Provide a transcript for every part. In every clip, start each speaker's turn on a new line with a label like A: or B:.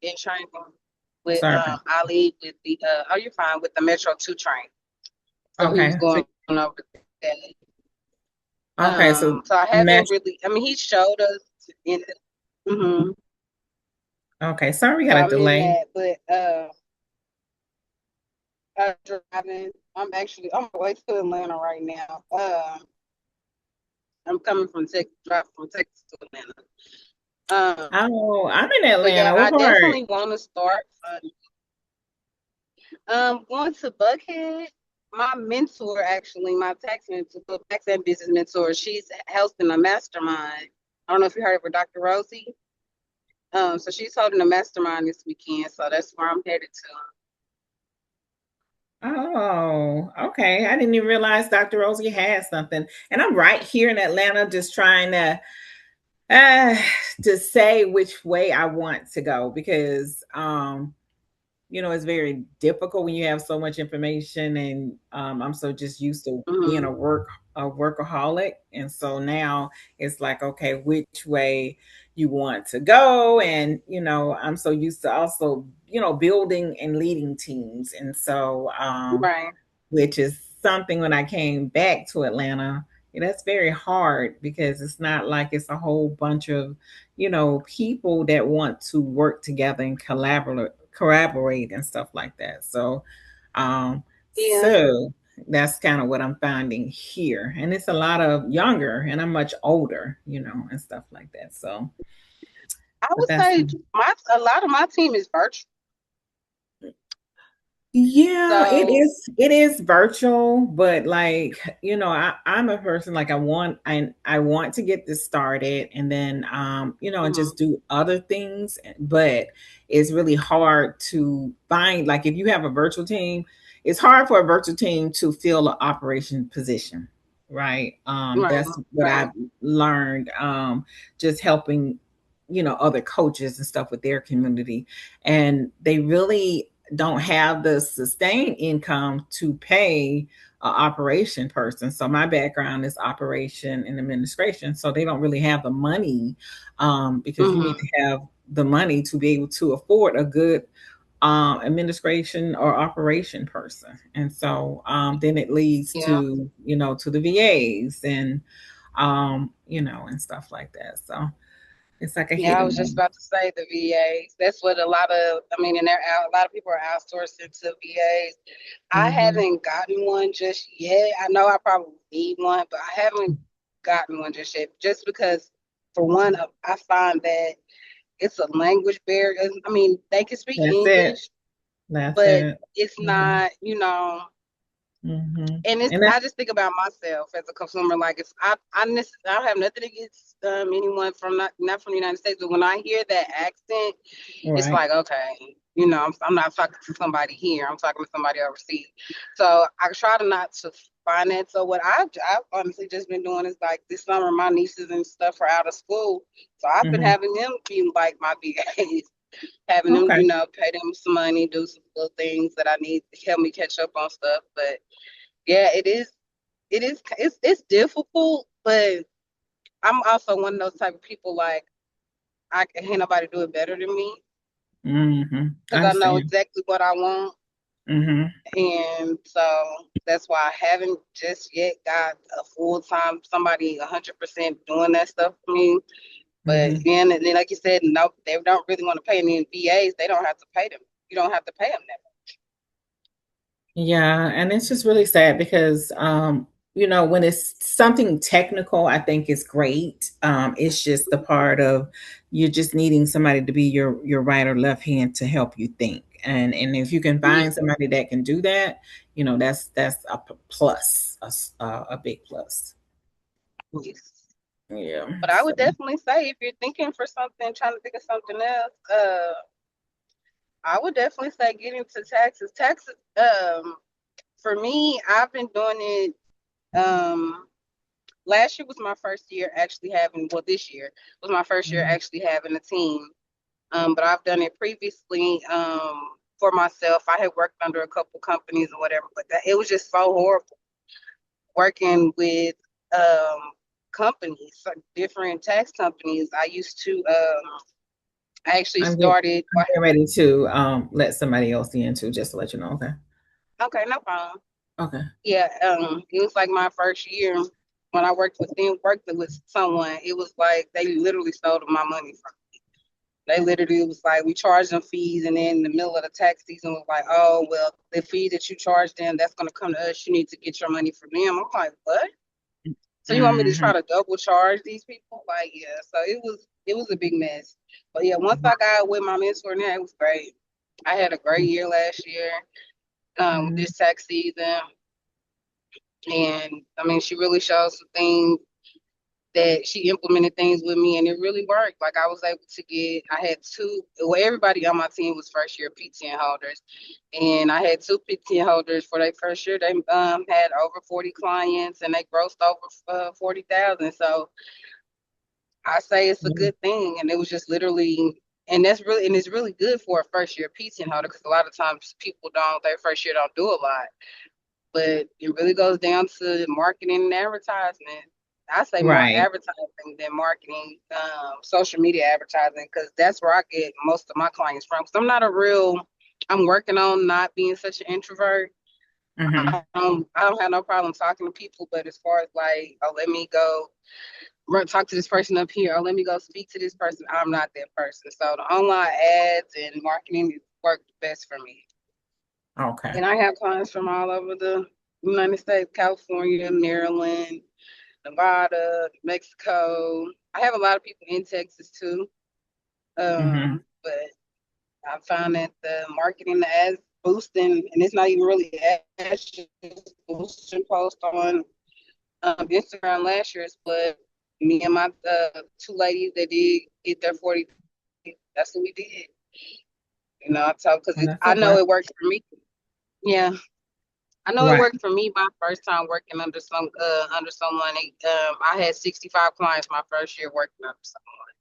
A: in training with
B: Sorry about
A: Ali with the oh you're fine with the Metro 2 train. So he was
B: Okay. So
A: going over that.
B: okay, so
A: So I haven't
B: mesh
A: really. I mean, he showed us in. Mm-hmm.
B: okay, sorry we
A: So
B: got a
A: I'm in
B: delay.
A: that, but driving. I'm on my way to Atlanta right now. I'm coming from Texas, driving from Texas to Atlanta.
B: Oh, I'm in
A: But yeah,
B: Atlanta. What
A: I
B: part?
A: definitely want to start. Going to Buckhead. My mentor, actually, my tax mentor, tax and business mentor, she's hosting a mastermind. I don't know if you heard of her, Dr. Rosie. So she's holding a mastermind this weekend, so that's where I'm headed to.
B: Oh, okay. I didn't even realize Dr. Rosie had something. And I'm right here in Atlanta just trying uh to say which way I want to go because it's very difficult when you have so much information and I'm so just used to being
A: Hmm.
B: a workaholic, and so now it's like, okay, which way you want to go. And I'm so used to also building and leading teams, and so
A: Right.
B: which is something when I came back to Atlanta. That's very hard because it's not like it's a whole bunch of, people that want to work together and collaborate and stuff like that. Um,
A: Yeah.
B: so that's kind of what I'm finding here. And it's a lot of younger and I'm much older, and stuff like that. So,
A: I
B: but
A: would
B: that's
A: say a lot of my team is virtual.
B: Yeah, it
A: So,
B: is. It is virtual, but like I'm a person like I want to get this started, and then and
A: mhm,
B: just do other things. But it's really hard to find, like, if you have a virtual team, it's hard for a virtual team to fill an operation position, right?
A: right,
B: That's what
A: right.
B: I've learned. Just helping other coaches and stuff with their community, and they really don't have the sustained income to pay an operation person. So my background is operation and administration. So they don't really have the money, because you need
A: Hmm.
B: to have the money to be able to afford a good administration or operation person. And so then it leads
A: Yeah.
B: to the VAs and and stuff like that. So it's like a hit
A: Yeah, I
B: and
A: was just
B: miss.
A: about to say the VAs. That's what a lot of, I mean, and a lot of people are outsourcing to VAs. I
B: Hmm.
A: haven't gotten one just yet. I know I probably need one, but I haven't gotten one just yet. Just because, for one, I find that it's a language barrier. I mean, they can speak
B: That's it.
A: English,
B: That's
A: but
B: it.
A: it's
B: Mhm.
A: not,
B: Mhm.
A: and it's
B: And that
A: I just think about myself as a consumer. Like if I don't have nothing against anyone from not from the United States, but when I hear that accent, it's
B: right.
A: like okay, I'm not talking to somebody here. I'm talking to somebody overseas. So I try to not to finance. So what I've honestly just been doing is like this summer, my nieces and stuff are out of school, so I've been
B: Mhm.
A: having them be like my VAs, having them
B: Okay.
A: pay them some money, do some little things that I need to help me catch up on stuff, but yeah, it's difficult, but I'm also one of those type of people like I can't nobody do it better than me
B: Mhm. I
A: because I know
B: understand.
A: exactly what I want,
B: Mhm.
A: and so that's why I haven't just yet got a full time somebody 100% doing that stuff for me. But
B: Mhm.
A: again, and then like you said, no, they don't really want to pay any VAs. They don't have to pay them. You don't have to pay them that
B: Yeah, and it's just really sad because when it's something technical, I think it's great. It's just the part of you just needing somebody to be your right or left hand to help you think. And if you can
A: much.
B: find somebody that can do that, that's a plus, a big plus.
A: Yes, yes.
B: Yeah.
A: But I
B: So.
A: would definitely say if you're thinking for something, trying to think of something else, I would definitely say get into taxes. Taxes, for me, I've been doing it. Last year was my first year actually having, well, this year was my first year
B: Mhm.
A: actually having a team. But I've done it previously, for myself. I had worked under a couple companies or whatever, but it was just so horrible working with companies, like different tax companies. I used to I actually
B: I'm getting,
A: started.
B: I'm getting ready to let somebody else in too, just to let you know. Okay.
A: Okay, no problem.
B: Okay.
A: Yeah, it was like my first year when I worked with someone. It was like they literally stole my money from. They literally was like, we charged them fees, and then in the middle of the tax season was like, oh well, the fee that you charged them, that's gonna come to us. You need to get your money from them. I'm like, what? So you want me to
B: Hmm.
A: try to double charge these people? Like, yeah. So it was a big mess. But yeah, once I got with my mentor now, it was great. I had a great year last year, with
B: Hmm.
A: this tax season. And I mean, she really showed some things that she implemented things with me and it really worked. Like I was able to I had two, well, everybody on my team was first year PTN holders. And I had two PTN holders for their first year. They had over 40 clients and they grossed over 40,000. So I say it's a good thing. And it was just literally, and it's really good for a first year PTN holder because a lot of times people their first year don't do a lot, but it really goes down to marketing and advertisement. I say more
B: Right.
A: advertising than marketing, social media advertising, because that's where I get most of my clients from. Because I'm working on not being such an introvert.
B: Hmm.
A: I don't have no problem talking to people, but as far as like, oh, let me go talk to this person up here, or let me go speak to this person, I'm not that person. So the online ads and marketing work best for me.
B: Okay.
A: And I have clients from all over the United States, California, Maryland, Nevada, Mexico. I have a lot of people in Texas too.
B: Hmm.
A: But I found that the marketing, the ads boosting, and it's not even really ads, just boosting post on Instagram last year. But me and my two ladies that did get their 40, that's what we did. I told because
B: Well, that's a
A: I know
B: blessing.
A: it worked for me. Yeah. I know it
B: Right.
A: worked for me my first time working under someone. I had 65 clients my first year working under someone.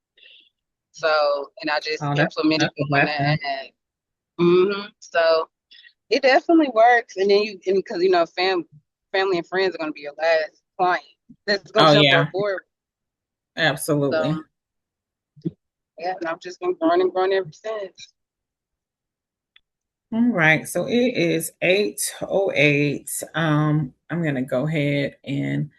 A: So and I just
B: Oh,
A: implemented
B: that's a
A: on that.
B: blessing.
A: So it definitely works. And then because family and friends are gonna be your last client that's gonna
B: Oh
A: jump
B: yeah,
A: on board.
B: absolutely.
A: So yeah, and I've just been growing and growing ever since.
B: All right, so it is 8:08. I'm gonna go ahead and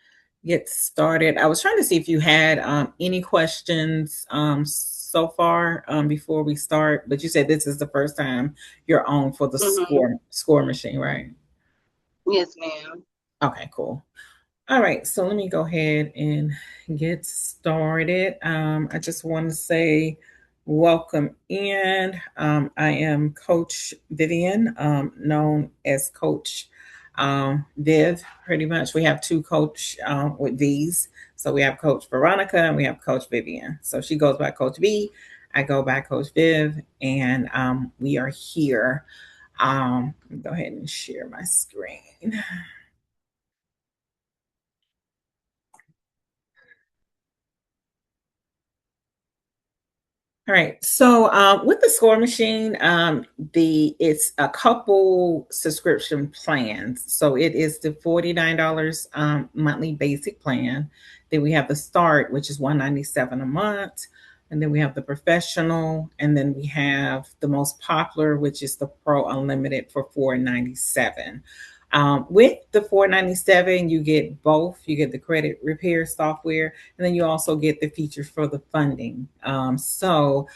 B: get started. I was trying to see if you had any questions so far before we start, but you said this is the first time you're on for the
A: Hmm.
B: score machine, right?
A: Yes, ma'am.
B: Okay, cool. All right, so let me go ahead and get started. I just want to say welcome in. I am Coach Vivian, known as Coach Viv. Pretty much, we have two coach with V's. So we have Coach Veronica and we have Coach Vivian. So she goes by Coach V. I go by Coach Viv, and we are here. Let me go ahead and share my screen. All right. So with the score machine, the it's a couple subscription plans. So it is the $49 monthly basic plan. Then we have the start, which is $197 a month. And then we have the professional, and then we have the most popular, which is the Pro Unlimited for $497. With the $497, you get both. You get the credit repair software, and then you also get the features for the funding. I'm also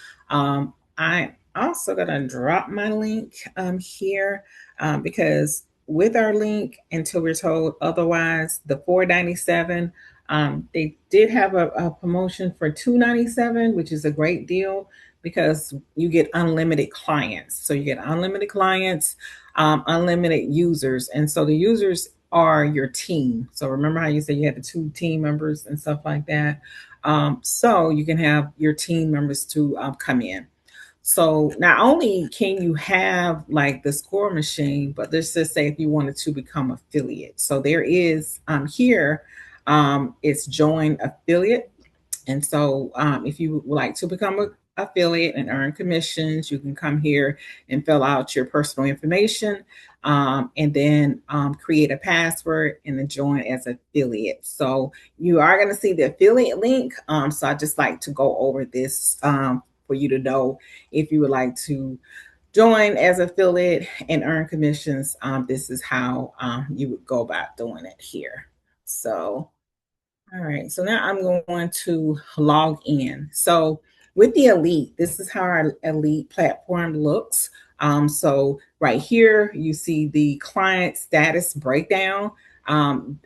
B: going to drop my link here because with our link, until we're told otherwise, the $497, they did have a promotion for $297, which is a great deal because you get unlimited clients. So you get unlimited clients, unlimited users. And so the users are your team. So remember how you said you had the two team members and stuff like that? So you can have your team members to come in. So not only can you have like the score machine, but let's just say if you wanted to become affiliate. So there is here, it's join affiliate. And so, if you would like to become an affiliate and earn commissions, you can come here and fill out your personal information, and then create a password and then join as affiliate. So you are going to see the affiliate link. So I just like to go over this for you to know if you would like to join as affiliate and earn commissions. This is how you would go about doing it here. So, all right. So now I'm going to log in. So with the Elite, this is how our Elite platform looks. So right here, you see the client status breakdown.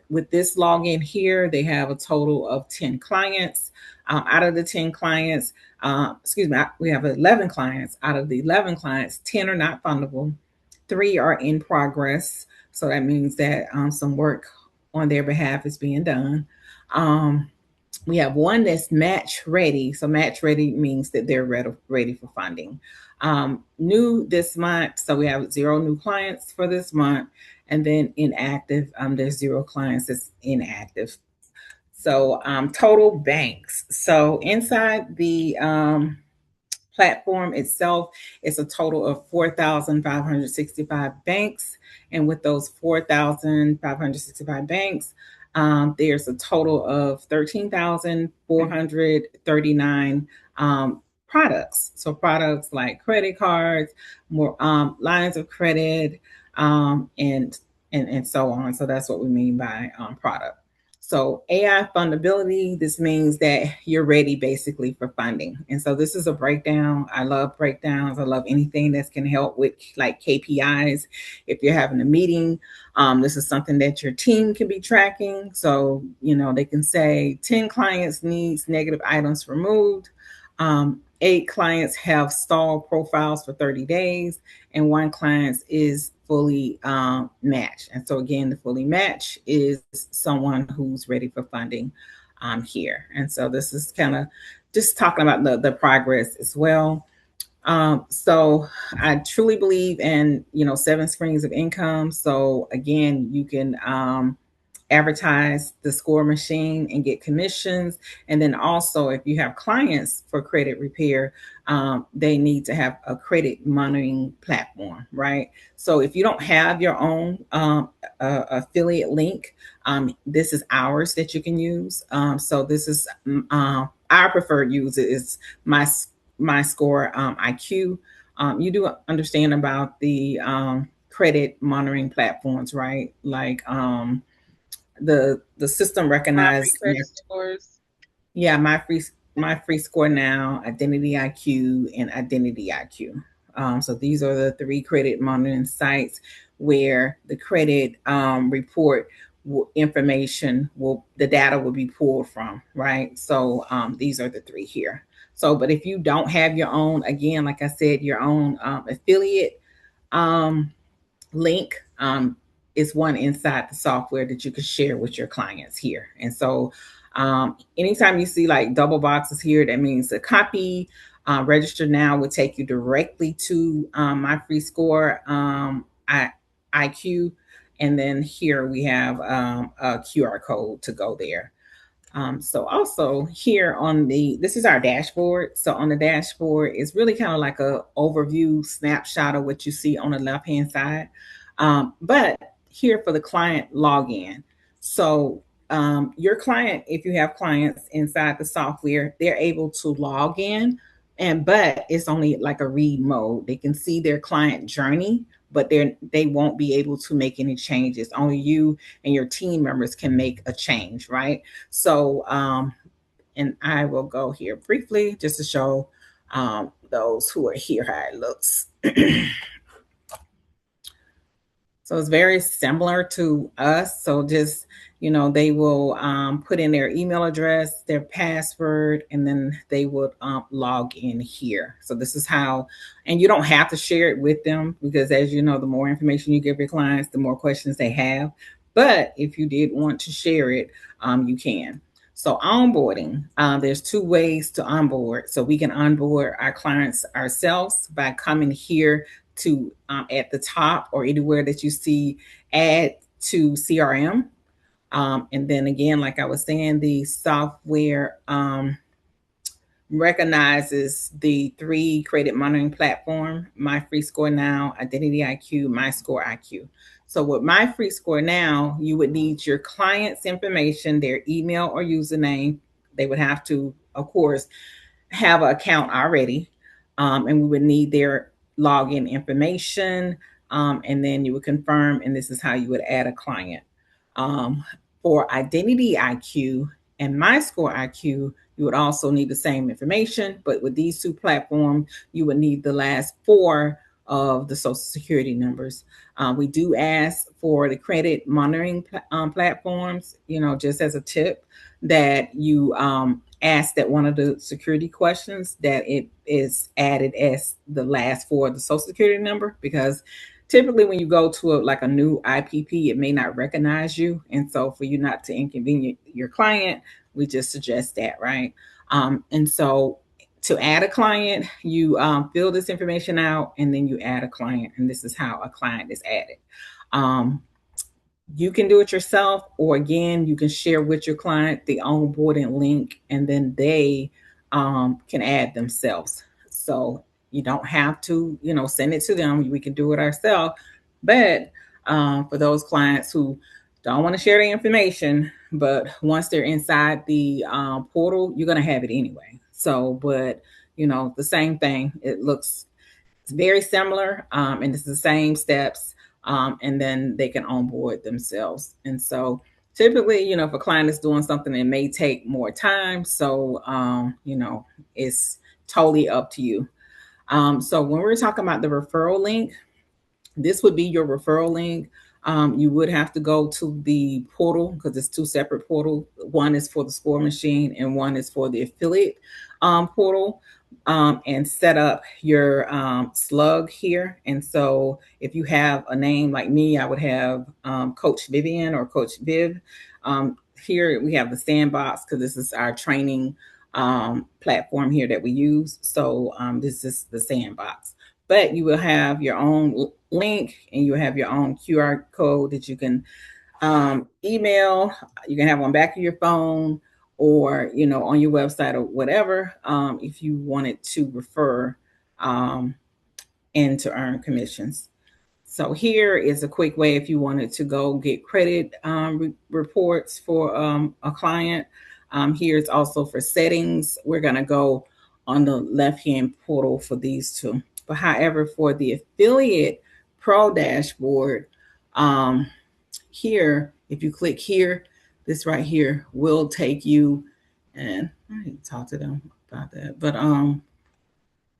B: With this login here, they have a total of 10 clients. Out of the 10 clients, we have 11 clients. Out of the 11 clients, 10 are not fundable, 3 are in progress. So that means that some work on their behalf is being done. We have one that's match ready. So match ready means that they're ready for funding. New this month, so we have 0 new clients for this month, and then inactive, there's 0 clients that's inactive. So total banks. So inside the platform itself, it's a total of 4,565 banks. And with those 4,565 banks, there's a total of 13,439 products. So products like credit cards, more lines of credit, and so on. So that's what we mean by product. So AI fundability, this means that you're ready basically for funding. And so this is a breakdown. I love breakdowns. I love anything that's can help with like KPIs. If you're having a meeting, this is something that your team can be tracking. So, they can say 10 clients needs negative items removed. 8 clients have stalled profiles for 30 days, and 1 client is fully matched. And so again, the fully match is someone who's ready for funding here. And so this is kind of just talking about the progress as well. So I truly believe in 7 screens of income. So again, you can advertise the score machine and get commissions. And then also, if you have clients for credit repair, they need to have a credit monitoring platform, right? So if you don't have your own affiliate link, this is ours that you can use. So this is our preferred user is my score IQ. You do understand about the credit monitoring platforms, right? Like the system recognized
A: scores.
B: Yeah, my free score now, Identity IQ, and Identity IQ. So these are the 3 credit monitoring sites where the credit report information the data will be pulled from, right? So these are the 3 here. So, but if you don't have your own, again, like I said, your own affiliate link, is one inside the software that you can share with your clients here. And so anytime you see like double boxes here, that means a copy. Register now will take you directly to my free score IQ. And then here we have a QR code to go there. So also here this is our dashboard. So on the dashboard is really kind of like a overview snapshot of what you see on the left hand side. But here for the client login. So your client, if you have clients inside the software, they're able to log in, but it's only like a read mode. They can see their client journey, but they won't be able to make any changes. Only you and your team members can make a change, right? So and I will go here briefly just to show those who are here how it looks. So it's very similar to us. So just, they will put in their email address, their password, and then they would log in here. So this is how, and you don't have to share it with them because as you know, the more information you give your clients, the more questions they have. But if you did want to share it, you can. So onboarding, there's 2 ways to onboard. So we can onboard our clients ourselves by coming here to at the top or anywhere that you see add to CRM. And then again, like I was saying, the software recognizes the 3 credit monitoring platform, My Free Score Now, Identity IQ, My Score IQ. So with My Free Score Now, you would need your client's information, their email or username. They would have to, of course, have an account already, and we would need their login information, and then you would confirm, and this is how you would add a client. Um, for Identity IQ and MyScore IQ, you would also need the same information, but with these two platforms, you would need the last four of the social security numbers. We do ask for the credit monitoring platforms, just as a tip, that you ask that one of the security questions that it is added as the last four of the social security number, because typically when you go to like a new IPP, it may not recognize you. And so for you not to inconvenience your client, we just suggest that, right? And so to add a client, you fill this information out and then you add a client. And this is how a client is added. Um, you can do it yourself, or again, you can share with your client the onboarding link, and then they can add themselves. So you don't have to, send it to them. We can do it ourselves. But for those clients who don't want to share the information, but once they're inside the portal, you're going to have it anyway. So, but the same thing. It's very similar, and it's the same steps, and then they can onboard themselves. And so typically, if a client is doing something, it may take more time. So, it's totally up to you. So when we're talking about the referral link, this would be your referral link. You would have to go to the portal because it's two separate portals. One is for the score machine and one is for the affiliate portal, and set up your slug here. And so if you have a name like me, I would have Coach Vivian or Coach Viv. Here we have the Sandbox because this is our training platform here that we use. So this is the Sandbox. But you will have your own link and you have your own QR code that you can email. You can have on back of your phone or on your website or whatever, if you wanted to refer and to earn commissions. So here is a quick way if you wanted to go get credit reports for a client. Here's also for settings. We're going to go on the left-hand portal for these two. But however, for the affiliate pro dashboard, here, if you click here, this right here will take you, and I need to talk to them about that. But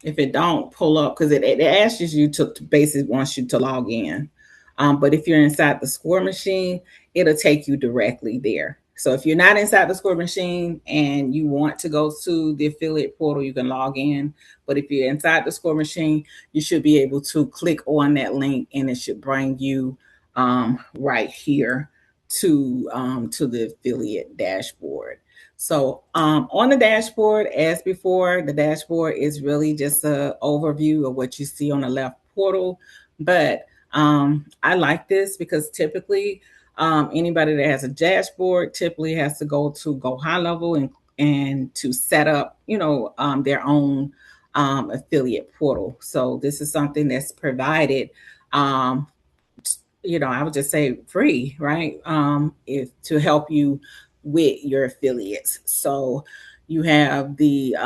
B: if it don't pull up, because it asks you to basically wants you to log in. But if you're inside the score machine, it'll take you directly there. So if you're not inside the score machine and you want to go to the affiliate portal, you can log in. But if you're inside the score machine, you should be able to click on that link and it should bring you right here to the affiliate dashboard. So on the dashboard, as before, the dashboard is really just an overview of what you see on the left portal. But I like this because typically anybody that has a dashboard typically has to go to Go High Level and to set up, their own affiliate portal. So this is something that's provided, I would just say free, right? If to help you with your affiliates. So you have the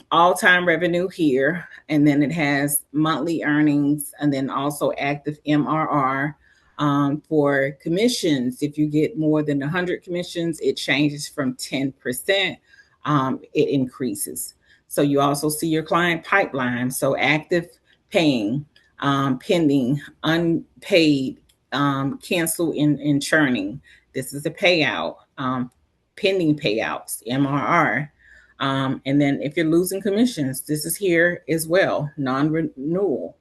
B: all-time revenue here, and then it has monthly earnings, and then also active MRR. For commissions, if you get more than 100 commissions, it changes from 10%. It increases. So you also see your client pipeline. So active, paying, pending, unpaid, cancel in churning. This is a payout. Pending payouts, MRR. And then if you're losing commissions, this is here as well, non-renewal.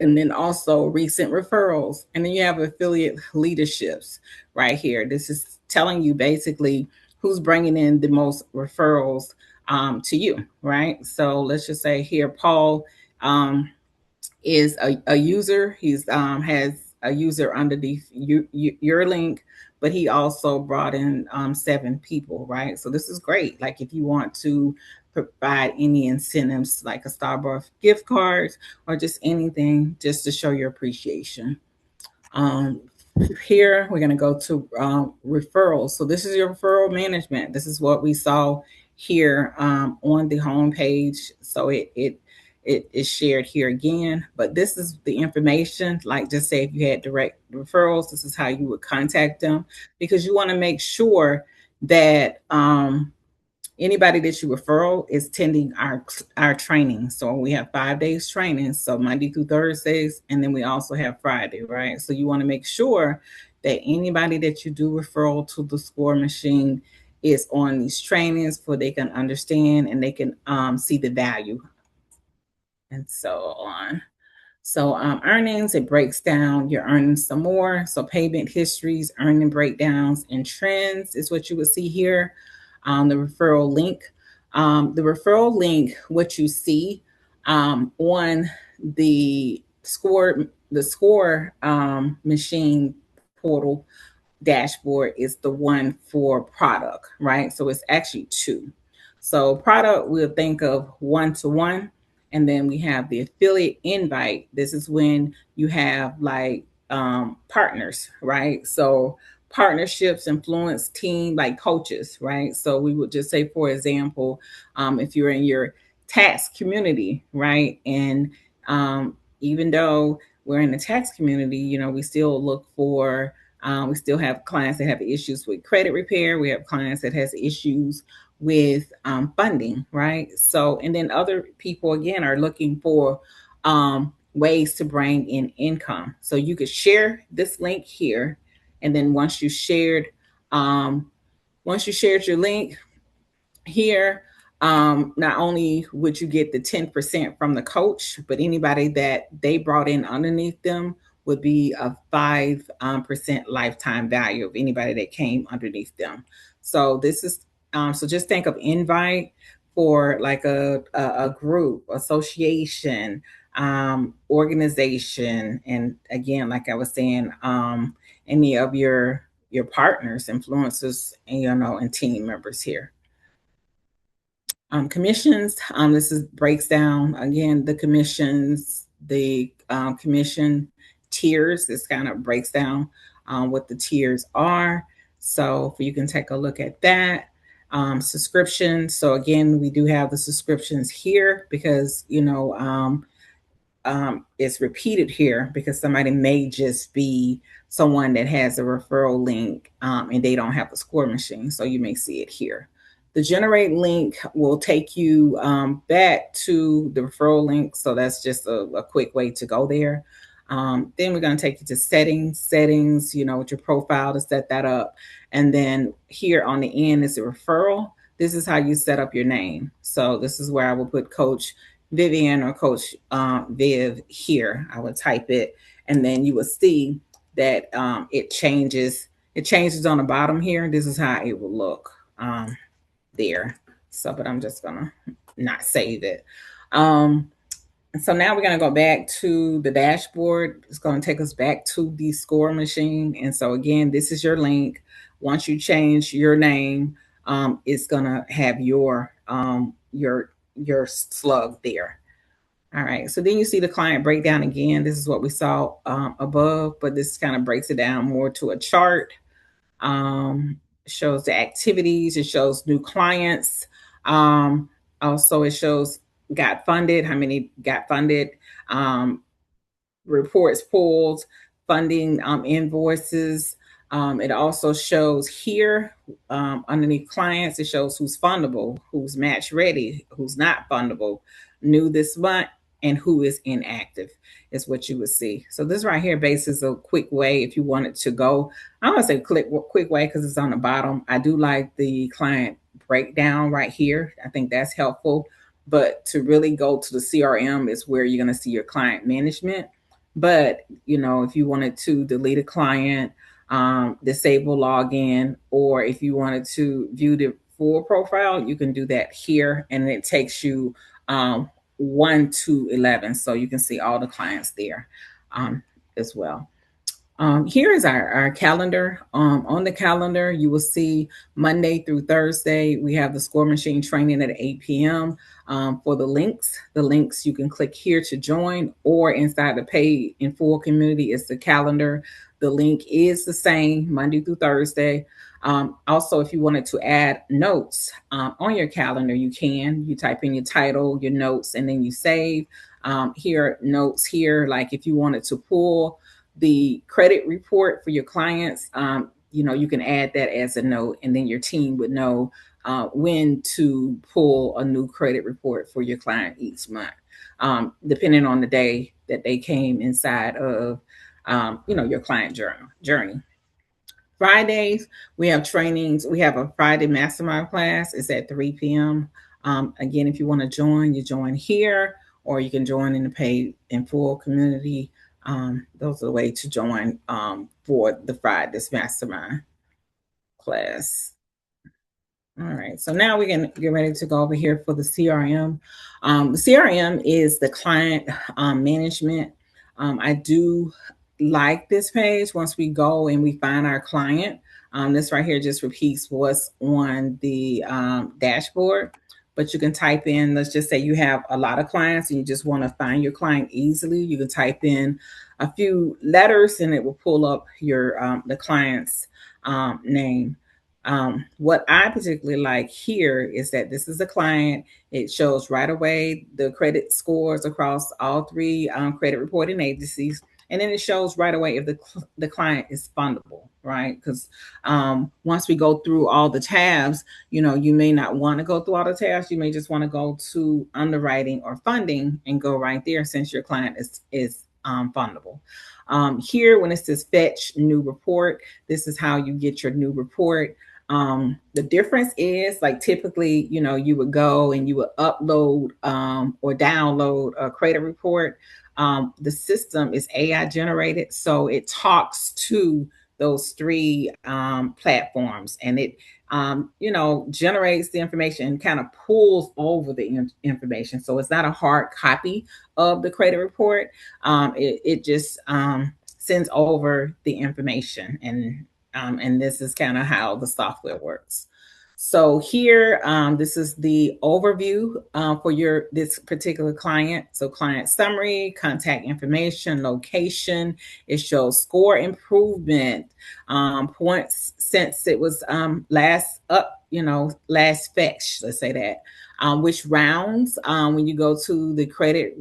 B: And then also recent referrals. And then you have affiliate leaderships right here. This is telling you basically who's bringing in the most referrals to you, right? So let's just say here, Paul is a user. He's has a user underneath your link, but he also brought in 7 people, right? So this is great. Like if you want to provide any incentives like a Starbucks gift card or just anything just to show your appreciation. Here we're going to go to referrals. So this is your referral management. This is what we saw here on the home page. So it is shared here again. But this is the information. Like, just say if you had direct referrals, this is how you would contact them, because you want to make sure that anybody that you referral is attending our training. So we have 5 days training, so Monday through Thursdays, and then we also have Friday, right? So you want to make sure that anybody that you do referral to the Score Machine is on these trainings, so they can understand and they can see the value and so on. So earnings, it breaks down your earnings some more. So payment histories, earning breakdowns, and trends is what you would see here. The referral link. What you see on the score machine portal dashboard is the one for product, right? So it's actually two. So product, we'll think of one-to-one, and then we have the affiliate invite. This is when you have like partners, right? So partnerships influence team, like coaches, right? So we would just say, for example, if you're in your tax community, right? And even though we're in the tax community, we still look for we still have clients that have issues with credit repair. We have clients that has issues with funding, right? So, and then other people again are looking for ways to bring in income. So you could share this link here, and then once you shared your link here, not only would you get the 10% from the coach, but anybody that they brought in underneath them would be a 5% lifetime value of anybody that came underneath them. So this is so just think of invite for like a group, association, organization, and again, like I was saying, any of your partners, influencers, and team members here. Commissions. This is breaks down again the commissions, the commission tiers. This kind of breaks down what the tiers are. So if you can take a look at that. Subscriptions. So again, we do have the subscriptions here because it's repeated here because somebody may just be someone that has a referral link and they don't have a Score Machine. So you may see it here. The generate link will take you back to the referral link. So that's just a quick way to go there. Then we're going to take you to settings, with your profile to set that up. And then here on the end is a referral. This is how you set up your name. So this is where I will put Coach Vivian or Coach Viv here. I would type it, and then you will see that it changes. It changes on the bottom here. This is how it will look there. So, but I'm just gonna not save it. So now we're gonna go back to the dashboard. It's gonna take us back to the Score Machine. And so again, this is your link. Once you change your name, it's gonna have your slug there. All right. So then you see the client breakdown again. This is what we saw above, but this kind of breaks it down more to a chart. Shows the activities. It shows new clients. Also, it shows got funded, how many got funded, reports pulled, funding invoices. It also shows here underneath clients, it shows who's fundable, who's match ready, who's not fundable, new this month, and who is inactive is what you would see. So this right here bases a quick way if you wanted to go. I don't want to say quick way because it's on the bottom. I do like the client breakdown right here. I think that's helpful. But to really go to the CRM is where you're going to see your client management. But, if you wanted to delete a client, disable login, or if you wanted to view the full profile, you can do that here. And it takes you 1 to 11. So you can see all the clients there as well. Here is our calendar. On the calendar, you will see Monday through Thursday, we have the Score Machine training at 8 p.m. For the links you can click here to join, or inside the Pay in Full community is the calendar. The link is the same Monday through Thursday. Also, if you wanted to add notes on your calendar, you can. You type in your title, your notes, and then you save. Here, notes here, like if you wanted to pull the credit report for your clients, you can add that as a note, and then your team would know when to pull a new credit report for your client each month, depending on the day that they came inside of, your client journey. Fridays, we have trainings. We have a Friday mastermind class. It's at 3 p.m. Again, if you want to join, you join here, or you can join in the paid in full community. Those are the way to join for the Friday's mastermind class. All right, so now we can get ready to go over here for the CRM. The CRM is the client management. I do like this page. Once we go and we find our client, this right here just repeats what's on the dashboard. But you can type in, let's just say you have a lot of clients and you just want to find your client easily. You can type in a few letters and it will pull up your the client's name. What I particularly like here is that this is a client. It shows right away the credit scores across all three credit reporting agencies. And then it shows right away if the client is fundable, right? Because once we go through all the tabs, you may not want to go through all the tabs. You may just want to go to underwriting or funding and go right there since your client is fundable. Here, when it says fetch new report, this is how you get your new report. The difference is like typically, you would go and you would upload or download a credit report. The system is AI generated, so it talks to those three platforms, and it generates the information and kind of pulls over the information. So it's not a hard copy of the credit report. It just sends over the information, and this is kind of how the software works. So here, this is the overview for this particular client. So client summary, contact information, location. It shows score improvement, points since it was last fetch. Let's say that. Which rounds, when you go to the credit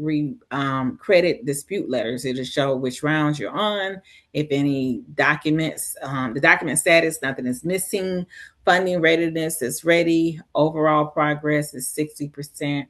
B: dispute letters, it'll show which rounds you're on, if any documents, the document status, nothing is missing, funding readiness is ready, overall progress is 60%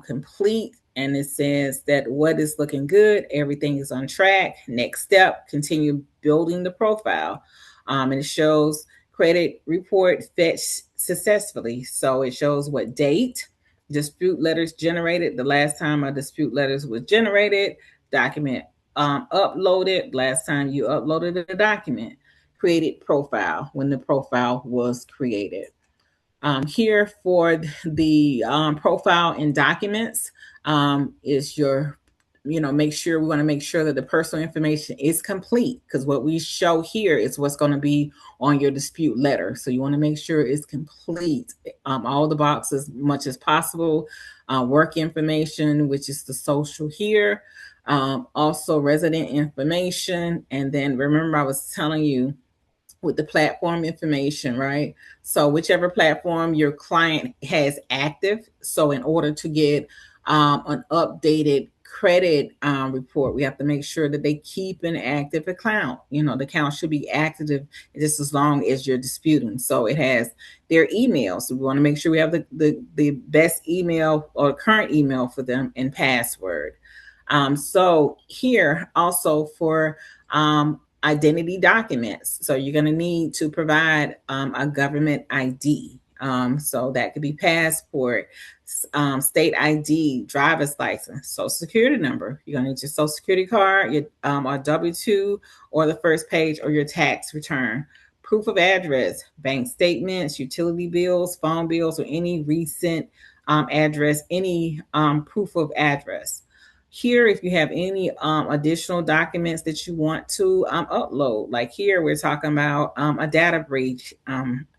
B: complete, and it says that what is looking good, everything is on track. Next step, continue building the profile, and it shows credit report fetched successfully. So it shows what date dispute letters generated, the last time a dispute letters was generated, document uploaded, last time you uploaded a document, created profile, when the profile was created. Here for the profile in documents is your, we want to make sure that the personal information is complete, because what we show here is what's going to be on your dispute letter. So you want to make sure it's complete, all the boxes much as possible. Work information, which is the social here. Also resident information. And then remember I was telling you with the platform information, right? So whichever platform your client has active. So in order to get an updated credit report, we have to make sure that they keep an active account. The account should be active just as long as you're disputing. So it has their email. So we want to make sure we have the best email or current email for them and password. So here also for identity documents. So you're going to need to provide a government ID. So that could be passport, state ID, driver's license, social security number. You're going to need your social security card, your or W-2, or the first page, or your tax return. Proof of address, bank statements, utility bills, phone bills, or any recent address, any proof of address. Here, if you have any additional documents that you want to upload, like here we're talking about a data breach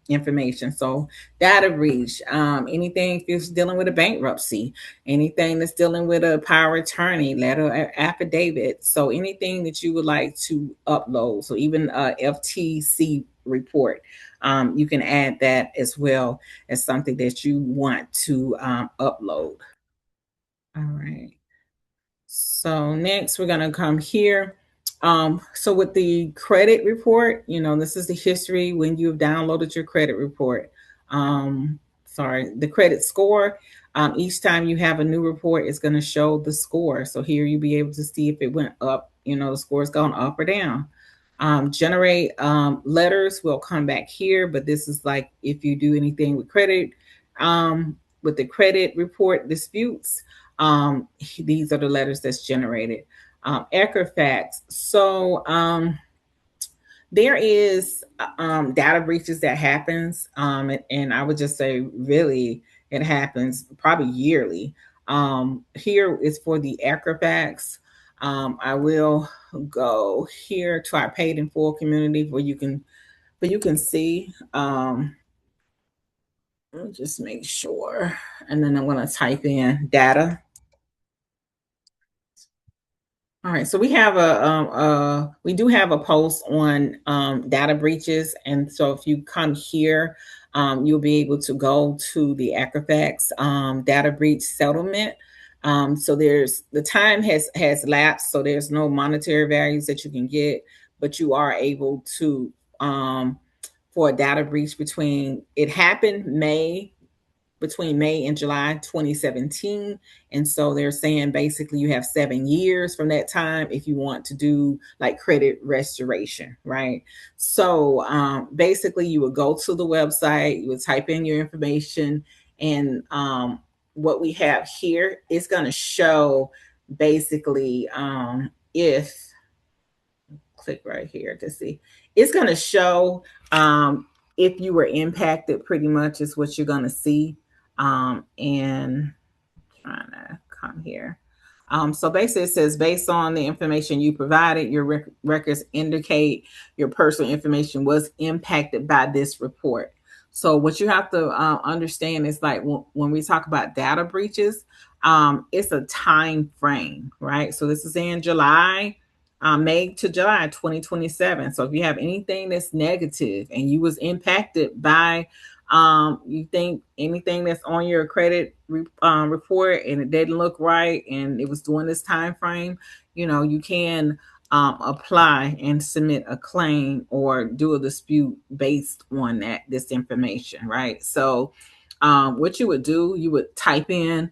B: information. So data breach, anything if it's dealing with a bankruptcy, anything that's dealing with a power of attorney, letter, affidavit. So anything that you would like to upload. So even a FTC report, you can add that as well as something that you want to upload. All right. So next we're gonna come here. So with the credit report, this is the history when you've downloaded your credit report. Sorry, the credit score. Each time you have a new report, it's going to show the score. So here you'll be able to see if it went up, the score's gone up or down. Generate letters will come back here, but this is like if you do anything with credit, with the credit report disputes, these are the letters that's generated. Equifax. So there is data breaches that happens, and I would just say really it happens probably yearly. Here is for the Equifax. I will go here to our paid in full community where you can see. Let me just make sure, and then I'm going to type in data. All right, so we do have a post on data breaches, and so if you come here, you'll be able to go to the Equifax data breach settlement. So there's the time has lapsed, so there's no monetary values that you can get, but you are able to for a data breach it happened between May and July 2017. And so they're saying basically you have 7 years from that time if you want to do like credit restoration, right? So basically you would go to the website, you would type in your information, and what we have here is going to show basically if click right here to see, it's going to show if you were impacted, pretty much is what you're going to see. And trying to come here. So basically, it says based on the information you provided, your records indicate your personal information was impacted by this report. So what you have to understand is like when we talk about data breaches, it's a time frame, right? So this is in July. May to July 2027. So if you have anything that's negative and you was impacted by you think anything that's on your credit report and it didn't look right and it was during this time frame, you can apply and submit a claim or do a dispute based on this information, right? So what you would do, you would type in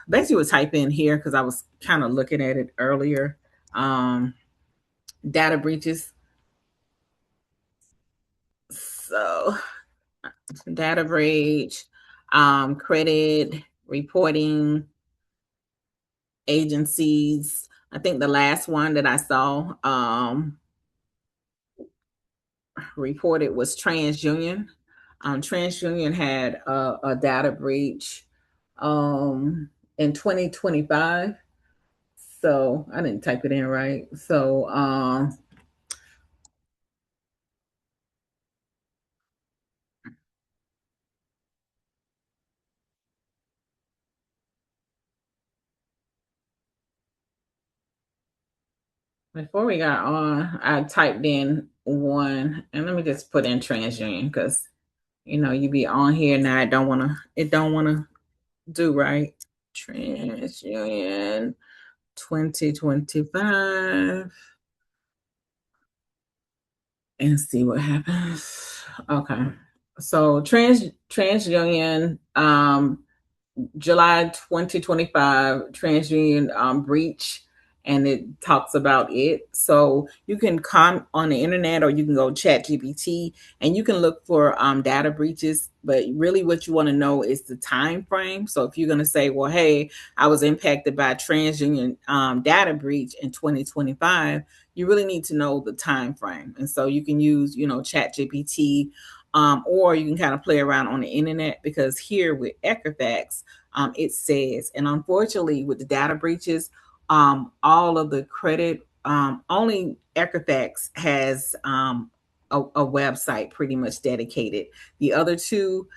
B: basically you would type in here because I was kind of looking at it earlier. Data breaches. So data breach, credit reporting agencies. I think the last one that I saw reported was TransUnion. TransUnion had a data breach in 2025. So I didn't type it in right. So before we got on, I typed in one, and let me just put in TransUnion because you be on here now. It don't wanna do right. TransUnion 2025 and see what happens. Okay. So TransUnion July 2025 TransUnion breach, and it talks about it. So you can come on the internet or you can go chat GPT and you can look for data breaches. But really what you want to know is the time frame. So if you're going to say, well, hey, I was impacted by TransUnion data breach in 2025, you really need to know the time frame. And so you can use, chat GPT, or you can kind of play around on the internet because here with Equifax, it says, and unfortunately with the data breaches, all of the credit, only Equifax has a website pretty much dedicated. The other two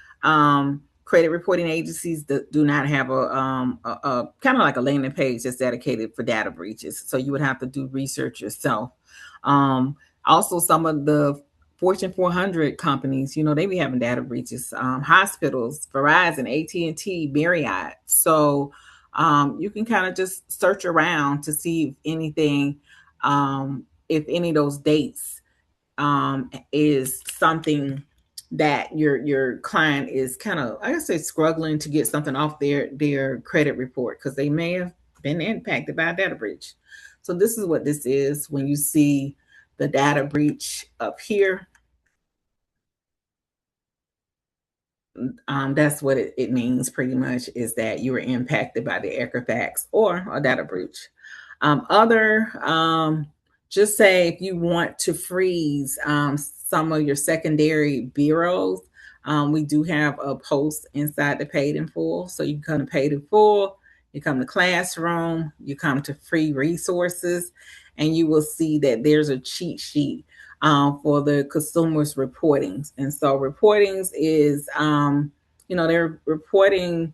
B: credit reporting agencies that do not have a kind of like a landing page that's dedicated for data breaches. So you would have to do research yourself. Also, some of the Fortune 400 companies, they be having data breaches. Hospitals, Verizon, AT&T, Marriott. So you can kind of just search around to see if any of those dates is something that your client is kind of, I guess, say, struggling to get something off their credit report because they may have been impacted by a data breach. So this is what this is when you see the data breach up here. That's what it means pretty much, is that you were impacted by the Equifax or a data breach. Just say if you want to freeze some of your secondary bureaus, we do have a post inside the Paid in Full. So you come to Paid in Full, you come to Classroom, you come to Free Resources, and you will see that there's a cheat sheet for the consumers' reportings. And so reportings is, they're reporting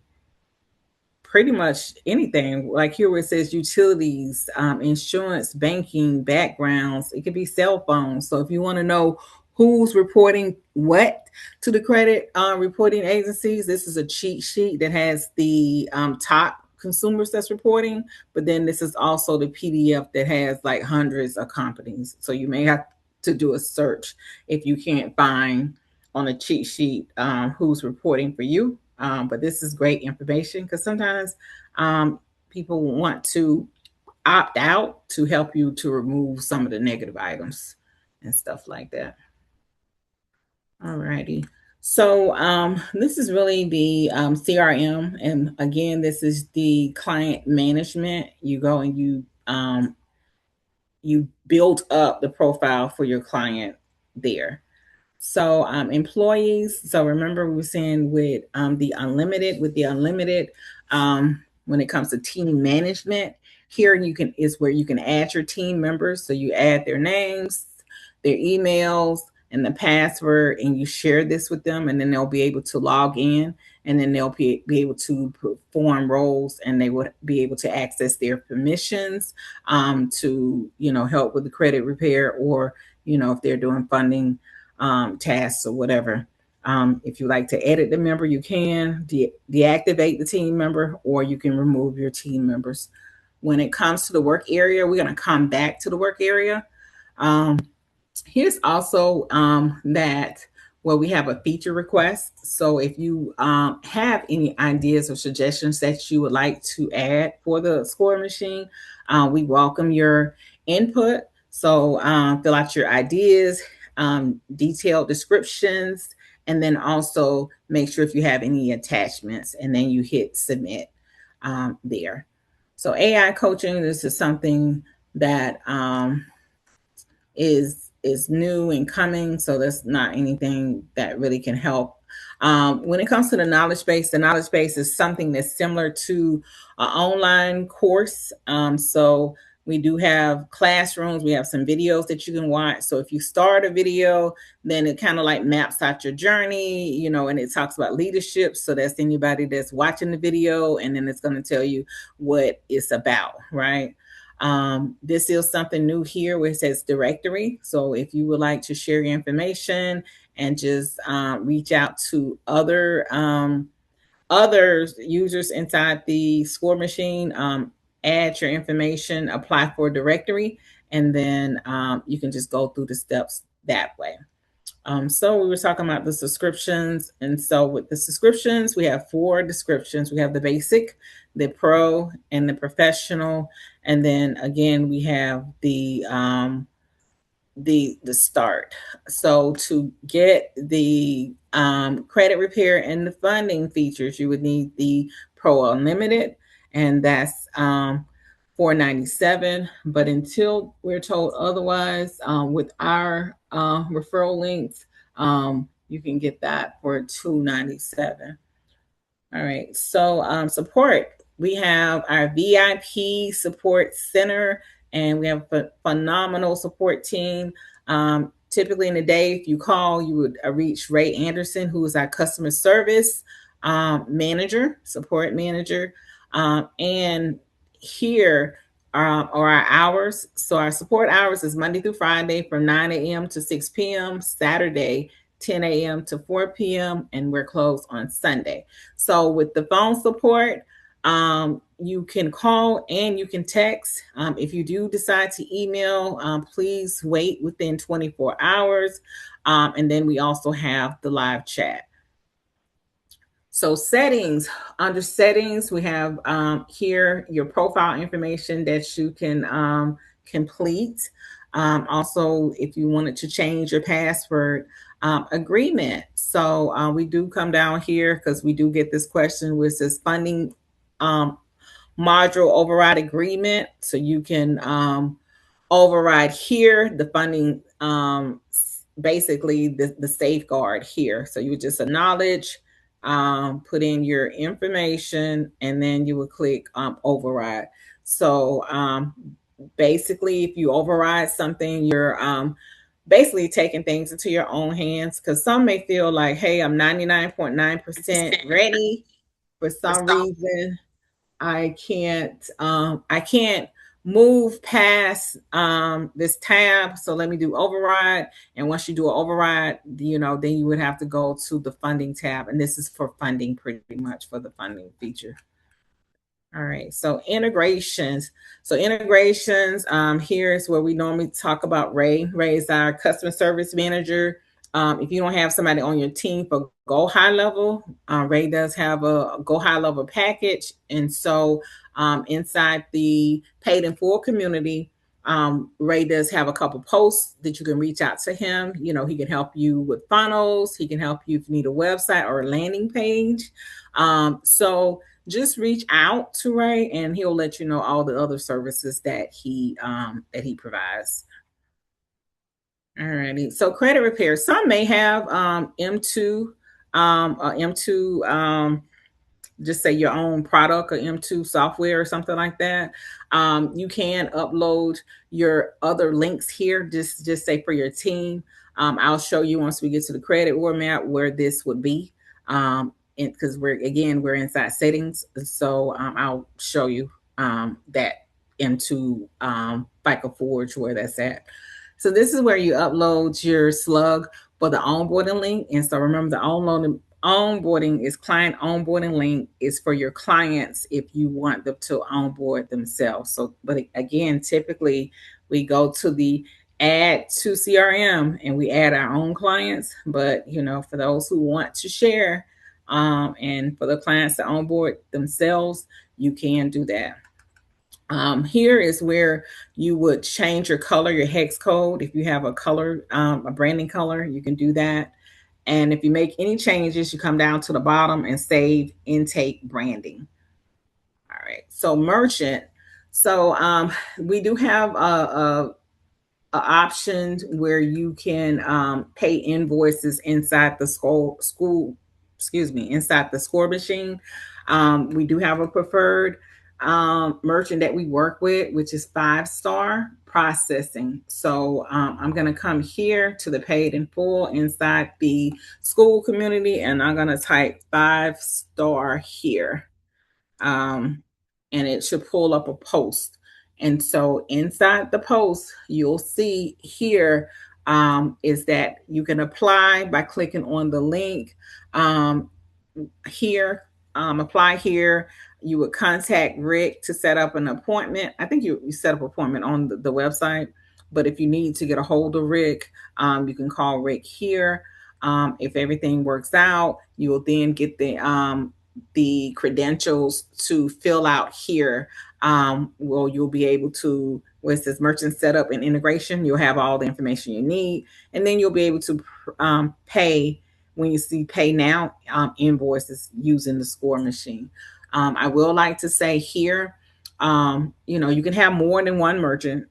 B: pretty much anything. Like here where it says utilities, insurance, banking, backgrounds, it could be cell phones. So if you want to know who's reporting what to the credit reporting agencies, this is a cheat sheet that has the top consumers that's reporting, but then this is also the PDF that has like hundreds of companies. So you may have to do a search if you can't find on a cheat sheet who's reporting for you. But this is great information because sometimes people want to opt out to help you to remove some of the negative items and stuff like that. Alrighty. So this is really the CRM, and again, this is the client management. You go and you build up the profile for your client there. So employees. So remember, we were saying with the unlimited, when it comes to team management, here is where you can add your team members. So you add their names, their emails, and the password, and you share this with them, and then they'll be able to log in, and then they'll be able to perform roles, and they would be able to access their permissions to help with the credit repair, or if they're doing funding tasks or whatever. If you like to edit the member, you can deactivate the team member, or you can remove your team members. When it comes to the work area, we're going to come back to the work area. Here's also that where we have a feature request. So if you have any ideas or suggestions that you would like to add for the score machine, we welcome your input. So fill out your ideas, detailed descriptions, and then also make sure if you have any attachments, and then you hit submit there. So AI coaching, this is something that is new and coming, so that's not anything that really can help. When it comes to the knowledge base is something that's similar to an online course. So we do have classrooms, we have some videos that you can watch. So if you start a video, then it kind of like maps out your journey, and it talks about leadership. So that's anybody that's watching the video, and then it's going to tell you what it's about, right? This is something new here where it says directory. So if you would like to share your information and just reach out to other users inside the score machine, add your information, apply for a directory, and then you can just go through the steps that way. So we were talking about the subscriptions. And so with the subscriptions, we have 4 descriptions. We have the basic, the pro, and the professional. And then again, we have the start. So to get the credit repair and the funding features, you would need the Pro Unlimited, and that's $497. But until we're told otherwise, with our referral links, you can get that for $297. All right. So support. We have our VIP support center, and we have a phenomenal support team. Typically in the day, if you call, you would reach Ray Anderson, who is our customer service manager, support manager. And here are our hours. So our support hours is Monday through Friday from 9 a.m. to 6 p.m., Saturday 10 a.m. to 4 p.m., and we're closed on Sunday. So with the phone support, you can call and you can text. If you do decide to email, please wait within 24 hours. And then we also have the live chat. So settings, under settings, we have here your profile information that you can complete. Also, if you wanted to change your password, agreement. So we do come down here because we do get this question, which says funding module override agreement. So you can override here the funding, basically the safeguard here. So you would just acknowledge, put in your information, and then you would click override. So basically, if you override something, you're basically taking things into your own hands, because some may feel like, hey, I'm 99.9% ready. For some reason, I can't move past this tab, so let me do override. And once you do an override, then you would have to go to the funding tab, and this is for funding, pretty much for the funding feature. All right, so integrations. Here is where we normally talk about Ray. Ray is our customer service manager. If you don't have somebody on your team for Go High Level, Ray does have a Go High Level package. And so inside the Paid in Full community, Ray does have a couple posts that you can reach out to him. He can help you with funnels. He can help you if you need a website or a landing page. So just reach out to Ray, and he'll let you know all the other services that he provides. All righty. So credit repair. Some may have M2, M2, just say your own product or M2 software or something like that. You can upload your other links here, just say for your team. I'll show you once we get to the credit roadmap where this would be. Because we're inside settings. So I'll show you that into FICO Forge where that's at. So this is where you upload your slug for the onboarding link. And so remember, the onboarding is client onboarding link is for your clients if you want them to onboard themselves. So, but again, typically we go to the add to CRM and we add our own clients. But for those who want to share, and for the clients to onboard themselves, you can do that. Here is where you would change your color, your hex code. If you have a color, a branding color, you can do that. And if you make any changes, you come down to the bottom and save intake branding. All right. So merchant. So we do have a option where you can pay invoices inside the inside the score machine. We do have a preferred merchant that we work with, which is 5-Star Processing. So I'm going to come here to the Paid in Full inside the school community, and I'm going to type 5-Star here. And it should pull up a post. And so inside the post, you'll see here is that you can apply by clicking on the link here. Apply here. You would contact Rick to set up an appointment. I think you set up an appointment on the website, but if you need to get a hold of Rick, you can call Rick here. If everything works out, you will then get the credentials to fill out here. Well, you'll be able to, where it says merchant setup and integration, you'll have all the information you need, and then you'll be able to pay when you see pay now invoices using the score machine. I will like to say here, you can have more than one merchant.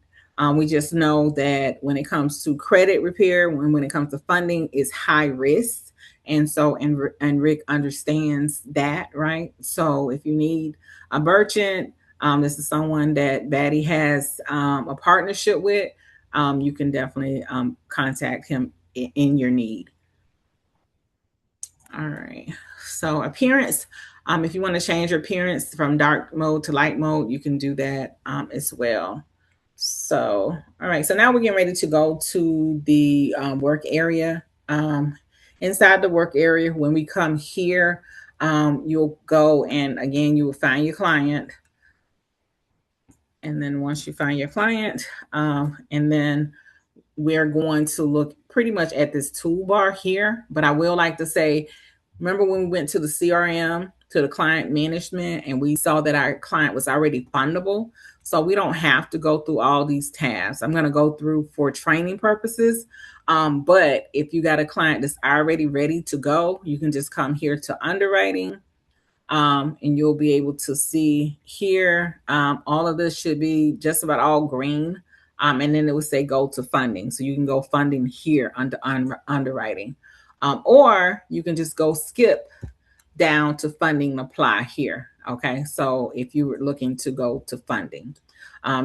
B: We just know that when it comes to credit repair, when it comes to funding, is high risk. And so, and Rick understands that, right? So if you need a merchant, this is someone that Batty has a partnership with. you can definitely contact him in your need. All right. So appearance, if you want to change your appearance from dark mode to light mode, you can do that as well. So, all right. So now we're getting ready to go to the work area. Inside the work area, when we come here, you'll go and again, you will find your client. And then once you find your client, and then we're going to look pretty much at this toolbar here. But I will like to say, remember when we went to the CRM, to the client management, and we saw that our client was already fundable. So we don't have to go through all these tabs. I'm going to go through for training purposes. But if you got a client that's already ready to go, you can just come here to underwriting. And you'll be able to see here, all of this should be just about all green. And then it will say go to funding. So you can go funding here under underwriting. Or you can just go skip down to funding and apply here. Okay, so if you were looking to go to funding,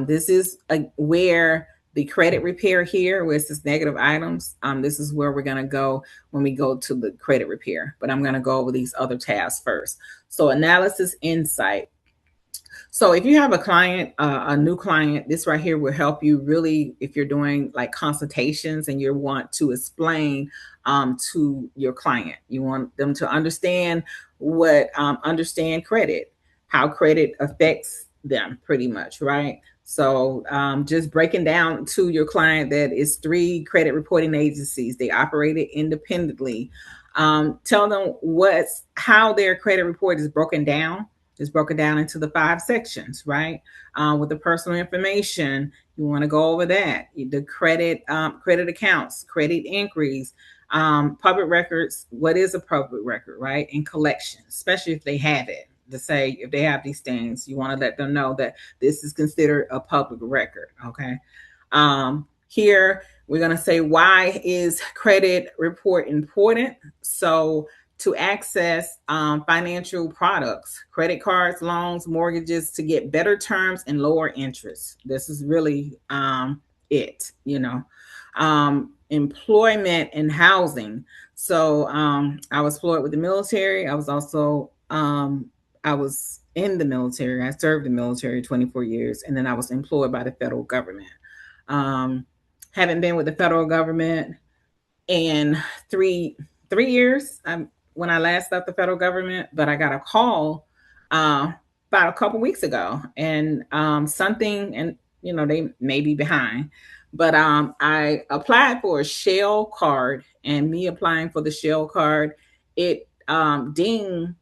B: this is where the credit repair here, where it says negative items. This is where we're going to go when we go to the credit repair. But I'm going to go over these other tabs first. So analysis insight. So if you have a client, a new client, this right here will help you really, if you're doing like consultations and you want to explain to your client, you want them to understand understand credit, how credit affects them pretty much, right? So just breaking down to your client that it's 3 credit reporting agencies. They operated independently. Tell them how their credit report is broken down. It's broken down into the 5 sections, right? With the personal information, you want to go over that. The credit accounts, credit inquiries, public records. What is a public record, right? And collections, especially if they have it. To say if they have these things, you want to let them know that this is considered a public record. Okay. Here we're going to say, why is credit report important? So to access financial products, credit cards, loans, mortgages, to get better terms and lower interest. This is really it, employment and housing. So I was employed with the military. I was also, I was in the military. I served the military 24 years, and then I was employed by the federal government. Haven't been with the federal government in three years. When I last left the federal government, but I got a call about a couple weeks ago, and something, and they may be behind, but I applied for a Shell card, and me applying for the Shell card, it dinged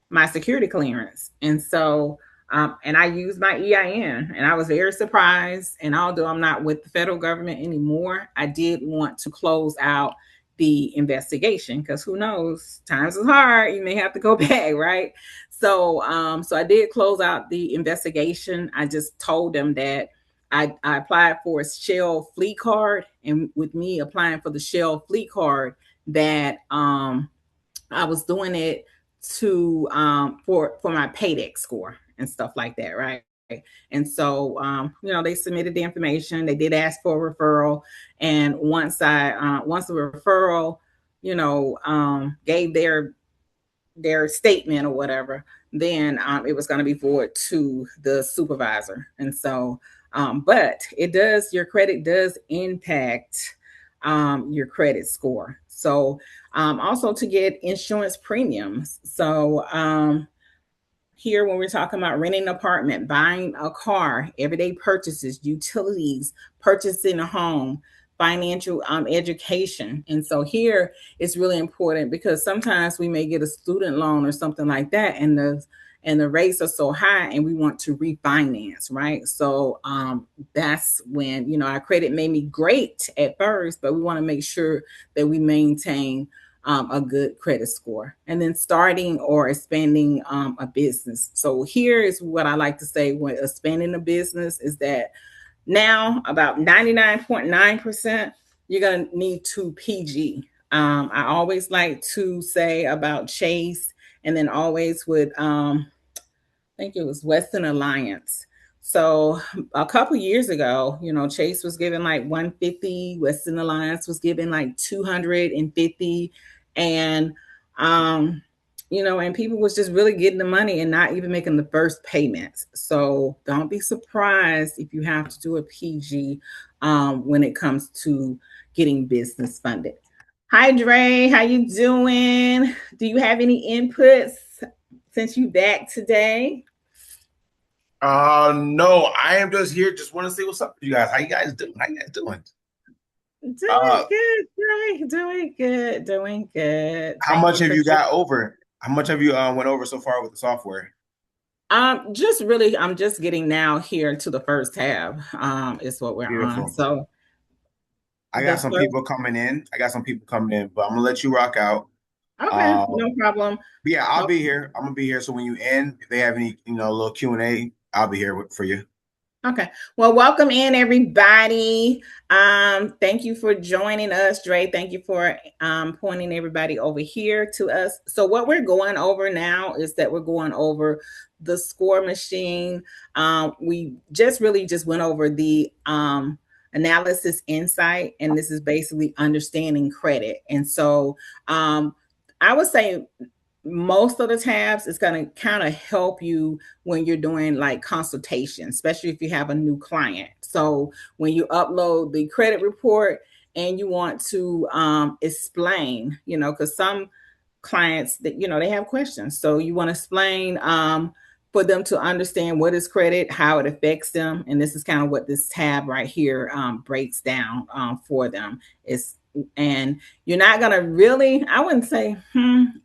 B: my security clearance, and so and I used my EIN, and I was very surprised. And although I'm not with the federal government anymore, I did want to close out the investigation, because who knows, times is hard, you may have to go back, right? So I did close out the investigation. I just told them that I applied for a Shell fleet card, and with me applying for the Shell fleet card, that I was doing it to for my paydex score and stuff like that, right? And so they submitted the information. They did ask for a referral, and once the referral gave their statement or whatever, then it was going to be forwarded to the supervisor. And so but your credit does impact your credit score. So also to get insurance premiums. So here, when we're talking about renting an apartment, buying a car, everyday purchases, utilities, purchasing a home, financial education. And so here it's really important, because sometimes we may get a student loan or something like that, and the rates are so high, and we want to refinance, right? So that's when, our credit may be great at first, but we want to make sure that we maintain a good credit score. And then starting or expanding a business. So here is what I like to say when expanding a business is that now about 99.9%, you're going to need 2 PG. I always like to say about Chase, and then always with, I think it was Western Alliance. So a couple years ago, Chase was giving like 150, Western Alliance was giving like 250, and and people was just really getting the money and not even making the first payments. So don't be surprised if you have to do a PG when it comes to getting business funded. Hi Dre, how you doing? Do you have any inputs since you back today?
C: No, I am just here. Just want to see what's up with you guys. How you guys doing? How you guys doing?
B: Doing good, Dre. Doing good. Doing good.
C: How
B: Thank
C: much
B: you
C: have
B: for
C: you got over? How much have you went over so far with the software?
B: just really I'm just getting now here to the first tab. Is what we're on.
C: Beautiful.
B: So
C: I
B: the
C: got some
B: first
C: people coming in. I got some people coming in, but I'm gonna let you rock out.
B: okay, no
C: Um,
B: problem.
C: but yeah, I'll
B: No.
C: be here. I'm gonna be here. So when you end, if they have any, little Q&A, I'll be here for you.
B: Okay. Well, welcome in everybody. Thank you for joining us, Dre. Thank you for pointing everybody over here to us. So what we're going over now is that we're going over the score machine. We just really just went over the analysis insight, and this is basically understanding credit. And so I would say most of the tabs is going to kind of help you when you're doing like consultation, especially if you have a new client. So when you upload the credit report and you want to explain, because some clients that they have questions, so you want to explain for them to understand what is credit, how it affects them, and this is kind of what this tab right here breaks down for them. Is and you're not gonna really, I wouldn't say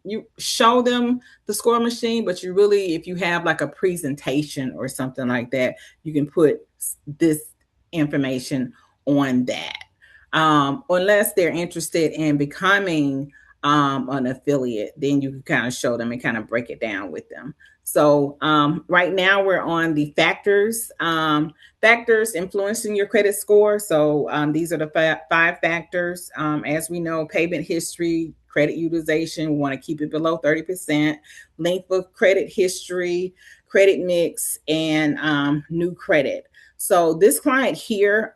B: you show them the score machine, but you really, if you have like a presentation or something like that, you can put this information on that. Unless they're interested in becoming an affiliate, then you can kind of show them and kind of break it down with them. So right now we're on the factors, factors influencing your credit score. So these are the five factors. As we know, payment history, credit utilization, we want to keep it below 30%, length of credit history, credit mix, and new credit. So this client here,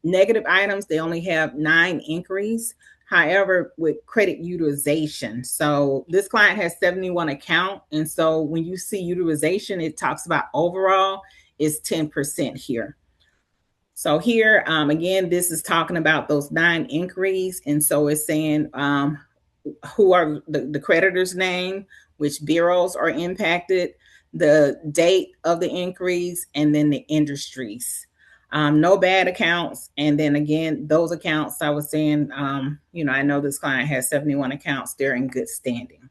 B: negative items, they only have 9 inquiries. However, with credit utilization, so this client has 71 account. And so when you see utilization, it talks about overall is 10% here. So here, again, this is talking about those 9 inquiries. And so it's saying who are the creditor's name, which bureaus are impacted, the date of the inquiries, and then the industries. No bad accounts. And then again, those accounts I was saying, I know this client has 71 accounts. They're in good standing.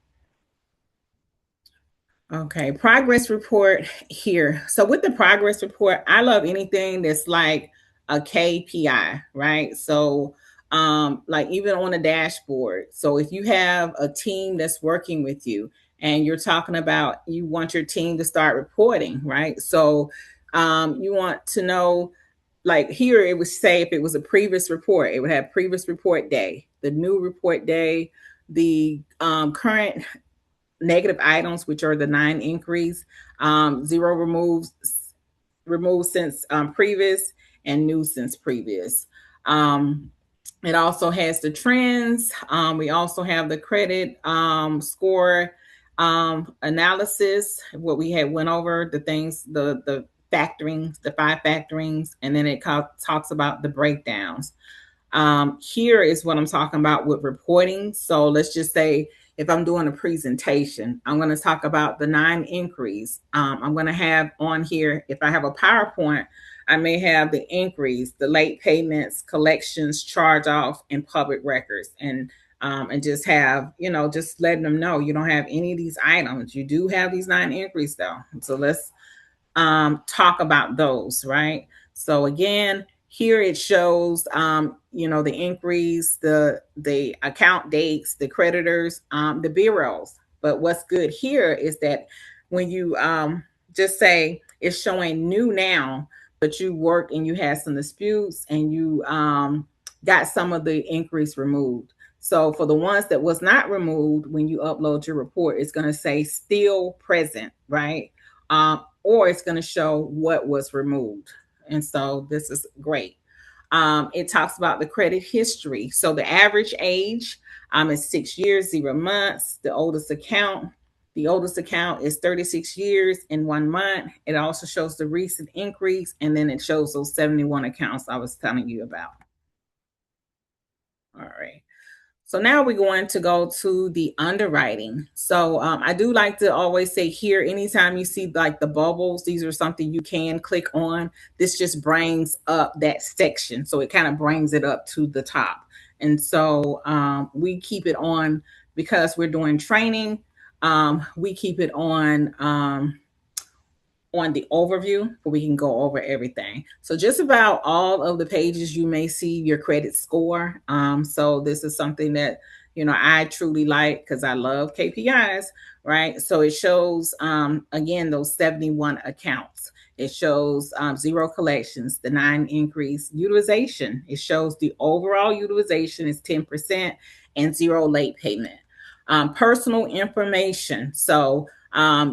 B: Okay, progress report here. So with the progress report, I love anything that's like a KPI, right? So like even on a dashboard. So if you have a team that's working with you and you're talking about you want your team to start reporting, right? So you want to know, like here it would say if it was a previous report, it would have previous report day, the new report day, the current negative items, which are the 9 inquiries, 0 removed since previous, and new since previous. It also has the trends. We also have the credit score analysis. What we had went over the things, the factorings, the 5 factorings, and then it talks about the breakdowns. Here is what I'm talking about with reporting. So let's just say if I'm doing a presentation, I'm going to talk about the 9 inquiries. I'm going to have on here, if I have a PowerPoint, I may have the inquiries, the late payments, collections, charge off, and public records. And just have, just letting them know you don't have any of these items. You do have these 9 inquiries though. So let's talk about those, right? So again, here it shows, the inquiries, the account dates, the creditors, the bureaus. But what's good here is that when you just say it's showing new now, but you work and you had some disputes and you got some of the inquiries removed. So for the ones that was not removed, when you upload your report, it's going to say still present, right? or it's going to show what was removed. And so this is great. It talks about the credit history. So the average age is 6 years, 0 months. The oldest account is 36 years and 1 month. It also shows the recent increase, and then it shows those 71 accounts I was telling you about. All right. So now we're going to go to the underwriting. So I do like to always say here, anytime you see like the bubbles, these are something you can click on. This just brings up that section. So it kind of brings it up to the top. And so we keep it on because we're doing training. We keep it on the overview, but we can go over everything. So just about all of the pages you may see your credit score. So this is something that, I truly like because I love KPIs, right? So it shows, again, those 71 accounts. It shows 0 collections, the 9 increase utilization. It shows the overall utilization is 10% and 0 late payment. Personal information. So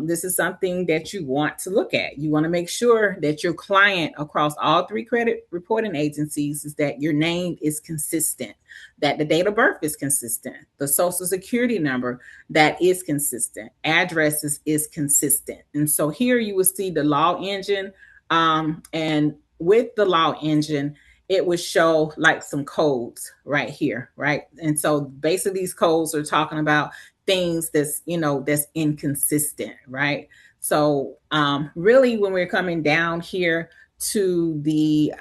B: this is something that you want to look at. You want to make sure that your client across all 3 credit reporting agencies is that your name is consistent, that the date of birth is consistent, the social security number that is consistent, addresses is consistent. And so here you will see the law engine, and with the law engine, it would show like some codes right here, right? And so basically these codes are talking about things that's inconsistent, right? So really when we're coming down here to the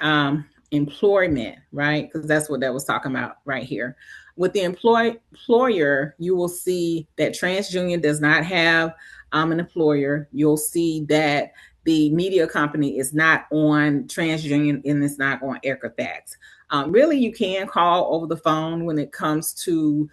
B: employment, right? Because that's what that was talking about right here. With the employer, you will see that TransUnion does not have an employer. You'll see that the media company is not on TransUnion and it's not on Equifax. Really, you can call over the phone when it comes to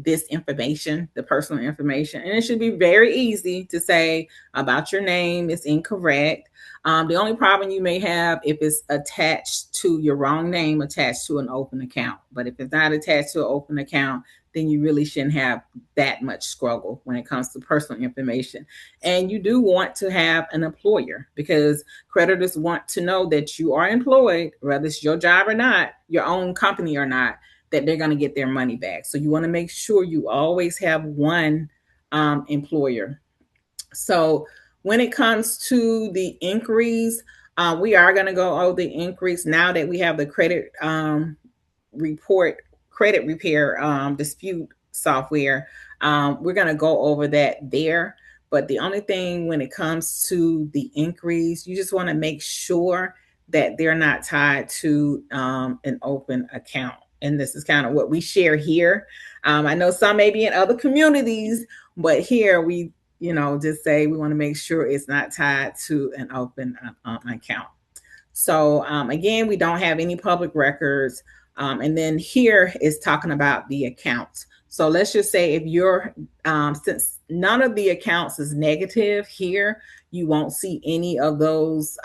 B: this information, the personal information. And it should be very easy to say about your name is incorrect. The only problem you may have if it's attached to your wrong name attached to an open account. But if it's not attached to an open account, then you really shouldn't have that much struggle when it comes to personal information. And you do want to have an employer because creditors want to know that you are employed, whether it's your job or not, your own company or not, that they're going to get their money back. So you want to make sure you always have one employer. So when it comes to the inquiries, we are going to go over the inquiries now that we have the credit repair dispute software. We're going to go over that there. But the only thing when it comes to the inquiries, you just want to make sure that they're not tied to an open account. And this is kind of what we share here. I know some may be in other communities, but here we, just say we want to make sure it's not tied to an open account. So again, we don't have any public records. And then here is talking about the accounts. So let's just say if you're, since none of the accounts is negative here, you won't see any of those.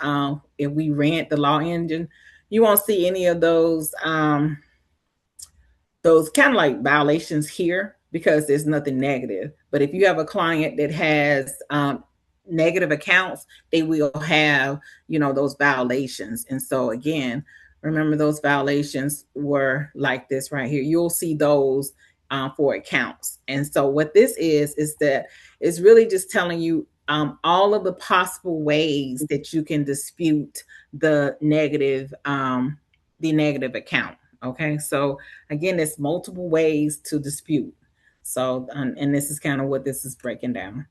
B: If we rent the law engine, you won't see any of those kind of like violations here because there's nothing negative. But if you have a client that has negative accounts, they will have, those violations. And so again, remember those violations were like this right here. You'll see those for accounts. And so what this is that it's really just telling you all of the possible ways that you can dispute the negative account. Okay, so again, there's multiple ways to dispute. So, and this is kind of what this is breaking down.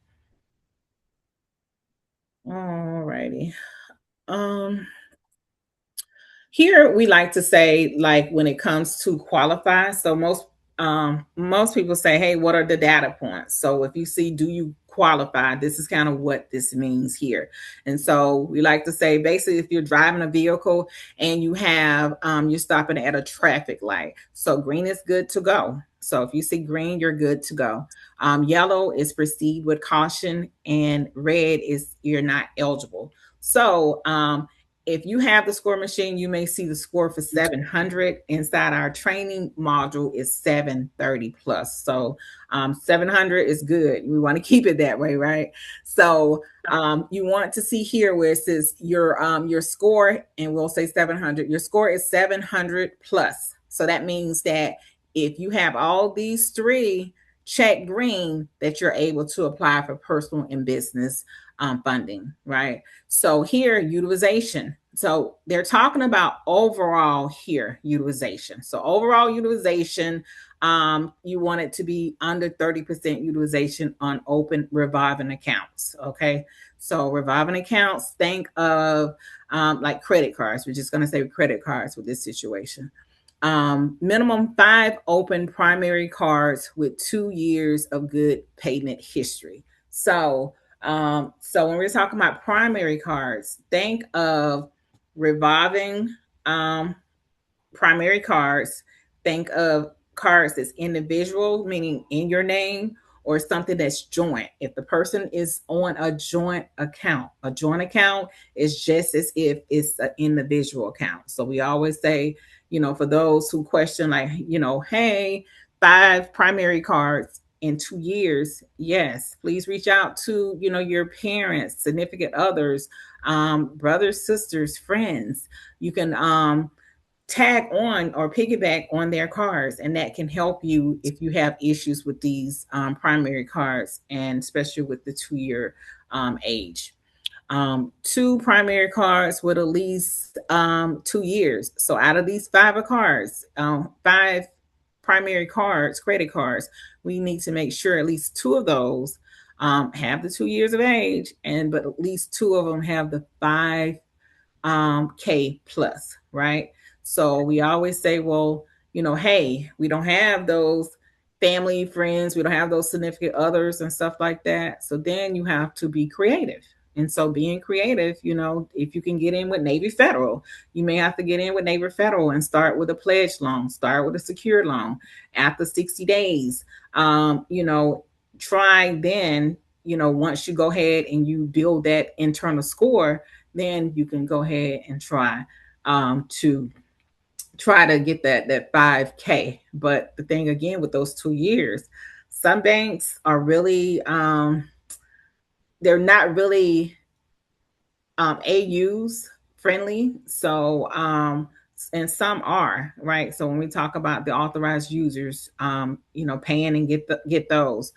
B: All righty. Here we like to say, like when it comes to qualify. So most people say, hey, what are the data points? So if you see, do you qualify? This is kind of what this means here. And so we like to say, basically, if you're driving a vehicle and you have, you're stopping at a traffic light. So green is good to go. So if you see green, you're good to go. Yellow is proceed with caution, and red is you're not eligible. So if you have the score machine, you may see the score for 700. Inside our training module is 730 plus. So 700 is good. We want to keep it that way, right? So you want to see here where it says your score, and we'll say 700. Your score is 700 plus. So that means that if you have all these three check green, that you're able to apply for personal and business funding, right? So here, utilization. So they're talking about overall here utilization. So overall utilization, you want it to be under 30% utilization on open revolving accounts. Okay. So revolving accounts, think of like credit cards. We're just going to say credit cards with this situation. Minimum 5 open primary cards with 2 years of good payment history. So when we're talking about primary cards, think of revolving primary cards. Think of cards that's individual, meaning in your name, or something that's joint. If the person is on a joint account is just as if it's an individual account. So we always say, for those who question, like, hey, 5 primary cards in 2 years, yes, please reach out to your parents, significant others, brothers, sisters, friends. You can tag on or piggyback on their cards, and that can help you if you have issues with these primary cards, and especially with the 2-year age. 2 primary cards with at least 2 years. So out of these 5 cards, 5 primary cards, credit cards, we need to make sure at least 2 of those have the 2 years of age, but at least 2 of them have the 5K plus, right? So we always say, well, hey, we don't have those family, friends, we don't have those significant others and stuff like that. So then you have to be creative. And so being creative, if you can get in with Navy Federal, you may have to get in with Navy Federal and start with a pledge loan, start with a secured loan. After 60 days, try then, once you go ahead and you build that internal score, then you can go ahead and try to get that 5K. But the thing again with those 2 years, some banks are really they're not really AUs friendly. So and some are, right? So when we talk about the authorized users, paying and get those.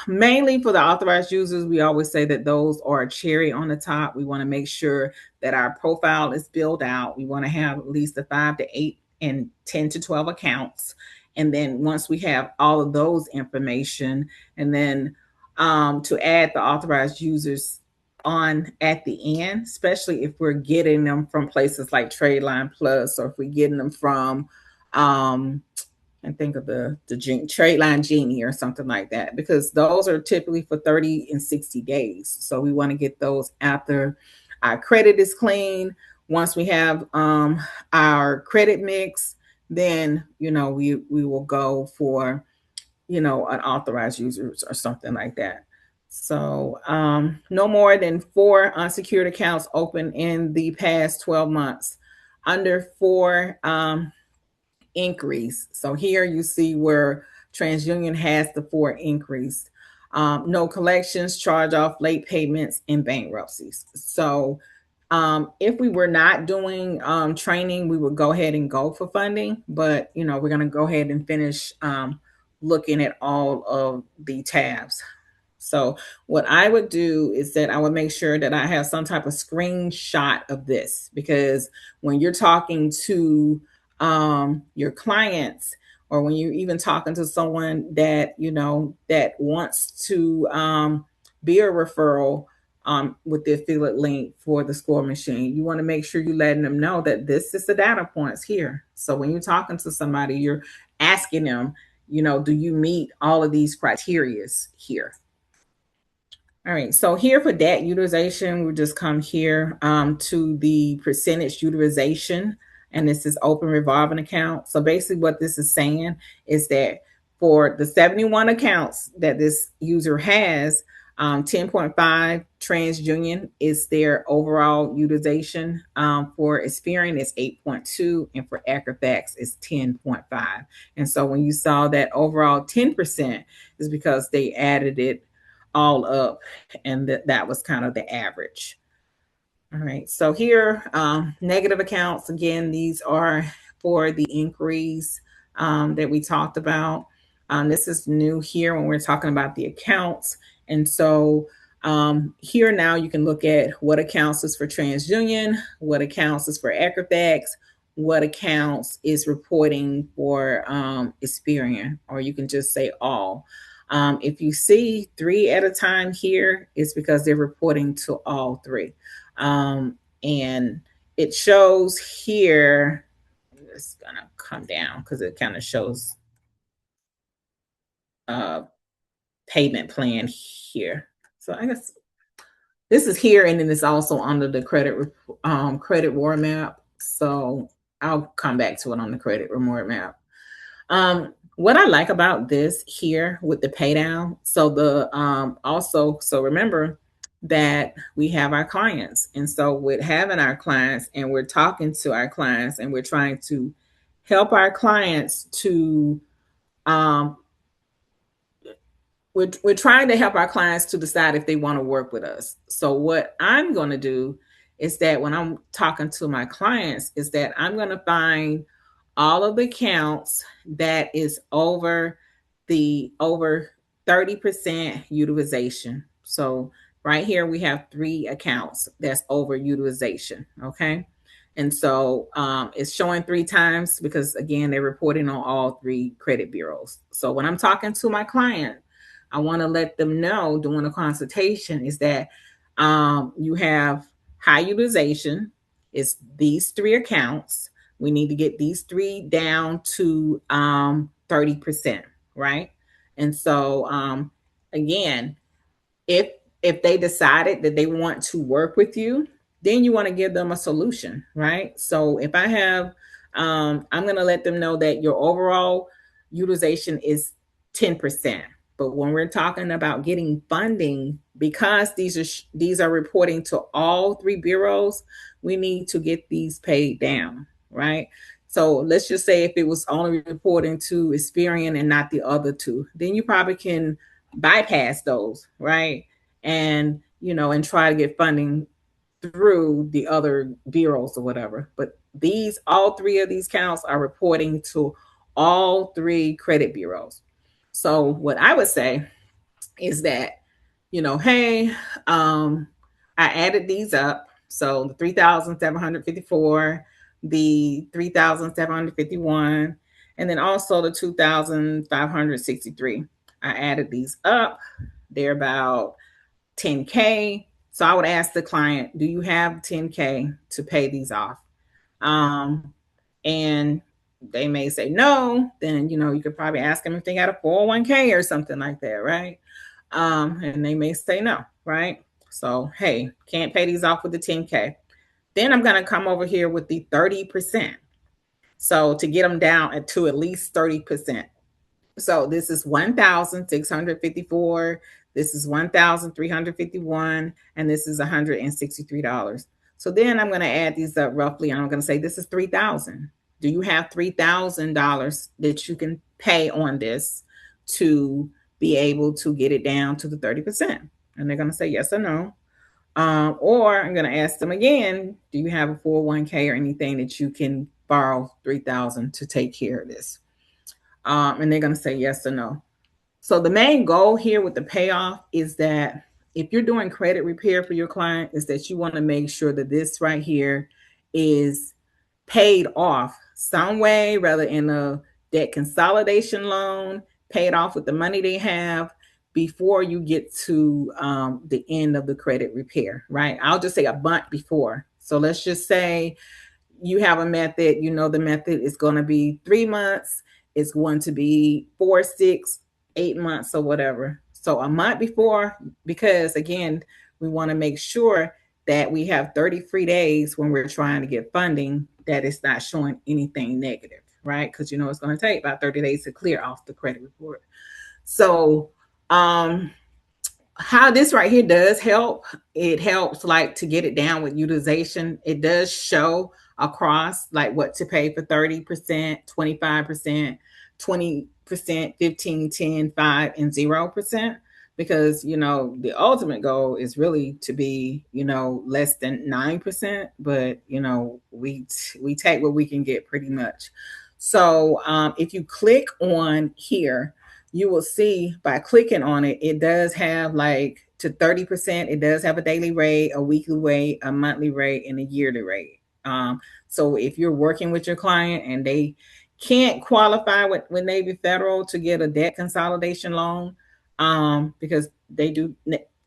B: Mainly for the authorized users, we always say that those are a cherry on the top. We want to make sure that our profile is built out. We want to have at least 5 to 8 and 10 to 12 accounts. And then once we have all of those information, and then to add the authorized users on at the end, especially if we're getting them from places like Tradeline Plus, or if we're getting them from and think of the Tradeline Genie or something like that, because those are typically for 30 and 60 days. So we want to get those after our credit is clean. Once we have our credit mix, then we will go for an authorized users or something like that. So no more than 4 unsecured accounts open in the past 12 months, under 4 increase. So here you see where TransUnion has the 4 increase. No collections, charge off, late payments, and bankruptcies. So if we were not doing training, we would go ahead and go for funding, but we're going to go ahead and finish looking at all of the tabs. So what I would do is that I would make sure that I have some type of screenshot of this, because when you're talking to your clients, or when you're even talking to someone that that wants to be a referral with the affiliate link for the score machine, you want to make sure you're letting them know that this is the data points here. So when you're talking to somebody, you're asking them, do you meet all of these criterias here? All right, so here for debt utilization, we'll just come here to the percentage utilization, and this is open revolving account. So basically what this is saying is that for the 71 accounts that this user has, 10.5 TransUnion is their overall utilization. For Experian, it's 8.2, and for Equifax, it's 10.5. And so when you saw that overall 10% is because they added it all up, and that was kind of the average. All right, so here, negative accounts, again, these are for the inquiries that we talked about. This is new here when we're talking about the accounts. And so here now you can look at what accounts is for TransUnion, what accounts is for Equifax, what accounts is reporting for Experian, or you can just say all. If you see 3 at a time here, it's because they're reporting to all 3. And it shows here, it's gonna come down because it kind of shows payment plan here. So I guess this is here, and then it's also under the credit reward map. So I'll come back to it on the credit reward map. What I like about this here with the pay down, so the so remember that we have our clients, and so with having our clients and we're talking to our clients and we're trying to help our clients to we're trying to help our clients to decide if they want to work with us. So what I'm going to do is that when I'm talking to my clients is that I'm going to find all of the accounts that is over 30% utilization. So right here we have 3 accounts that's over utilization. Okay. And so it's showing 3 times because again, they're reporting on all 3 credit bureaus. So when I'm talking to my client, I want to let them know during a consultation is that you have high utilization. It's these 3 accounts. We need to get these 3 down to 30%, right? And so again, if they decided that they want to work with you, then you want to give them a solution, right? So if I have, I'm going to let them know that your overall utilization is 10%. But when we're talking about getting funding, because these are reporting to all 3 bureaus, we need to get these paid down, right? So let's just say if it was only reporting to Experian and not the other 2, then you probably can bypass those, right? And and try to get funding through the other bureaus or whatever. But all 3 of these counts are reporting to all 3 credit bureaus. So what I would say is that, hey, I added these up. So the 3,754, the 3,751, and then also the 2,563. I added these up. They're about 10K. So I would ask the client, do you have 10K to pay these off? And they may say no, then you could probably ask them if they got a 401k or something like that, right? And they may say no, right? So hey, can't pay these off with the 10K. Then I'm going to come over here with the 30%. So to get them down to at least 30%. So this is 1,654. This is 1,351, and this is $163. So then I'm going to add these up roughly, and I'm going to say this is $3,000. Do you have $3,000 that you can pay on this to be able to get it down to the 30%? And they're going to say yes or no. Or I'm going to ask them again, do you have a 401k or anything that you can borrow $3,000 to take care of this? And they're going to say yes or no. So the main goal here with the payoff is that if you're doing credit repair for your client, is that you want to make sure that this right here is paid off some way, rather in a debt consolidation loan, paid off with the money they have before you get to the end of the credit repair, right? I'll just say a month before. So let's just say you have a method, the method is going to be 3 months. It's going to be 4, 6, 8 months or whatever. So a month before, because again, we want to make sure that we have 30 free days when we're trying to get funding, that it's not showing anything negative, right? Because it's going to take about 30 days to clear off the credit report. So how this right here does help, it helps like to get it down with utilization. It does show across like what to pay for 30%, 25%, 20%, 15, 10, 5, and 0%. Because the ultimate goal is really to be less than 9%, but we take what we can get pretty much. So if you click on here, you will see by clicking on it, it does have like to 30%. It does have a daily rate, a weekly rate, a monthly rate, and a yearly rate. So if you're working with your client and they can't qualify with Navy Federal to get a debt consolidation loan, because they do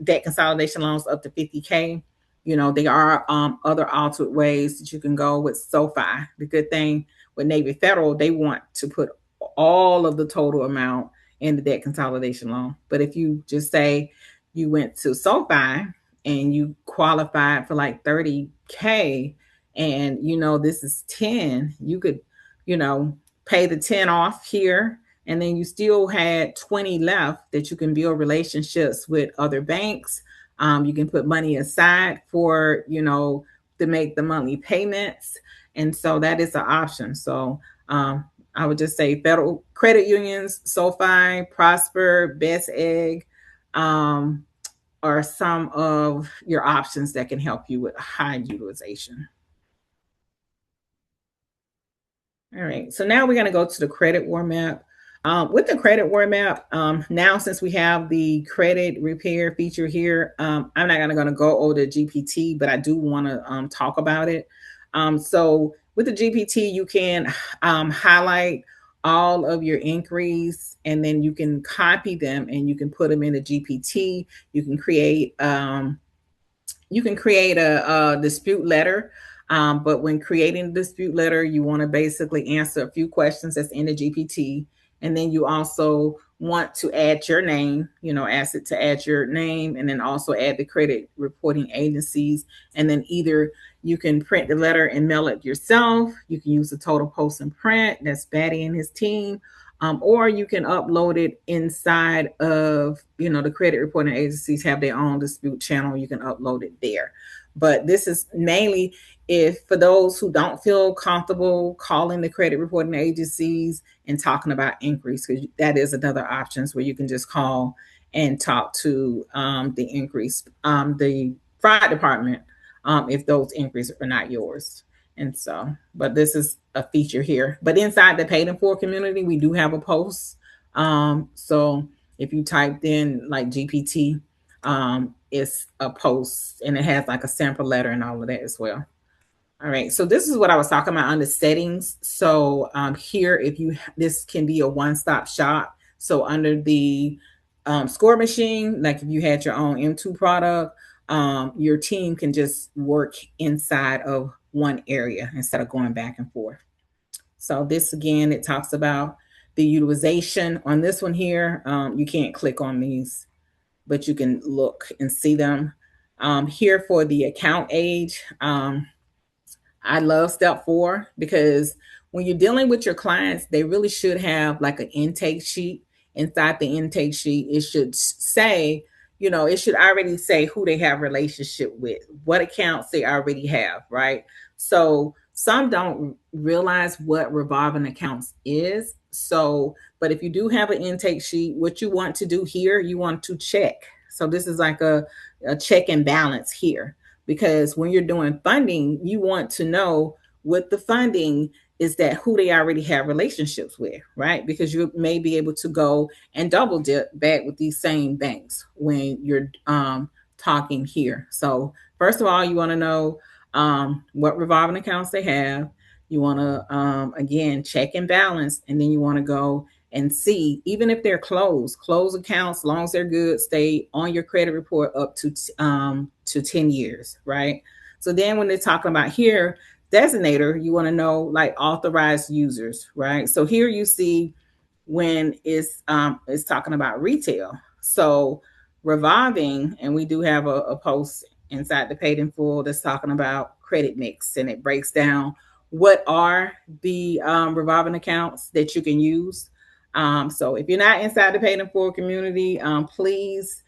B: debt consolidation loans up to 50K. There are other alternate ways that you can go with SoFi. The good thing with Navy Federal, they want to put all of the total amount in the debt consolidation loan. But if you just say you went to SoFi and you qualified for like 30K and this is 10, you could pay the 10 off here, and then you still had 20 left that you can build relationships with other banks. You can put money aside for to make the monthly payments, and so that is an option. So I would just say federal credit unions, SoFi, Prosper, Best Egg, are some of your options that can help you with high utilization. All right, so now we're going to go to the credit war map. With the credit war map, now since we have the credit repair feature here, I'm not going to go over the GPT, but I do want to talk about it. So with the GPT, you can highlight all of your inquiries, and then you can copy them and you can put them in the GPT. You can create a dispute letter. But when creating a dispute letter, you want to basically answer a few questions that's in the GPT. And then you also want to add your name, ask it to add your name, and then also add the credit reporting agencies. And then either you can print the letter and mail it yourself. You can use the Total Post and Print. That's Batty and his team. Or you can upload it inside of, the credit reporting agencies have their own dispute channel. You can upload it there. But this is mainly if for those who don't feel comfortable calling the credit reporting agencies and talking about inquiries, because that is another option where you can just call and talk to the inquiries, the fraud department, if those inquiries are not yours. And so, but this is a feature here. But inside the Paid in Full community, we do have a post. So if you typed in like GPT, it's a post and it has like a sample letter and all of that as well. All right, so this is what I was talking about under settings. So here, this can be a one-stop shop. So under the score machine, like if you had your own M2 product, your team can just work inside of one area instead of going back and forth. So this again, it talks about the utilization. On this one here, you can't click on these, but you can look and see them. Here for the account age, I love step 4 because when you're dealing with your clients, they really should have like an intake sheet. Inside the intake sheet, it should say, it should already say who they have relationship with, what accounts they already have, right? So some don't realize what revolving accounts is. So, but if you do have an intake sheet, what you want to do here, you want to check. So this is like a check and balance here. Because when you're doing funding, you want to know with the funding is that who they already have relationships with, right? Because you may be able to go and double dip back with these same banks when you're talking here. So first of all, you want to know what revolving accounts they have. You want to, again, check and balance. And then you want to go and see, even if they're closed accounts, as long as they're good, stay on your credit report up to 10 years, right? So then when they're talking about here, designator, you want to know like authorized users, right? So here you see when it's talking about retail. So revolving, and we do have a post inside the Paid in Full that's talking about credit mix, and it breaks down what are the revolving accounts that you can use. So if you're not inside the Paid in Full community, please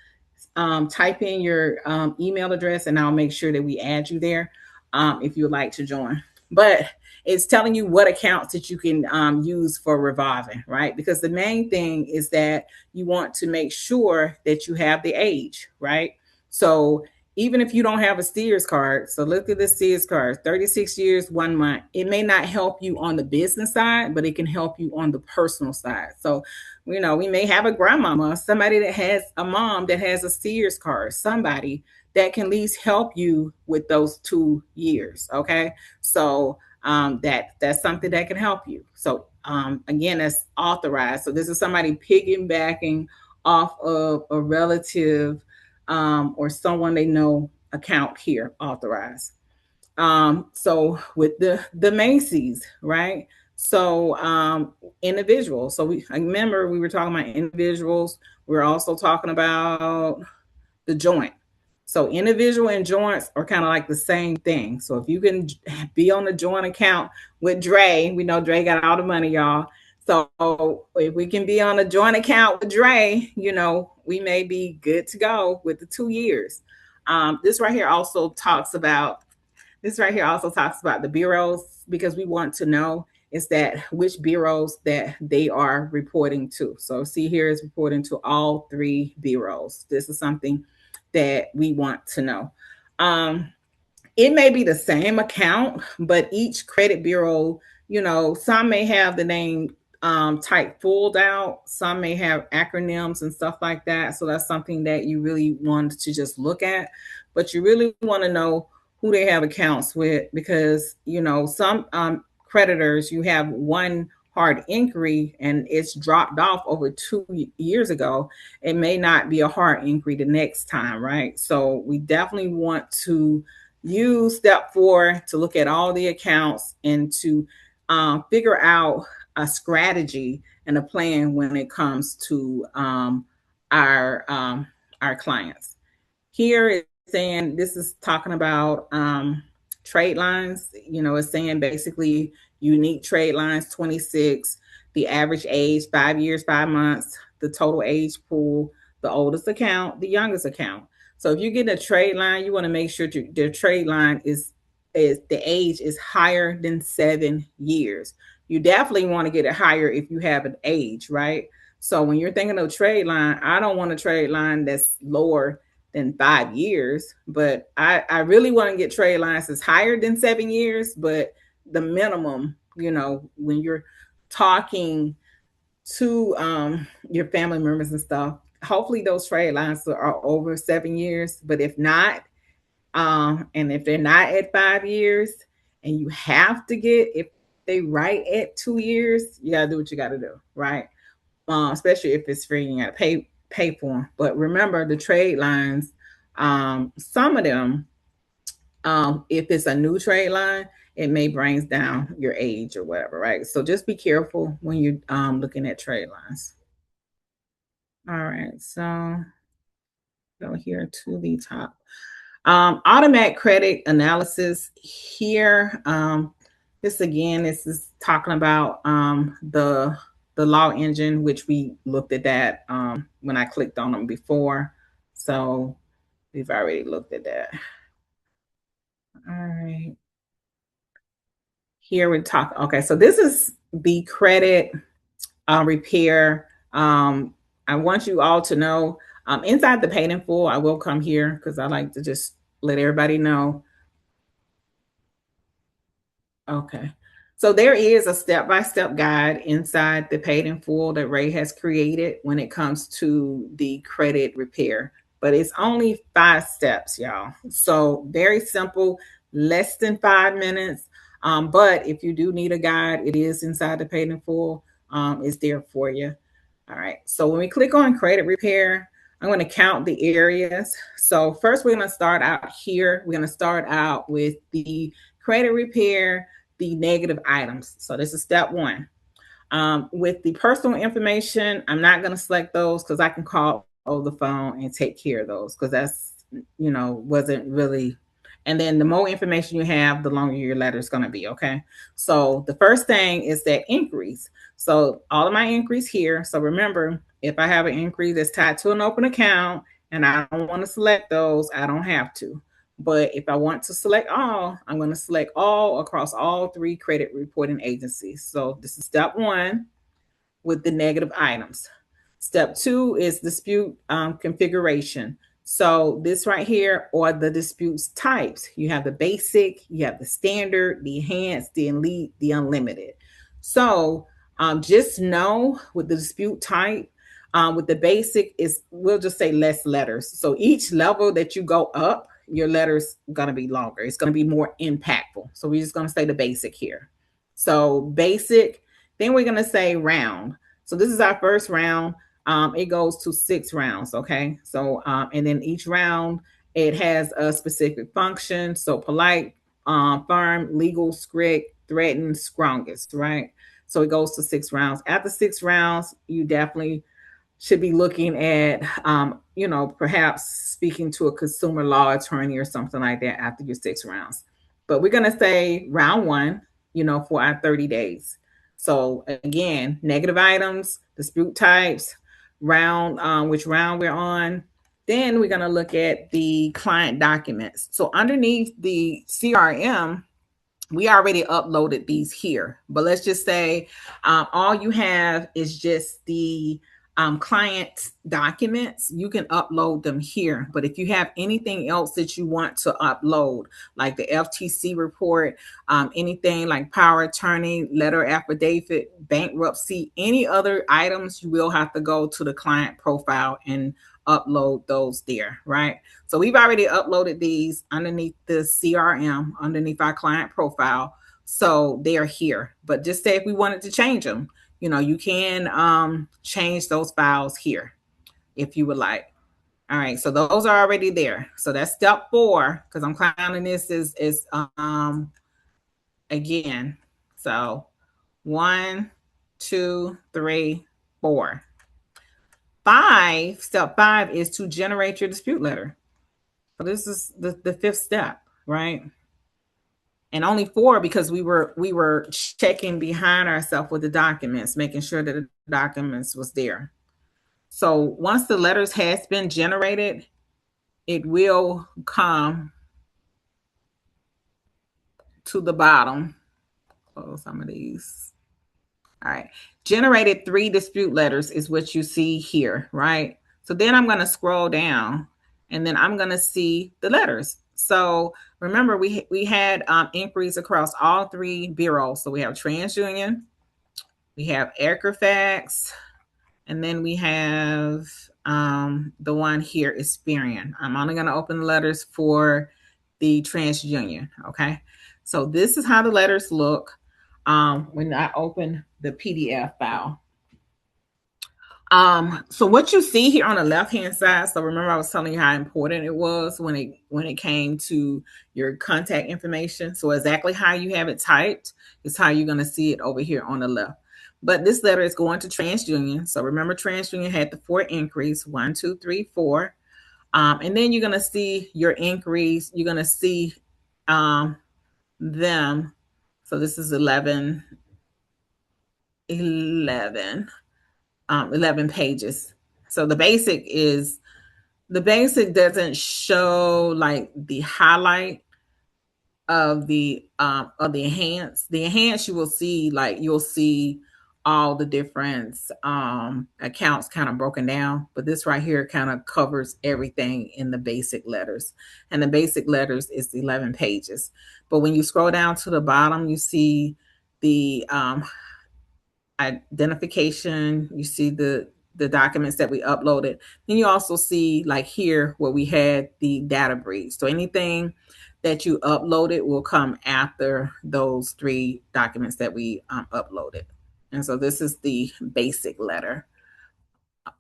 B: type in your email address and I'll make sure that we add you there if you would like to join. But it's telling you what accounts that you can use for revolving, right? Because the main thing is that you want to make sure that you have the age, right? So even if you don't have a Sears card, so look at the Sears card, 36 years, 1 month. It may not help you on the business side, but it can help you on the personal side. So, you know, we may have a grandmama, somebody that has a mom that has a Sears card, somebody that can at least help you with those 2 years. Okay. So that's something that can help you. So again, that's authorized. So this is somebody piggybacking off of a relative or someone they know account here, authorized. So with the Macy's, right? So individuals. So I remember we were talking about individuals. We're also talking about the joint. So individual and joints are kind of like the same thing. So if you can be on the joint account with Dre, we know Dre got all the money, y'all. So if we can be on a joint account with Dre, you know, we may be good to go with the 2 years. This right here also talks about the bureaus because we want to know is that which bureaus that they are reporting to. So see here is reporting to all 3 bureaus. This is something that we want to know. It may be the same account, but each credit bureau, you know, some may have the name type pulled out, some may have acronyms and stuff like that. So that's something that you really want to just look at, but you really want to know who they have accounts with because, you know, some creditors, you have one hard inquiry and it's dropped off over 2 years ago, it may not be a hard inquiry the next time, right? So we definitely want to use step 4 to look at all the accounts and to figure out a strategy and a plan when it comes to our clients. Here it's saying this is talking about trade lines. You know, it's saying basically unique trade lines 26, the average age 5 years 5 months, the total age pool, the oldest account, the youngest account. So if you get a trade line, you want to make sure the trade line is the age is higher than 7 years. You definitely want to get it higher if you have an age, right? So when you're thinking of trade line, I don't want a trade line that's lower than 5 years, but I really want to get trade lines that's higher than 7 years, but the minimum, you know, when you're talking to your family members and stuff, hopefully those trade lines are over 7 years. But if not, and if they're not at 5 years and you have to get, if they write at 2 years, you gotta do what you gotta do, right? Especially if it's free, you gotta pay for them. But remember the trade lines, some of them, if it's a new trade line, it may brings down your age or whatever, right? So just be careful when you're looking at trade lines. All right, so go here to the top. Automatic credit analysis here. This is talking about the law engine, which we looked at that when I clicked on them before. So we've already looked at that. All right. Here we talk. Okay, so this is the credit repair. I want you all to know inside the paid in full, I will come here because I like to just let everybody know. Okay. So there is a step-by-step guide inside the paid in full that Ray has created when it comes to the credit repair, but it's only 5 steps, y'all. So very simple, less than 5 minutes. But if you do need a guide, it is inside the paid in full. It's there for you. All right. So when we click on credit repair, I'm going to count the areas. So first, we're going to start out here. We're going to start out with the credit repair, the negative items. So this is step 1. With the personal information, I'm not going to select those because I can call over the phone and take care of those because that's, you know, wasn't really. And then the more information you have, the longer your letter is going to be. Okay. So the first thing is that inquiries. So all of my inquiries here. So remember, if I have an inquiry that's tied to an open account and I don't want to select those, I don't have to. But if I want to select all, I'm going to select all across all 3 credit reporting agencies. So this is step 1 with the negative items. Step 2 is dispute configuration. So this right here are the disputes types. You have the basic, you have the standard, the enhanced, the elite, the unlimited. So just know with the dispute type, with the basic is, we'll just say less letters. So each level that you go up, your letters going to be longer. It's going to be more impactful. So we're just going to say the basic here. So basic, then we're going to say round. So this is our first round. It goes to 6 rounds. Okay. So, and then each round, it has a specific function. So polite, firm, legal, strict, threatened, strongest, right? So it goes to 6 rounds. After 6 rounds, you definitely should be looking at, perhaps speaking to a consumer law attorney or something like that after your 6 rounds. But we're going to say round 1, for our 30 days. So again, negative items, dispute types, round, which round we're on. Then we're going to look at the client documents. So underneath the CRM, we already uploaded these here, but let's just say all you have is just the client documents. You can upload them here, but if you have anything else that you want to upload, like the FTC report, anything like power attorney, letter affidavit, bankruptcy, any other items, you will have to go to the client profile and upload those there, right? So we've already uploaded these underneath the CRM, underneath our client profile. So they're here. But just say if we wanted to change them, you can change those files here if you would like. All right, so those are already there. So that's step 4, because I'm counting this is again. So 1, 2, 3, 4. Step 5 is to generate your dispute letter. So this is the 5th step, right? And only 4 because we were checking behind ourselves with the documents, making sure that the documents was there. So once the letters has been generated, it will come to the bottom. Close some of these. All right. Generated 3 dispute letters is what you see here, right? So then I'm going to scroll down and then I'm going to see the letters. So remember, we had inquiries across all 3 bureaus. So we have TransUnion, we have Equifax, and then we have the one here, Experian. I'm only going to open the letters for the TransUnion. Okay. So this is how the letters look when I open the PDF file. So what you see here on the left-hand side, so remember I was telling you how important it was when it came to your contact information. So exactly how you have it typed is how you're going to see it over here on the left. But this letter is going to TransUnion. So remember, TransUnion had the 4 inquiries, 1, 2, 3, 4. And then you're going to see your inquiries. You're going to see them. So this is 11 pages. So the basic doesn't show like the highlight of the enhanced. The enhanced, you'll see all the different accounts kind of broken down, but this right here kind of covers everything in the basic letters, and the basic letters is 11 pages. But when you scroll down to the bottom, you see the identification, you see the documents that we uploaded. Then you also see like here where we had the data breach. So anything that you uploaded will come after those 3 documents that we uploaded. And so this is the basic letter.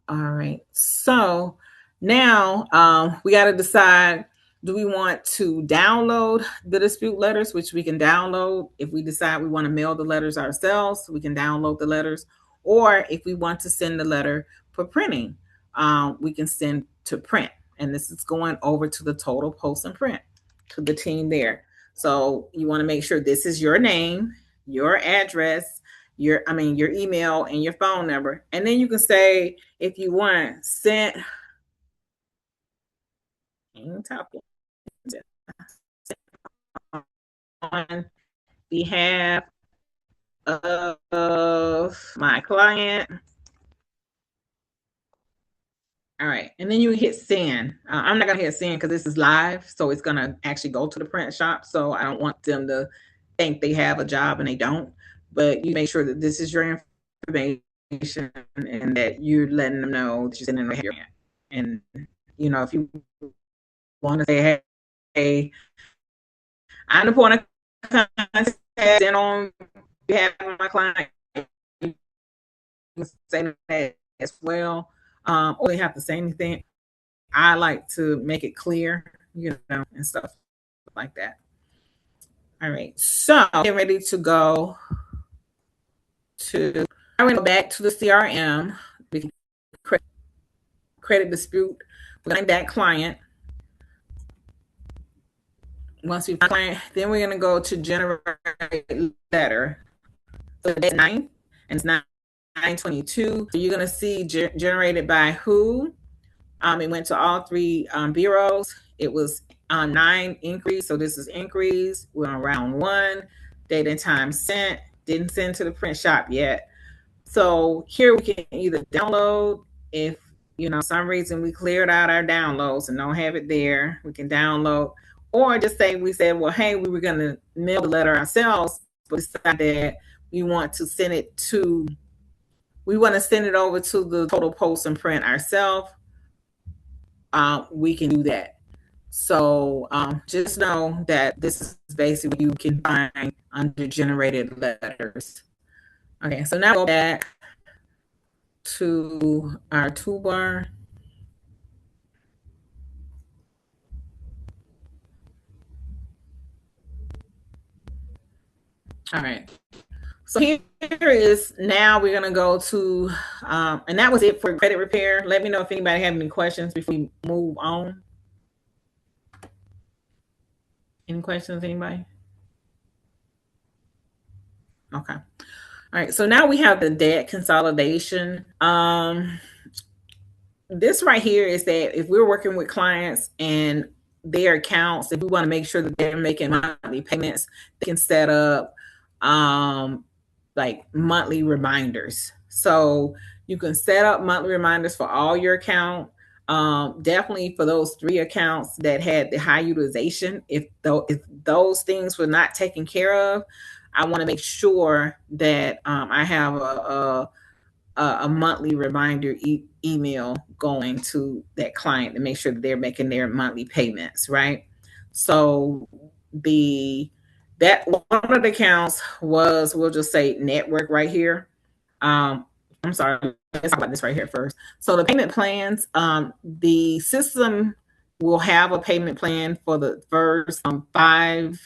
B: All right. So now we got to decide, do we want to download the dispute letters, which we can download if we decide we want to mail the letters ourselves, we can download the letters. Or if we want to send the letter for printing, we can send to print. And this is going over to the Total Post and Print, to the team there. So you want to make sure this is your name, your address, your email and your phone number. And then you can say, if you want, sent Top on behalf of my client. All right, and then you hit send. I'm not gonna hit send because this is live, so it's gonna actually go to the print shop. So I don't want them to think they have a job and they don't. But you make sure that this is your information and that you're letting them know that you're sending them here. And if you want to say, hey, I'm the point of contact and on behalf of my client, you can say that as well. Or they have to say anything. I like to make it clear, and stuff like that. All right, so get ready to go to. I'm going to go back to the CRM. We can credit dispute. We find that client. Once we find client, then we're going to go to generate letter. So that's 9, and it's 9/22. So you're going to see generated by who. It went to all 3 bureaus. It was 9 inquiries. So this is inquiries. We're on round 1. Date and time sent. Didn't send to the print shop yet. So here we can either download if some reason we cleared out our downloads and don't have it there. We can download, or just say we said, well, hey, we were going to mail the letter ourselves, but decided that we want to send it over to the Total Post and Print ourselves. We can do that. So just know that this is basically what you can find under generated letters. Okay, so now go back to our toolbar. All right. So here is, now we're going to go to, and that was it for credit repair. Let me know if anybody have any questions before we move on. Any questions, anybody? Okay. All right. So now we have the debt consolidation. This right here is that if we're working with clients and their accounts, if we want to make sure that they're making monthly payments, they can set up like monthly reminders. So you can set up monthly reminders for all your account. Definitely for those 3 accounts that had the high utilization. If those things were not taken care of, I want to make sure that I have a monthly reminder email going to that client to make sure that they're making their monthly payments, right? So that one of the accounts was, we'll just say network right here. I'm sorry, let's talk about this right here first. So the payment plans, the system will have a payment plan for the first 5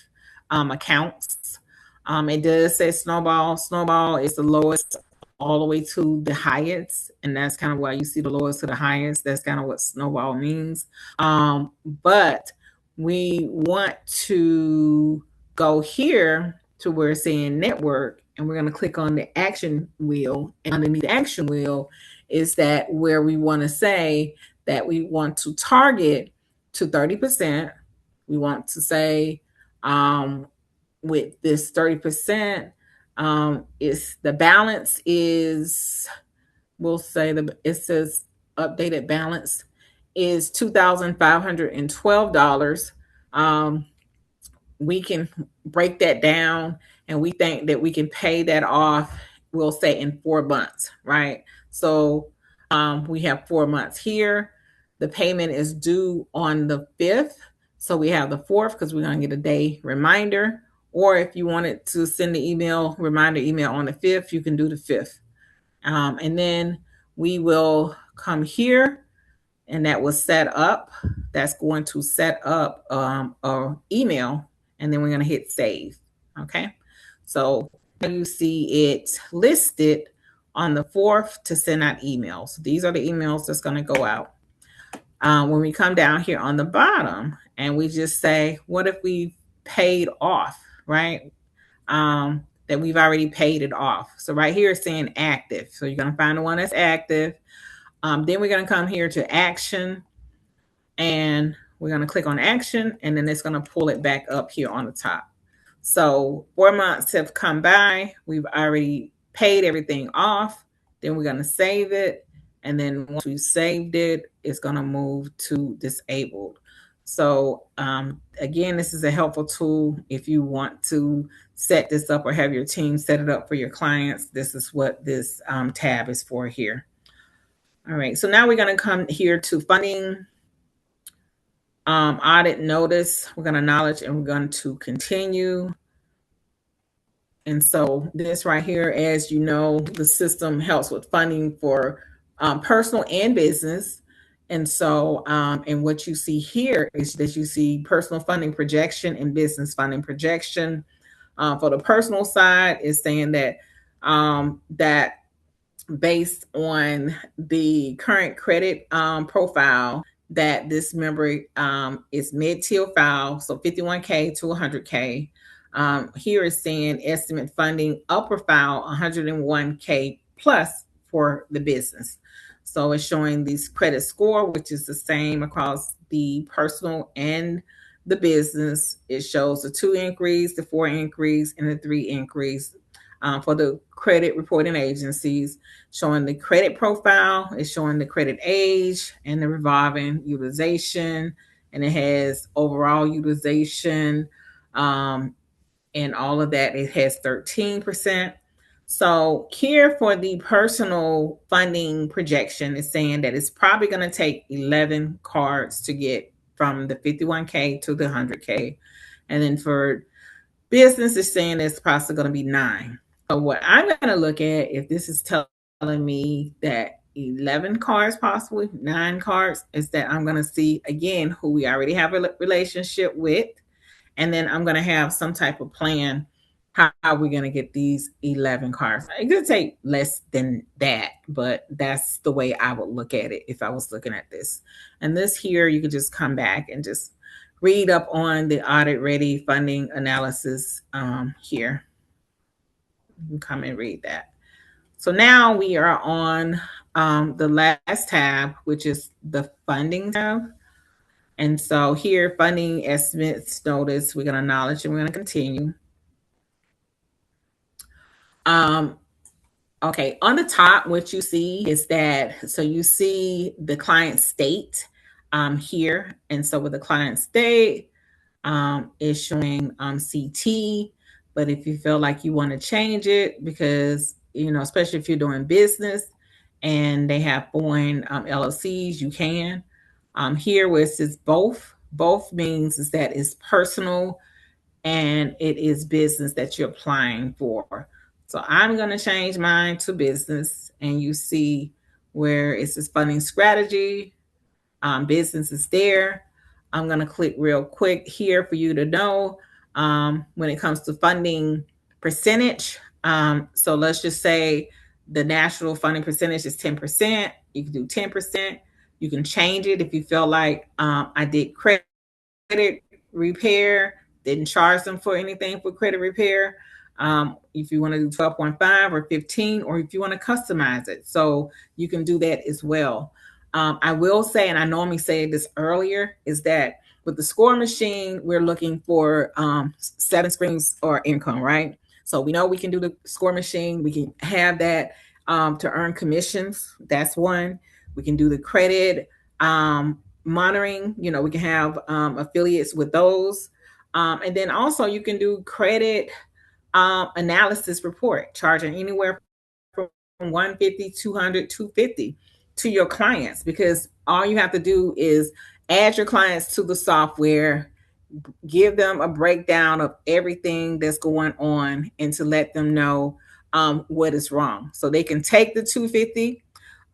B: accounts. It does say Snowball. Snowball is the lowest all the way to the highest, and that's kind of why you see the lowest to the highest. That's kind of what Snowball means. But we want to go here to where it's saying network, and we're going to click on the action wheel. And underneath the action wheel is that where we want to say that we want to target to 30%. We want to say with this 30%, is the balance is, we'll say it says updated balance is $2,512. We can break that down, and we think that we can pay that off, we'll say in 4 months, right? So we have 4 months here. The payment is due on the 5th. So we have the 4th because we're going to get a day reminder. Or if you wanted to send the reminder email on the 5th, you can do the 5th. And then we will come here, and that was set up. That's going to set up an email, and then we're going to hit save. Okay. So you see it listed on the 4th to send out emails. These are the emails that's going to go out. When we come down here on the bottom and we just say, what if we paid off, right? That we've already paid it off. So right here it's saying active. So you're going to find the one that's active. Then we're going to come here to action, and We're going to click on action, and then it's going to pull it back up here on the top. So 4 months have come by. We've already paid everything off. Then we're going to save it. And then once we saved it, it's going to move to disabled. So again, this is a helpful tool if you want to set this up or have your team set it up for your clients. This is what this tab is for here. All right, so now we're going to come here to funding, audit notice. We're going to acknowledge and we're going to continue. And so this right here, as you know, the system helps with funding for personal and business. And so, and what you see here is that you see personal funding projection and business funding projection. For the personal side, is saying that that based on the current credit profile, that this member is mid-tier file, so 51K to 100K. Here is saying estimate funding upper file 101K plus for the business. So it's showing this credit score, which is the same across the personal and the business. It shows the 2 increase, the 4 increase, and the 3 increase for the credit reporting agencies, showing the credit profile, it's showing the credit age and the revolving utilization, and it has overall utilization and all of that. It has 13%. So here for the personal funding projection is saying that it's probably going to take 11 cards to get from the 51K to the 100K. And then for business, it's saying it's possibly going to be 9. So what I'm going to look at, if this is telling me that 11 cards, possibly 9 cards, is that I'm going to see, again, who we already have a relationship with. And then I'm going to have some type of plan how we're going to get these 11 cards. It could take less than that, but that's the way I would look at it if I was looking at this. And this here, you could just come back and just read up on the audit ready funding analysis here. You can come and read that. So now we are on the last tab, which is the funding tab. And so here, funding estimates notice, we're going to acknowledge and we're going to continue. Okay, on the top, what you see is that, so you see the client state here. And so with the client state, is showing CT. But if you feel like you want to change it, because, you know, especially if you're doing business and they have foreign LLCs, you can. Here where it says both means is that it's personal and it is business that you're applying for. So I'm going to change mine to business, and you see where it says funding strategy, business is there. I'm going to click real quick here for you to know when it comes to funding percentage. So let's just say the national funding percentage is 10%. You can do 10%. You can change it if you feel like I did credit repair, didn't charge them for anything for credit repair. If you want to do 12.5 or 15, or if you want to customize it. So you can do that as well. I will say, and I normally say this earlier, is that with the score machine, we're looking for 7 screens or income, right? So we know we can do the score machine. We can have that to earn commissions. That's one. We can do the credit monitoring. You know, we can have affiliates with those. And then also you can do credit analysis report, charging anywhere from 150, 200, 250 to your clients, because all you have to do is add your clients to the software, give them a breakdown of everything that's going on, and to let them know what is wrong. So they can take the 250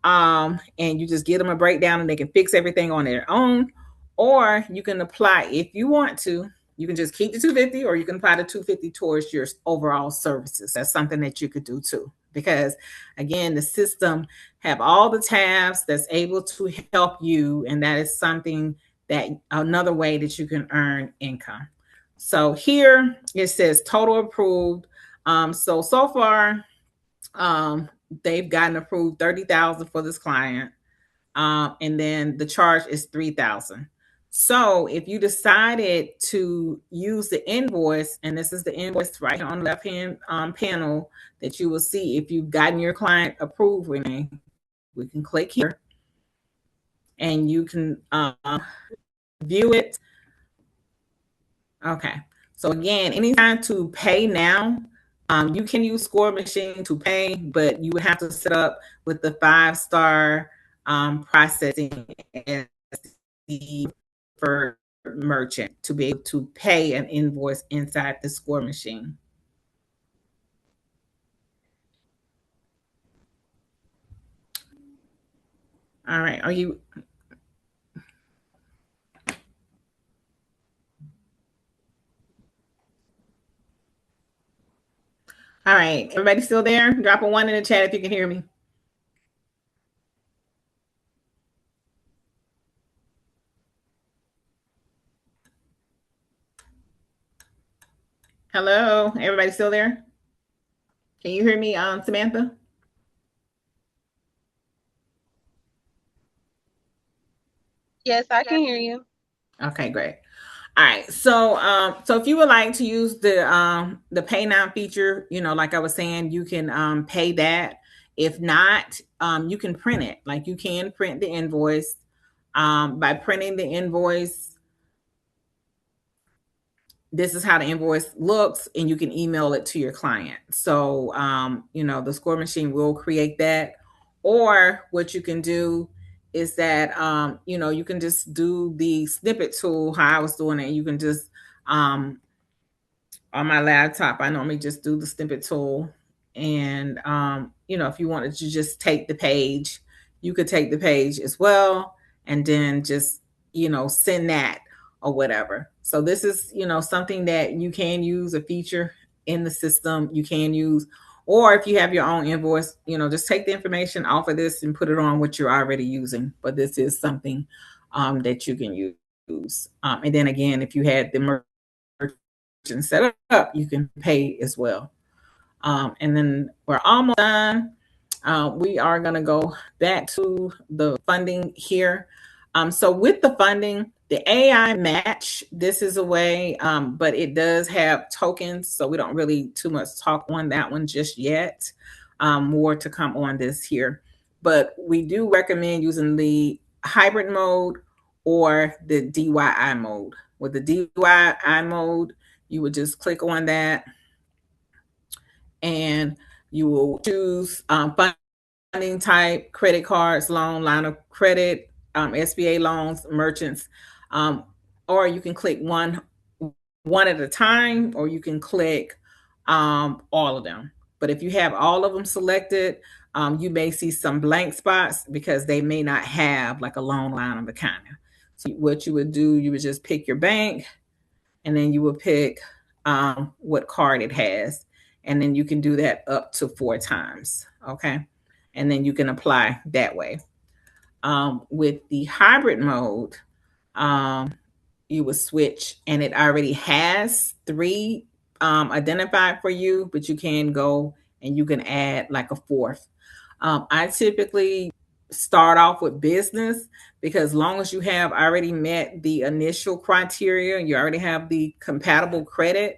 B: and you just give them a breakdown and they can fix everything on their own. Or you can apply, if you want to, you can just keep the 250, or you can apply the 250 towards your overall services. That's something that you could do too, because again, the system have all the tabs that's able to help you. And that is something that another way that you can earn income. So here it says total approved. So far, they've gotten approved 30,000 for this client. And then the charge is 3,000. So if you decided to use the invoice, and this is the invoice right here on the left hand panel that you will see if you've gotten your client approved, Renee, we can click here and you can view it. Okay. So again, anytime to pay now, you can use Score Machine to pay, but you would have to set up with the 5-star processing as the for merchant to be able to pay an invoice inside the Score Machine. All right. Are you? All right. Everybody still there? Drop a 1 in the chat if you can hear me. Hello. Everybody still there? Can you hear me, Samantha?
A: Yes, I can hear you.
B: Okay, great. All right. So if you would like to use the pay now feature, like I was saying, you can pay that. If not, you can print it. Like you can print the invoice. By printing the invoice, this is how the invoice looks, and you can email it to your client. So the Score Machine will create that. Or what you can do is that you can just do the snippet tool how I was doing it. You can just on my laptop, I normally just do the snippet tool. And if you wanted to just take the page, you could take the page as well, and then just send that or whatever. So this is something that you can use, a feature in the system you can use. Or if you have your own invoice, just take the information off of this and put it on what you're already using. But this is something that you can use. And then again, if you had the merchant set up, you can pay as well. And then we're almost done. We are going to go back to the funding here. So with the funding, the AI match, this is a way, but it does have tokens. So we don't really too much talk on that one just yet. More to come on this here. But we do recommend using the hybrid mode or the DIY mode. With the DIY mode, you would just click on that and you will choose funding type, credit cards, loan, line of credit, SBA loans, merchants, or you can click one at a time, or you can click all of them. But if you have all of them selected, you may see some blank spots because they may not have like a loan line of the kind. So what you would do, you would just pick your bank, and then you would pick what card it has. And then you can do that up to 4 times. Okay. And then you can apply that way. With the hybrid mode, you would switch, and it already has 3 identified for you, but you can go and you can add like a 4th. I typically start off with business because as long as you have already met the initial criteria, you already have the compatible credit,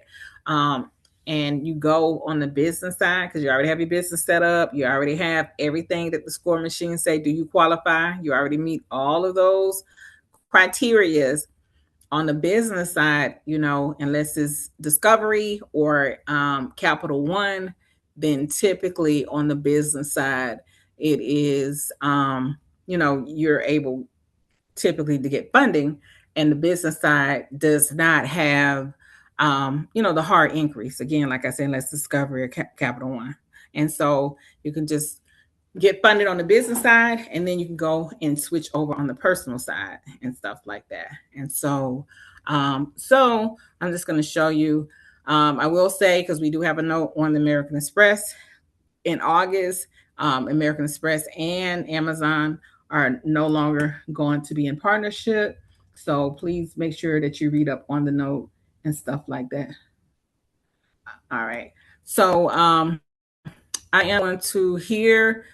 B: and you go on the business side because you already have your business set up. You already have everything that the Score Machine say, do you qualify? You already meet all of those criterias. On the business side, unless it's Discovery or Capital One, then typically on the business side, it is, you're able typically to get funding, and the business side does not have, the hard increase. Again, like I said, unless Discovery or Capital One. And so you can just get funded on the business side, and then you can go and switch over on the personal side and stuff like that. And so I'm just going to show you. I will say, because we do have a note on the American Express in August, American Express and Amazon are no longer going to be in partnership. So please make sure that you read up on the note and stuff like that. All right. So I am going to hear,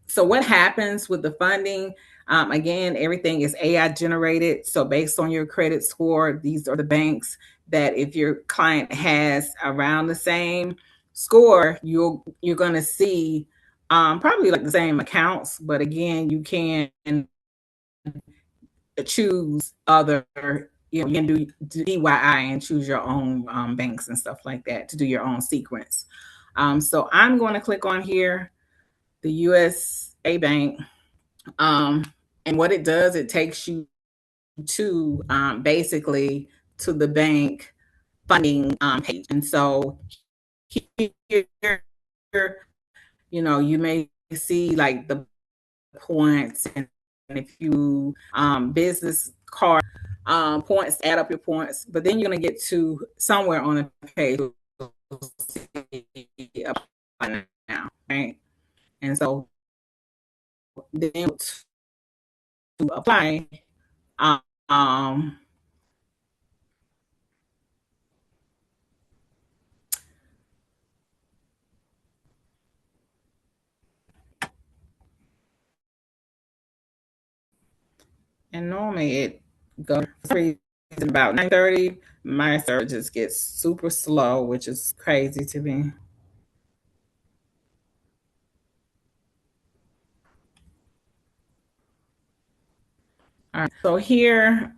B: so what happens with the funding? Again, everything is AI generated. So based on your credit score, these are the banks that if your client has around the same score, you're going to see probably like the same accounts. But again, you can choose other, you can do DIY and choose your own banks and stuff like that to do your own sequence. So I'm going to click on here, the USA Bank. And what it does, it takes you to basically to the bank funding page. And so here, you may see like the points, and if you business card points, add up your points, but then you're going to get to somewhere on the page now, right? And so then to apply, um, and normally it goes about 9:30. My server just gets super slow, which is crazy to me. All right, so here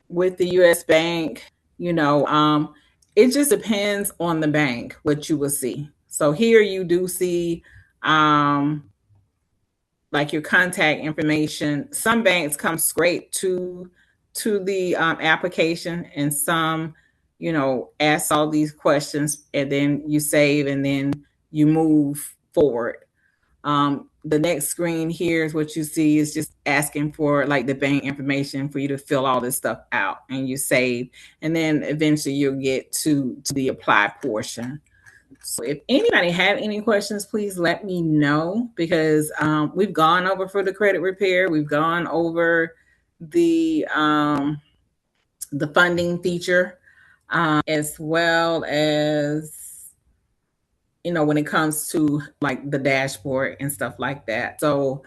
B: with the US Bank, it just depends on the bank what you will see. So here you do see like your contact information. Some banks come straight to the application, and some, ask all these questions, and then you save, and then you move forward. The next screen here is what you see is just asking for like the bank information for you to fill all this stuff out, and you save, and then eventually you'll get to the apply portion. So if anybody have any questions, please let me know, because we've gone over for the credit repair. We've gone over the funding feature, as well as, when it comes to like the dashboard and stuff like that. So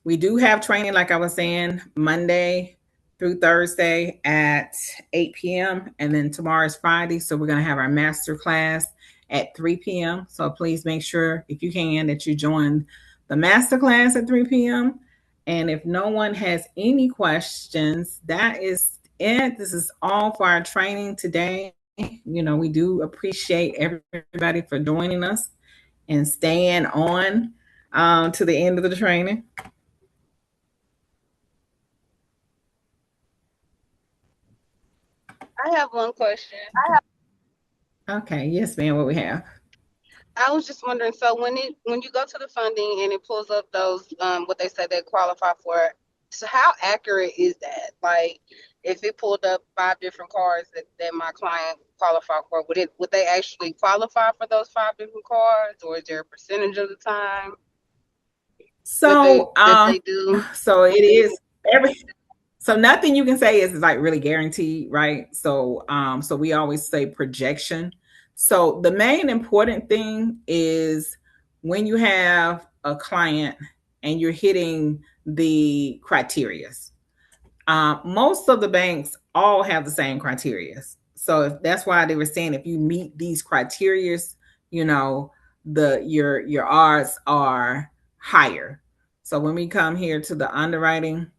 B: we do have training, like I was saying, Monday through Thursday at 8 p.m. And then tomorrow is Friday. So we're going to have our master class at 3 p.m. So please make sure, if you can, that you join the master class at 3 p.m. And if no one has any questions, that is it. This is all for our training today. We do appreciate everybody for joining us and staying on to the end of the training.
A: I have one question.
B: Okay, yes, ma'am. What we have?
A: I was just wondering, so when you go to the funding and it pulls up those what they said they qualify for, so how accurate is that? Like, if it pulled up 5 different cards that my client qualified for, would they actually qualify for those 5 different cards, or is there a percentage of the time
B: So
A: that they do?
B: so it is so nothing you can say is like really guaranteed, right? So so we always say projection. So the main important thing is when you have a client and you're hitting the criterias. Most of the banks all have the same criteria. So if that's why they were saying, if you meet these criteria, your odds are higher. So when we come here to the underwriting,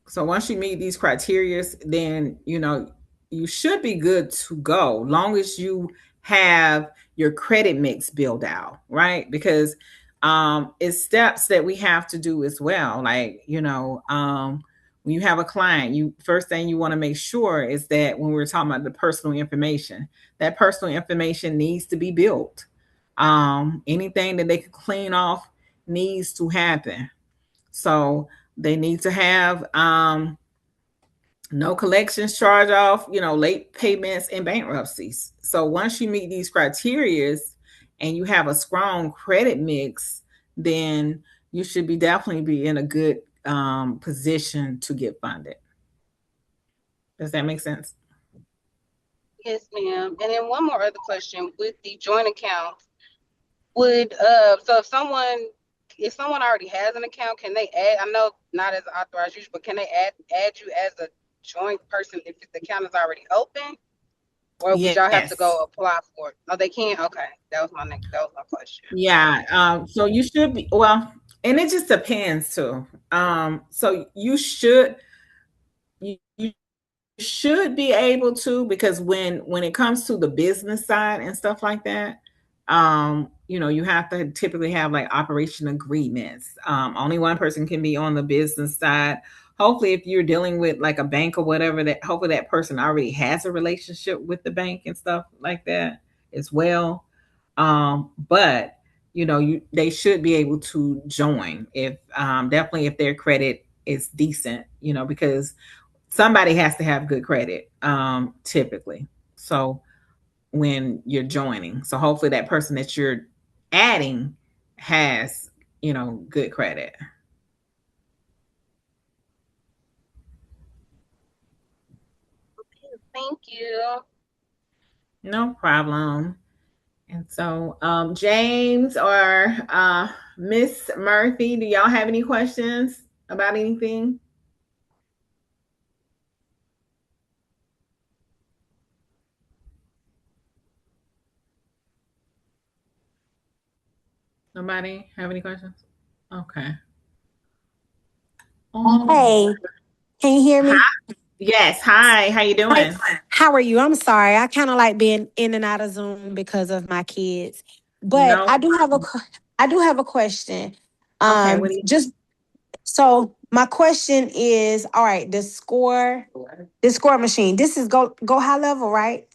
B: so once you meet these criteria, then you should be good to go, long as you have your credit mix built out, right? Because it's steps that we have to do as well. Like, when you have a client, first thing you want to make sure is that when we're talking about the personal information, that personal information needs to be built. Anything that they can clean off needs to happen. So they need to have no collections, charge off, late payments, and bankruptcies. So once you meet these criteria and you have a strong credit mix, then you should definitely be in a good position to get funded. Does that make sense?
A: Yes, ma'am. And then one more other question with the joint account. Would so if someone already has an account, can they add? I know not as an authorized user, but can they add you as a joint person if the account is already open, or would y'all have to
B: Yes.
A: go apply for it? Oh, they can. Okay, that was my question.
B: Yeah. So you should be and it just depends too. So you should be able to, because when it comes to the business side and stuff like that, you have to typically have like operation agreements. Only one person can be on the business side. Hopefully, if you're dealing with like a bank or whatever, that hopefully that person already has a relationship with the bank and stuff like that as well. But they should be able to join if definitely if their credit is decent, because somebody has to have good credit, typically. So when you're joining, so hopefully that person that you're adding has, good credit.
A: Thank you.
B: No problem. And so, James or Miss Murphy, do y'all have any questions about anything? Nobody have any questions? Okay.
D: Hey, can you hear me?
B: Hi. Yes. Hi. How you doing?
D: How are you? I'm sorry. I kind of like being in and out of Zoom because of my kids. But
B: No.
D: I do have a question.
B: Okay. What do you?
D: Just so my question is, all right, this score machine. This is go high level, right?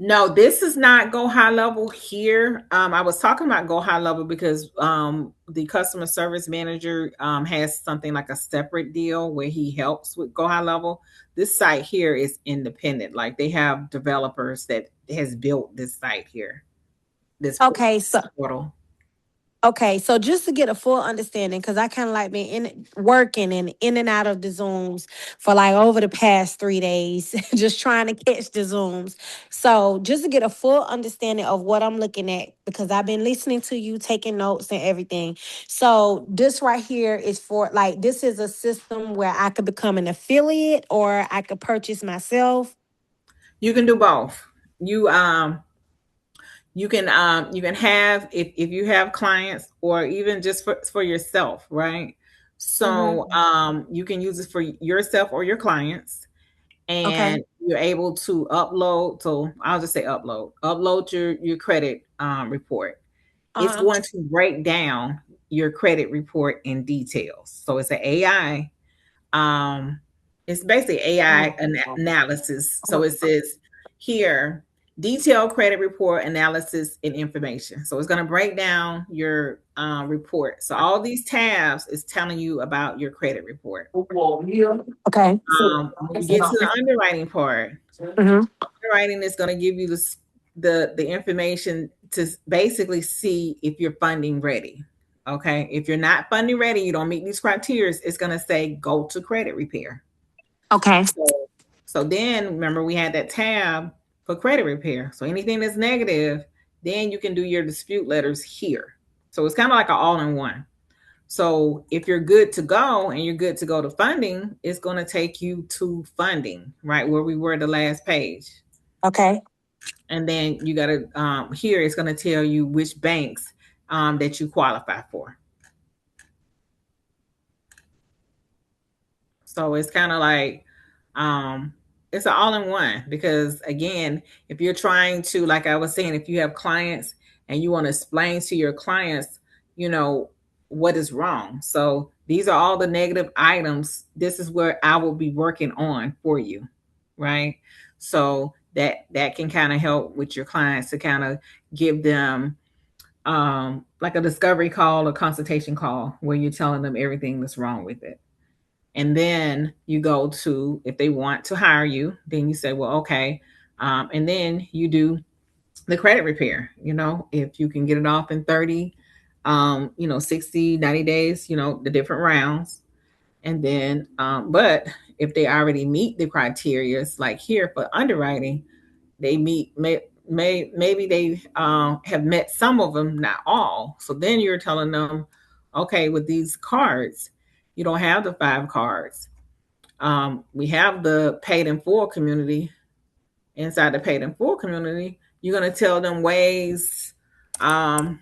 B: No, this is not Go High Level here. I was talking about Go High Level because the customer service manager has something like a separate deal where he helps with Go High Level. This site here is independent. Like they have developers that has built this site here. This
D: Okay,
B: portal.
D: Okay, so just to get a full understanding, because I kind of like been working and in and out of the Zooms for like over the past 3 days, just trying to catch the Zooms. So just to get a full understanding of what I'm looking at, because I've been listening to you, taking notes and everything. So this right here is for like, this is a system where I could become an affiliate or I could purchase myself.
B: You can do both. You can have, if you have clients or even just for yourself, right? So you can use it for yourself or your clients,
D: Okay.
B: and you're able to upload. So I'll just say upload your credit report. It's
D: Uh-huh.
B: going to break down your credit report in details. So it's an AI. It's basically AI analysis. So it says here, detailed credit report analysis and information. So it's going to break down your report. So all these tabs is telling you about your credit report.
D: Okay.
B: When you get to the underwriting part,
D: Mhm.
B: underwriting is going to give you the information to basically see if you're funding ready. Okay. If you're not funding ready, you don't meet these criteria, it's going to say go to credit repair.
D: Okay.
B: So then remember we had that tab for credit repair. So anything that's negative, then you can do your dispute letters here. So it's kind of like an all-in-one. So if you're good to go and you're good to go to funding, it's going to take you to funding, right? Where we were the last page.
D: Okay.
B: And then you got to, here it's going to tell you which banks that you qualify for. So it's kind of like, it's an all-in-one, because again, if you're trying to, like I was saying, if you have clients and you want to explain to your clients, what is wrong. So these are all the negative items. This is where I will be working on for you, right? So that can kind of help with your clients to kind of give them like a discovery call or consultation call where you're telling them everything that's wrong with it. And then you go to, if they want to hire you, then you say, well, okay. And then you do the credit repair, if you can get it off in 30, 60, 90 days, the different rounds. And then, but if they already meet the criteria, like here for underwriting, they meet maybe they have met some of them, not all. So then you're telling them, okay, with these cards, you don't have the 5 cards. We have the paid in full community. Inside the paid in full community, you're going to tell them ways. You're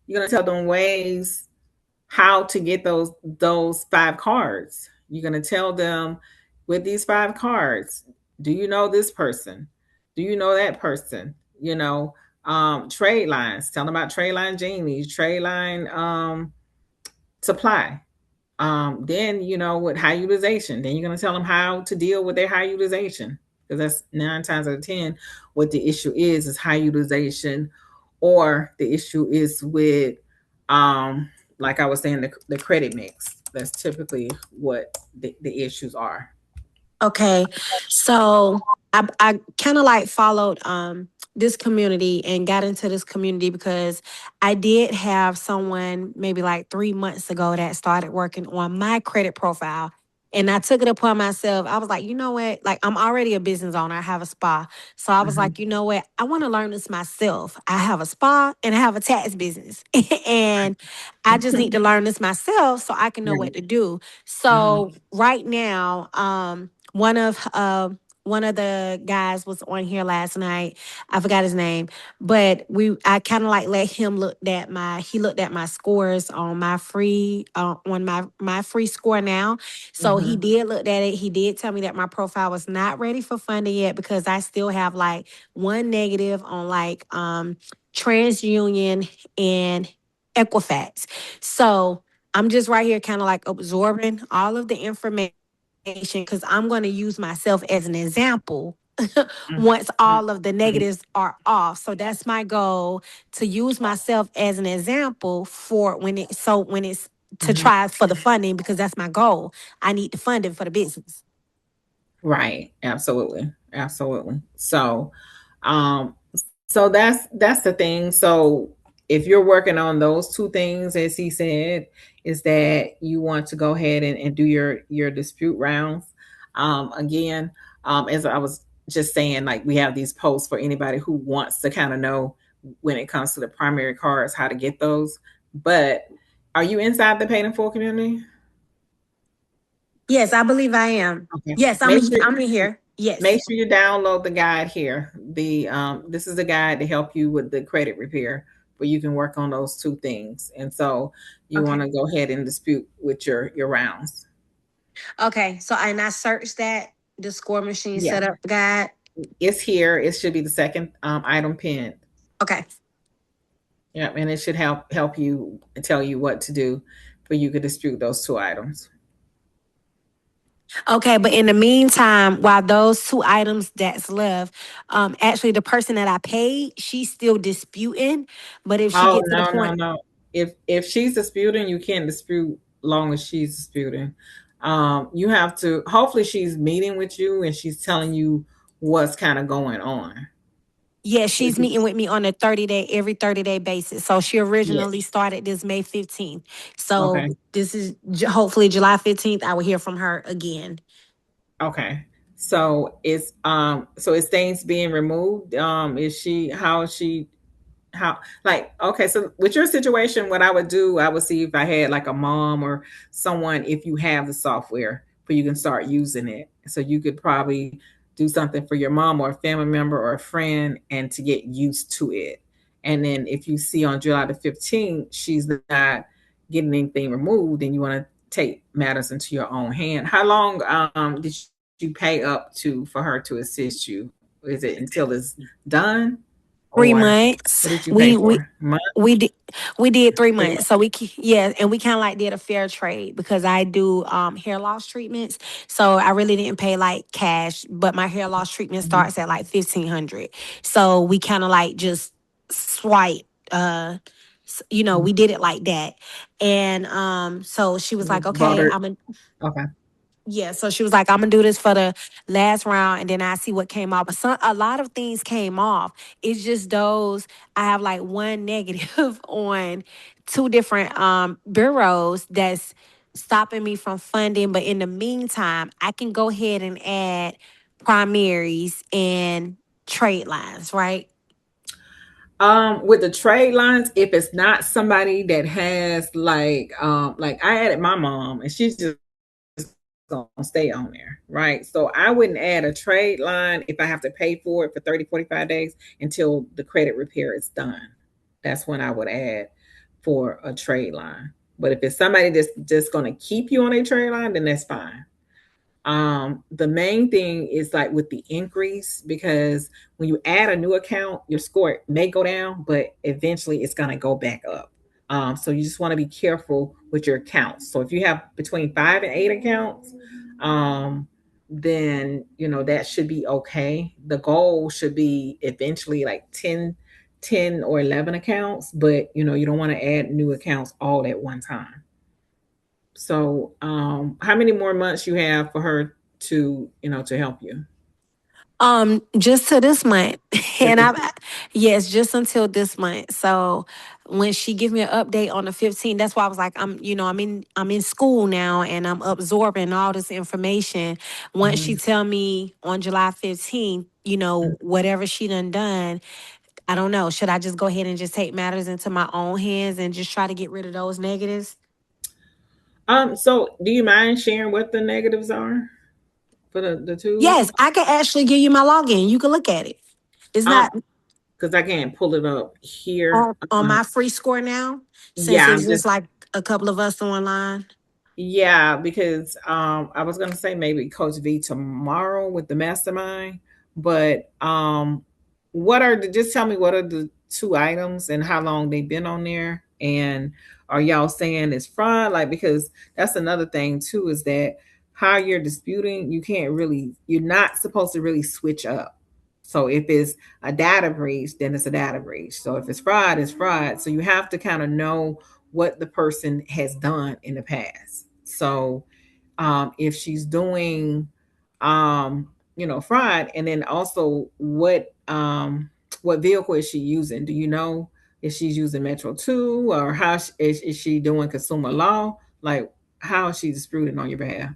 B: going to tell them ways how to get those 5 cards. You're going to tell them, with these 5 cards, do you know this person? Do you know that person? Trade lines. Tell them about trade line genies, trade line supply. Then with high utilization. Then you're going to tell them how to deal with their high utilization, because that's 9 times out of 10 what the issue is high utilization, or the issue is with like I was saying, the credit mix. That's typically what the issues are.
D: Okay, so I kind of like followed this community and got into this community because I did have someone maybe like 3 months ago that started working on my credit profile. And I took it upon myself. I was like, you know what? Like, I'm already a business owner. I have a spa. So I was
B: Mhm.
D: like, you know what? I want to learn this myself. I have a spa and I have a tax business. And I just need to learn this myself so I can know what to do. So right now, one of the guys was on here last night. I forgot his name, but I kind of like let him looked at my scores on my free on my free score now. So he did look at it. He did tell me that my profile was not ready for funding yet because I still have like one negative on like TransUnion and Equifax. So I'm just right here kind of like absorbing all of the information because I'm going to use myself as an example once all of the negatives are off. So that's my goal, to use myself as an example for when it's to try for the funding, because that's my goal. I need the funding for the business.
B: Right. Absolutely. Absolutely. Um, so that's the thing. So if you're working on those 2 things, as he said, is that you want to go ahead and do your dispute rounds. Again, as I was just saying, like, we have these posts for anybody who wants to kind of know, when it comes to the primary cards, how to get those. But are you inside the paid in full community?
D: Yes, I believe I am.
B: Okay.
D: Yes,
B: Make sure
D: I'm in here. Yes.
B: Make sure you download the guide here. This is a guide to help you with the credit repair, where you can work on those 2 things. And so you
D: Okay.
B: want to go ahead and dispute with your rounds.
D: Okay. So and I searched that the score machine
B: Yeah.
D: setup guide.
B: It's here. It should be the second item pinned.
D: Okay.
B: Yeah, and it should help you and tell you what to do for you to dispute those 2 items.
D: Okay, but in the meantime, while those 2 items that's left, actually the person that I paid, she's still disputing. But if she
B: Oh,
D: gets to the
B: no.
D: point,
B: If she's disputing, you can't dispute long as she's disputing. You have to, hopefully she's meeting with you and she's telling you what's kind of going on.
D: yeah, she's meeting with me on a every 30-day basis. So she
B: Yeah.
D: originally started this May 15th. So
B: Okay.
D: this is hopefully July 15th. I will hear from her again.
B: Okay. So it's things being removed. How is she, okay, so with your situation, what I would do, I would see if I had like a mom or someone, if you have the software, but you can start using it. So you could probably do something for your mom or a family member or a friend, and to get used to it. And then if you see on July the 15th she's not getting anything removed, then you want to take matters into your own hand. How long did you pay up to for her to assist you? Is it until it's done?
D: 3 months.
B: What did you pay for?
D: We did 3 months.
B: 3 months.
D: So yeah, and we kind of like did a fair trade because I do hair loss treatments. So I really didn't pay like cash, but my hair loss treatment starts at like 1,500. So we kind of like just swipe. We did it like that, and so she was like, "Okay,
B: Butter. Okay.
D: yeah." So she was like, "I'm gonna do this for the last round, and then I see what came off." But a lot of things came off. It's just those I have like one negative on 2 different bureaus that's stopping me from funding. But in the meantime, I can go ahead and add primaries and trade lines, right?
B: With the trade lines, if it's not somebody that has like I added my mom and she's just gonna stay on there, right? So I wouldn't add a trade line if I have to pay for it for 30, 45 days until the credit repair is done. That's when I would add for a trade line. But if it's somebody that's just gonna keep you on a trade line, then that's fine. The main thing is like with the increase, because when you add a new account, your score may go down, but eventually it's going to go back up. So you just want to be careful with your accounts. So if you have between 5 and 8 accounts, then that should be okay. The goal should be eventually like 10 or 11 accounts, but you don't want to add new accounts all at one time. So, how many more months you have for her to help you?
D: Just to this month. And yes, just until this month. So when she give me an update on the 15th, that's why I was like, I'm in school now and I'm absorbing all this information. Once she
B: Mhm.
D: tell me on July 15th, whatever she done, I don't know. Should I just go ahead and just take matters into my own hands and just try to get rid of those negatives?
B: So do you mind sharing what the negatives are for the tools?
D: Yes, I can actually give you my login. You can look at it. It's
B: Um,
D: not
B: because I can't pull it up here.
D: on my free score now, since
B: Yeah,
D: it's
B: I'm
D: just
B: just
D: like a couple of us online.
B: yeah, because I was gonna say maybe Coach V tomorrow with the mastermind, but just tell me what are the two items and how long they've been on there, and are y'all saying it's fraud? Like, because that's another thing too, is that how you're disputing, you're not supposed to really switch up. So if it's a data breach, then it's a data breach. So if it's fraud, it's fraud. So you have to kind of know what the person has done in the past. So if she's doing fraud, and then also what vehicle is she using? Do you know if she's using Metro 2, or how is she doing consumer law? Like, how is she disputing on your behalf?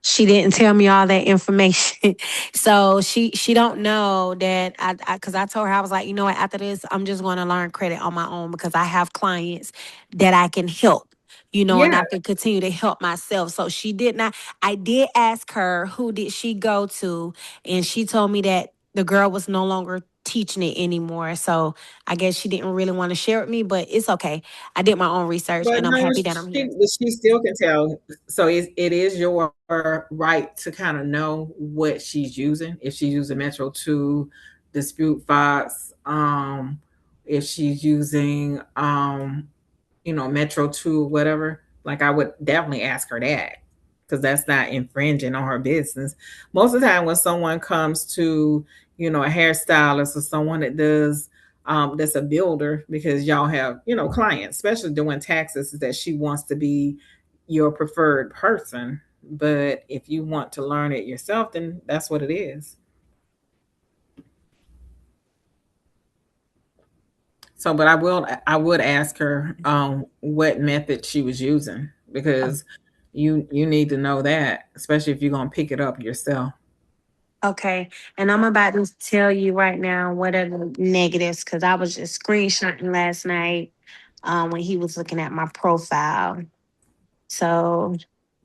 D: She didn't tell me all that information. So she don't know that because I told her, I was like, you know what, after this, I'm just going to learn credit on my own because I have clients that I can help, and
B: Yeah,
D: I can continue to help myself. So she did not. I did ask her who did she go to, and she told me that the girl was no longer teaching it anymore. So I guess she didn't really want to share with me, but it's okay. I did my own research
B: but
D: and I'm
B: no,
D: happy that I'm here.
B: she still can tell. So it is your right to kind of know what she's using. If she's using Metro 2, Dispute Fox, if she's using Metro 2, whatever. Like, I would definitely ask her that, because that's not infringing on her business. Most of the time when someone comes to, a hairstylist or someone that does that's a builder, because y'all have, clients, especially doing taxes, is that she wants to be your preferred person. But if you want to learn it yourself, then that's what it is. So, but I would ask her what method she was using, because you need to know that, especially if you're gonna pick it up yourself.
D: Okay. And I'm about to tell you right now what are the negatives because I was just screenshotting last night when he was looking at my profile. So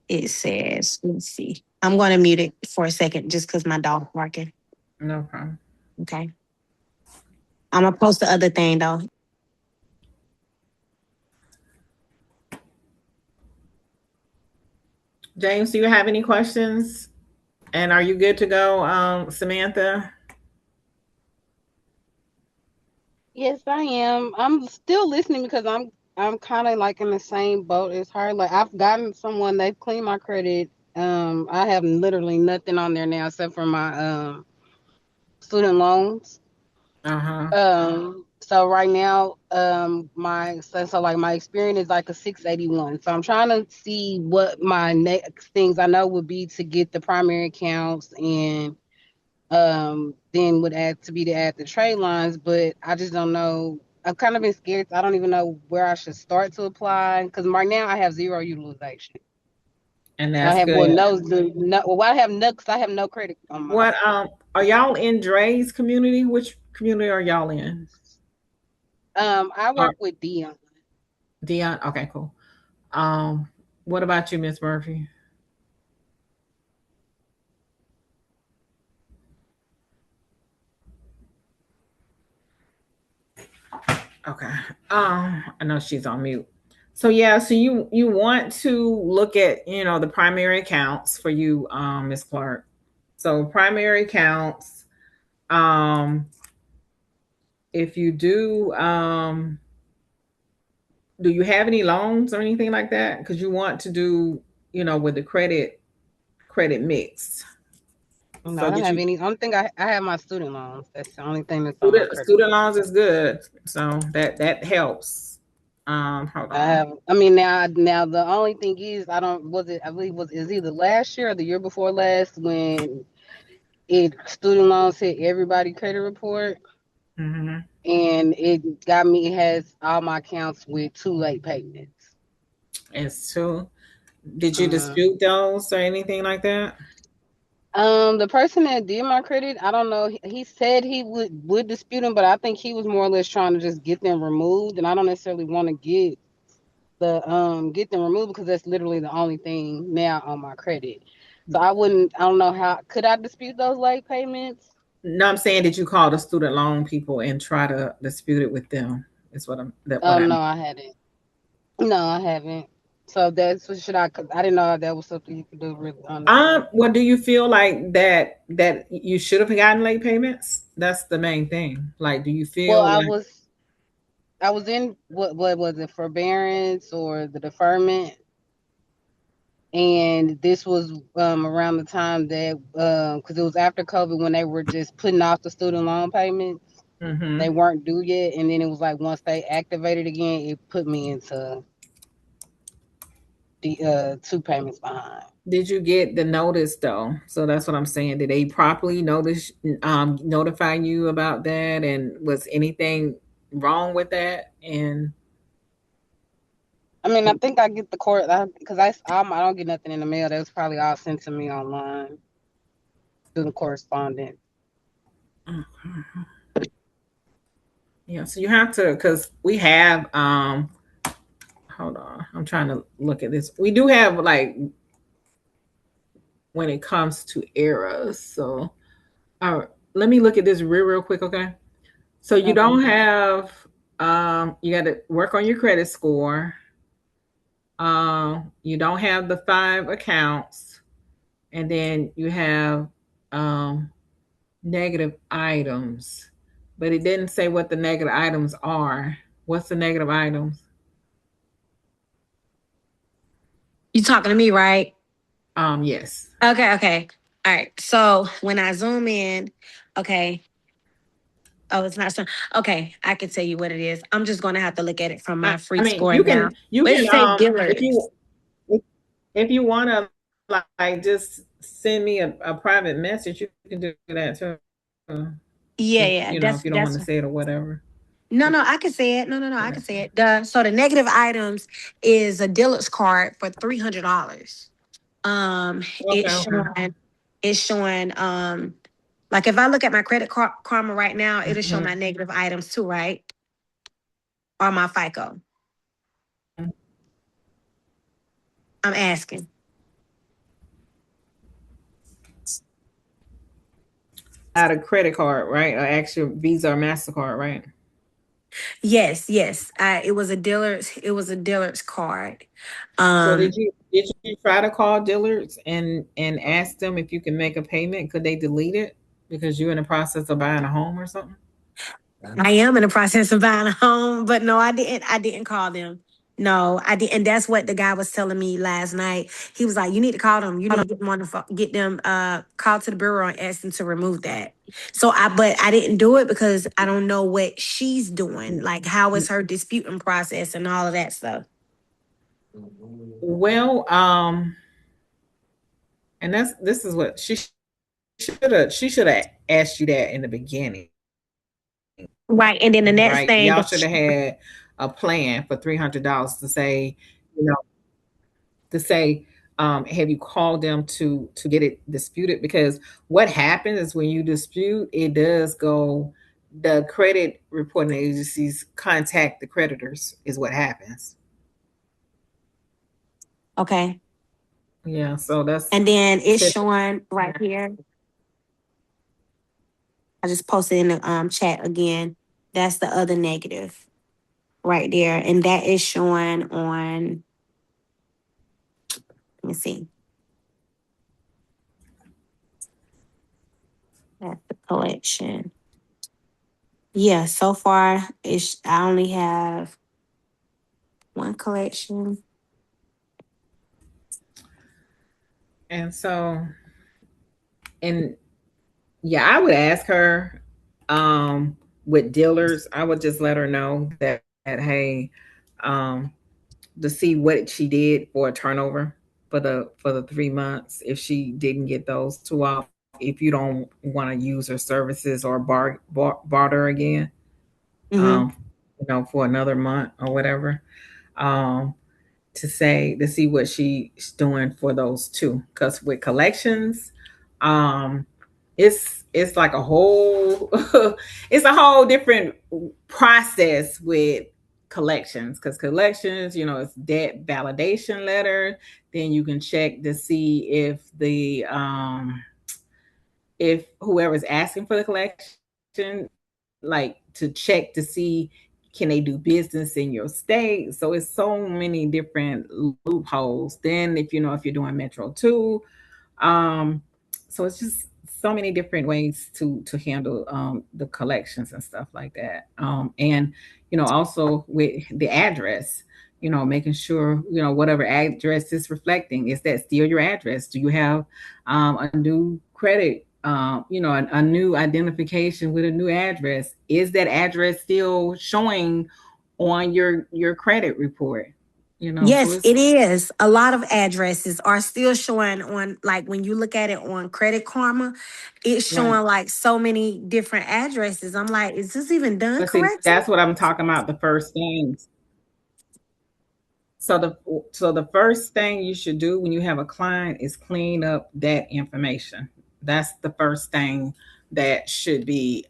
D: it says, let's see. I'm going to mute it for a second just because my dog's barking.
B: No problem.
D: Okay. I'm going to post the other thing though.
B: James, do you have any questions? And are you good to go, Samantha?
A: Yes, I am. I'm still listening because I'm kind of like in the same boat as her. Like I've gotten someone, they've cleaned my credit. I have literally nothing on there now except for my student loans.
B: Uh-huh.
A: So right now, so like my experience is like a 681. So I'm trying to see what my next things I know would be to get the primary accounts and then would add to add the trade lines, but I just don't know. I've kind of been scared. I don't even know where I should start to apply because right now I have zero utilization.
B: And
A: I
B: that's
A: have
B: good.
A: I have no because I have no credit on my
B: What Are y'all in Dre's community? Which community are y'all in?
A: I
B: Or
A: work with Dion.
B: Dion? Okay, cool. Um, what about you, Miss Murphy? Okay. I know she's on mute. So yeah, so you want to look at, the primary accounts for you, Miss Clark. So primary accounts, um, if you do you have any loans or anything like that? Because you want to do, with the credit mix.
A: No,
B: So
A: I don't
B: did
A: have
B: you
A: any. Only thing I have my student loans. That's the only thing that's on my
B: student
A: credit.
B: student loans is good. So that helps. Hold
A: I
B: on.
A: have. I mean, now the only thing is I don't. Was it? I believe was is either last year or the year before last when it student loans hit everybody credit report,
B: Hmm.
A: and it got me. It has all my accounts with 2 late payments.
B: It's two. Did you
A: Uh,
B: dispute those or anything like that?
A: the person that did my credit, I don't know. He said he would dispute them, but I think he was more or less trying to just get them removed, and I don't necessarily want to get them removed because that's literally the only thing now on my credit. So I don't know how could I dispute those late payments?
B: No, I'm saying, did you call the student loan people and try to dispute it with them? Is what I'm.
A: No, I hadn't. No, I haven't. So that's what should I? Cause I didn't know that was something you could do. Really, honestly.
B: Well, do you feel like that you should have gotten late payments? That's the main thing. Like, do you
A: Well,
B: feel like
A: I was in what was it, forbearance or the deferment, and this was around the time that because it was after COVID when they were just putting off the student loan payments. They
B: hmm
A: weren't due yet, and then it was like once they activated again, it put me into the 2 payments behind.
B: did you get the notice though? So that's what I'm saying. Did they properly notify you about that? And was anything wrong with that? And
A: I mean, I think I get the court because I don't get nothing in the mail. That was probably all sent to me online through the correspondence.
B: yeah, so you have to, because we have hold on, I'm trying to look at this. We do have, like, when it comes to eras. So let me look at this real quick, okay? So you
A: Okay.
B: don't have you got to work on your credit score. You don't have the 5 accounts, and then you have um negative items, but it didn't say what the negative items are. What's the negative items?
D: You talking to me, right?
B: Yes.
D: Okay, okay. All right. So when I zoom in, okay. Oh, it's not so. Okay, I can tell you what it is. I'm just gonna have to look at it from
B: I,
D: my free
B: I mean,
D: score
B: you
D: now.
B: can you
D: But it
B: can
D: say
B: if
D: Dillard's.
B: you want to, like, just send me a private message, you can do that too.
D: Yeah,
B: If
D: yeah.
B: if you don't want to say it or whatever.
D: No, no, I can say it. No, I
B: Okay.
D: can say it. So the negative items is a Dillard's card for $300. Um, it's
B: Okay.
D: showing, it's showing, like if I look at my credit card karma right now, it'll show
B: Mhm.
D: my negative items too, right? Or my FICO. I'm asking.
B: Out of credit card, right? Or actual Visa or Mastercard, right?
D: Yes, yes. It was a Dillard's card.
B: So
D: Um,
B: did you try to call Dillard's and ask them if you can make a payment? Could they delete it because you're in the process of buying a home or something?
D: I am in the process of buying a home, but no, I didn't. I didn't call them. No, I did, and that's what the guy was telling me last night. He was like, "You need to call them. You need to get them on the phone, get them call to the bureau and ask them to remove that." But I didn't do it because I don't know what she's doing. Like, how is her disputing process and all of that stuff.
B: Well, and this is what she should have asked you that in the beginning,
D: Right, and then the next
B: right?
D: thing,
B: Y'all should have had a plan for $300 to say, you know, to say, have you called them to get it disputed? Because what happens is when you dispute, it does go. The credit reporting agencies contact the creditors. Is what happens.
D: Okay.
B: Yeah. So that's
D: And then it's
B: tip.
D: showing right here. I just posted in the chat again. That's the other negative right there. And that is showing on, let me see. That's the collection. Yeah, so far I only have one collection.
B: And so, and yeah, I would ask her, with dealers, I would just let her know that hey, to see what she did for a turnover for the 3 months, if she didn't get those two off, if you don't want to use her services or barter again,
D: Mm-hmm.
B: um, for another month or whatever. Um, to see what she's doing for those two, because with collections, um it's like a whole it's a whole different process with collections, because collections, it's debt validation letter. Then you can check to see if whoever's asking for the collection, like to check to see, can they do business in your state? So it's so many different loopholes. Then if you're doing Metro 2, so it's just so many different ways to handle the collections and stuff like that. And also with the address, making sure whatever address is reflecting, is that still your address? Do you have a new credit, a new identification with a new address? Is that address still showing on your credit report? So
D: Yes,
B: it's
D: it is. A lot of addresses are still showing on, like when you look at it on Credit Karma, it's
B: right.
D: showing like so many different addresses. I'm like, is this even done
B: But see,
D: correctly?
B: that's what I'm talking about. The first things. So the first thing you should do when you have a client is clean up that information. That's the first thing that should be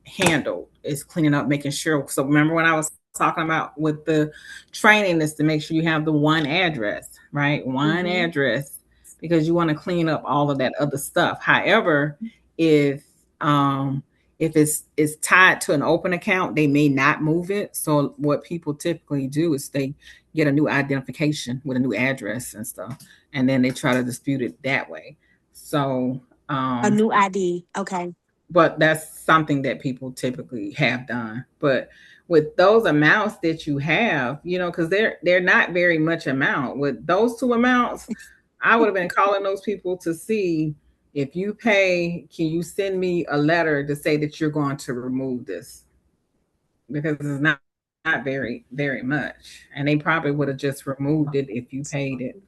B: handled, is cleaning up, making sure. So remember when I was talking about with the training, is to make sure you have the one address, right? One
D: Mm-hmm.
B: address, because you want to clean up all of that other stuff. However, if um if it's tied to an open account, they may not move it. So what people typically do is they get a new identification with a new address and stuff, and then they try to dispute it that way. So,
D: A new ID. Okay.
B: but that's something that people typically have done. But with those amounts that you have, because they're not very much amount. With those two amounts, I would have been calling those people to see, if you pay, can you send me a letter to say that you're going to remove this? Because it's not very very much, and they probably would have just removed it if you paid it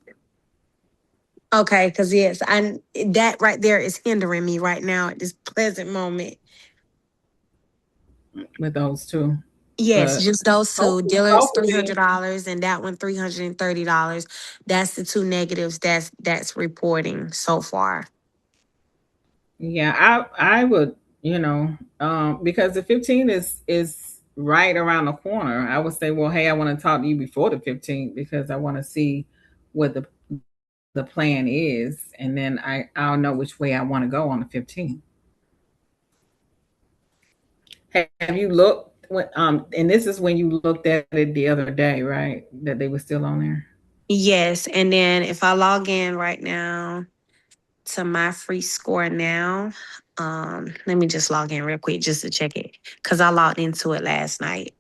D: Okay, because yes, that right there is hindering me right now at this present moment.
B: with those two.
D: Yes,
B: But
D: just those two. Dealers
B: hopefully,
D: $300 and that one $330. That's the two negatives that's reporting so far.
B: yeah, I would, because the 15 is right around the corner. I would say, well, hey, I want to talk to you before the 15th, because I want to see what the plan is, and then I'll know which way I want to go on the 15th. Have you looked? And this is when you looked at it the other day, right? That they were still on there.
D: Yes, and then if I log in right now to my free score now, let me just log in real quick just to check it because I logged into it last night,